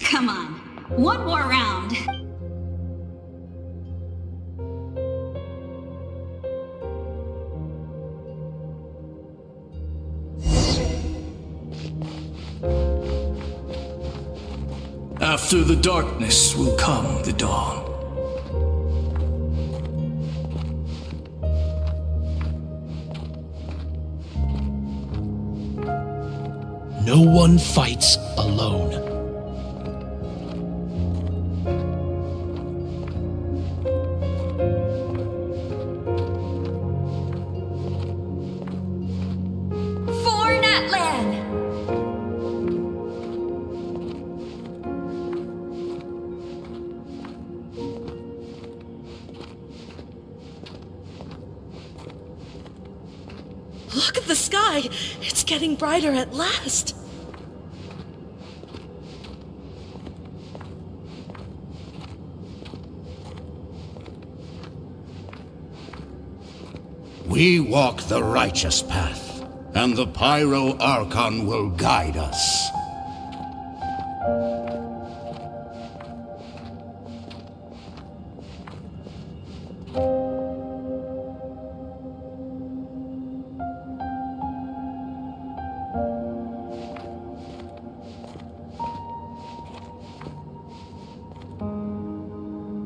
Come on, one more round. After the darkness will come the dawn. No one fights alone. For Natlan! Look at the sky! It's getting brighter at last! We walk the righteous path, and the Pyro Archon will guide us.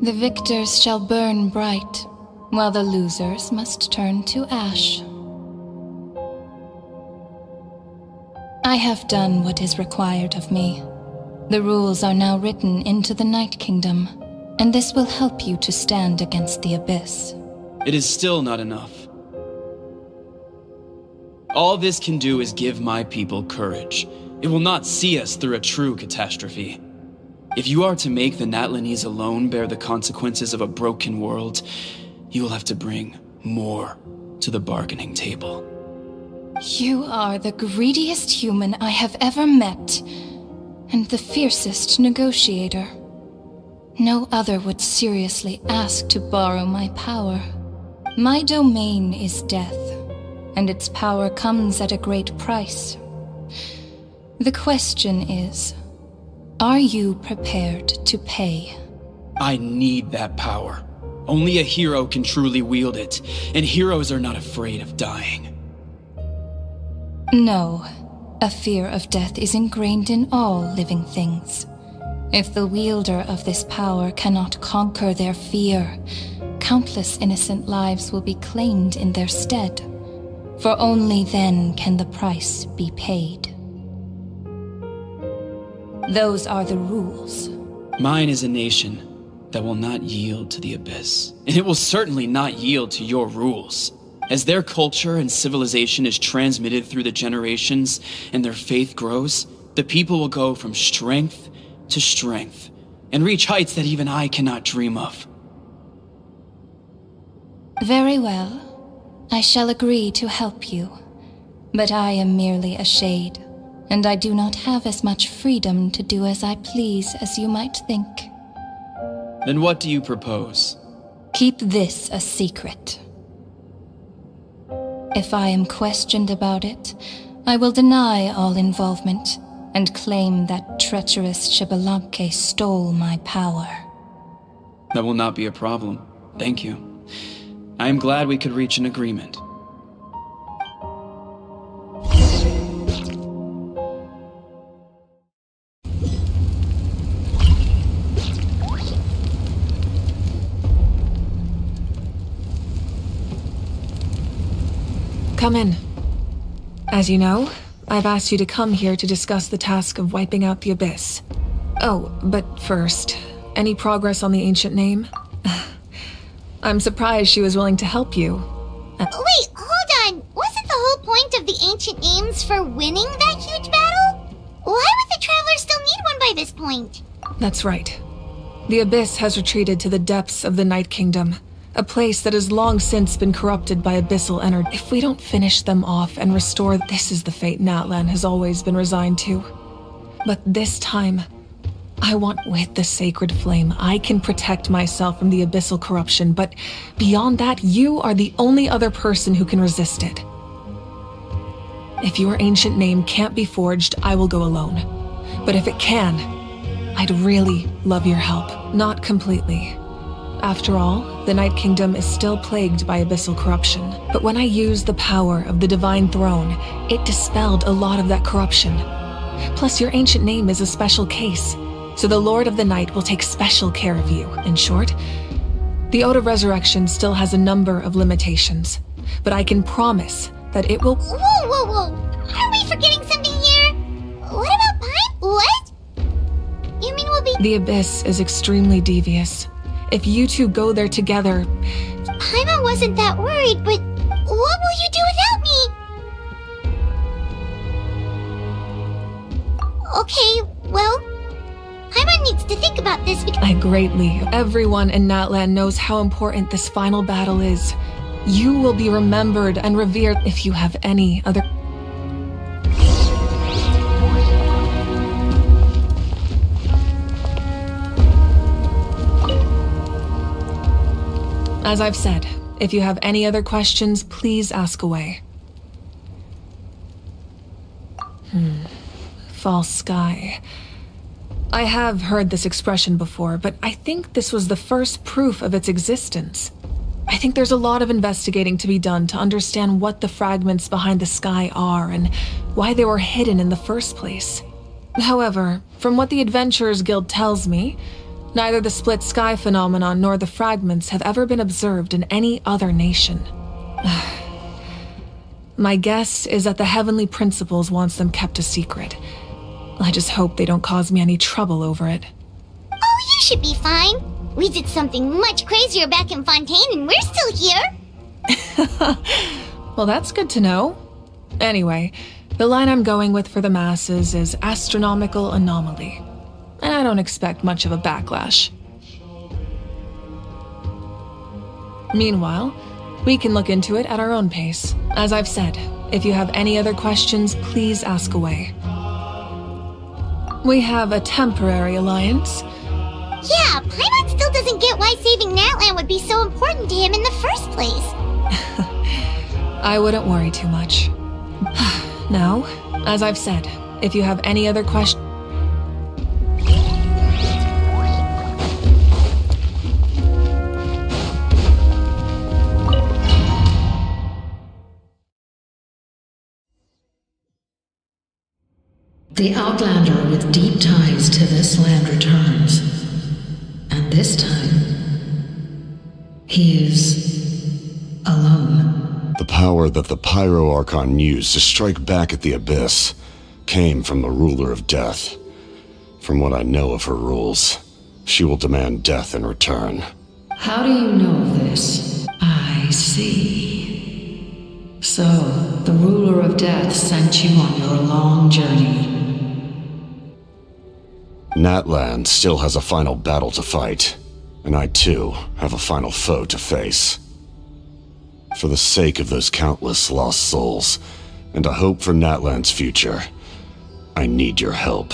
The victors shall burn bright, while the losers must turn to ash. I have done what is required of me. The rules are now written into the Night Kingdom, and this will help you to stand against the Abyss. It is still not enough. All this can do is give my people courage. It will not see us through a true catastrophe. If you are to make the Natlanese alone bear the consequences of a broken world, you will have to bring more to the bargaining table. You are the greediest human I have ever met, and the fiercest negotiator. No other would seriously ask to borrow my power. My domain is death, and its power comes at a great price. The question is, are you prepared to pay? I need that power. Only a hero can truly wield it, and heroes are not afraid of dying. No, a fear of death is ingrained in all living things. If the wielder of this power cannot conquer their fear, countless innocent lives will be claimed in their stead, for only then can the price be paid. Those are the rules. Mine is a nation that will not yield to the Abyss, and it will certainly not yield to your rules. As their culture and civilization is transmitted through the generations and their faith grows, the people will go from strength to strength and reach heights that even I cannot dream of. Very well. I shall agree to help you. But I am merely a shade, and I do not have as much freedom to do as I please as you might think. Then what do you propose? Keep this a secret. If I am questioned about it, I will deny all involvement and claim that treacherous Xbalanque stole my power. That will not be a problem. Thank you. I am glad we could reach an agreement. Come in. As you know, I've asked you to come here to discuss the task of wiping out the Abyss. Oh, but first, any progress on the ancient name? I'm surprised she was willing to help you. Wait, hold on. Wasn't the whole point of the ancient names for winning that huge battle? Why would the Travelers still need one by this point? That's right. The Abyss has retreated to the depths of the Night Kingdom, a place that has long since been corrupted by abyssal energy. If we don't finish them off and restore, this is the fate Natlan has always been resigned to. But this time, I want with the sacred flame, I can protect myself from the abyssal corruption, but beyond that, you are the only other person who can resist it. If your ancient name can't be forged, I will go alone. But if it can, I'd really love your help. Not completely. After all, the Night Kingdom is still plagued by abyssal corruption. But when I used the power of the Divine Throne, it dispelled a lot of that corruption. Plus, your ancient name is a special case, so the Lord of the Night will take special care of you. In short, the Ode of Resurrection still has a number of limitations, but I can promise that it will— Whoa! Are we forgetting something here? What about Paimon? What? You mean we'll be— The Abyss is extremely devious. If you two go there together— Paimon wasn't that worried, but what will you do without me? Okay, well, Paimon needs to think about this because— I greatly— Everyone in Natlan knows how important this final battle is. You will be remembered and revered. If you have any other— As I've said, if you have any other questions, please ask away. False sky. I have heard this expression before, but I think this was the first proof of its existence. I think there's a lot of investigating to be done to understand what the fragments behind the sky are and why they were hidden in the first place. However, from what the Adventurers Guild tells me, Neither the split sky phenomenon nor the fragments have ever been observed in any other nation. My guess is that the Heavenly Principles wants them kept a secret. I just hope they don't cause me any trouble over it. Oh, you should be fine. We did something much crazier back in Fontaine and we're still here. Well, that's good to know. Anyway, the line I'm going with for the masses is astronomical anomaly. And I don't expect much of a backlash. Meanwhile, we can look into it at our own pace. As I've said, if you have any other questions, please ask away. We have a temporary alliance. Yeah, Paimon still doesn't get why saving Natlan would be so important to him in the first place. I wouldn't worry too much. Now, as I've said, if you have any other questions... The Outlander with deep ties to this land returns. And this time, he is alone. The power that the Pyro Archon used to strike back at the Abyss came from the Ruler of Death. From what I know of her rules, she will demand death in return. How do you know this? I see. So, the Ruler of Death sent you on your long journey. Natlan still has a final battle to fight, and I too have a final foe to face. For the sake of those countless lost souls, and a hope for Natlan's future, I need your help.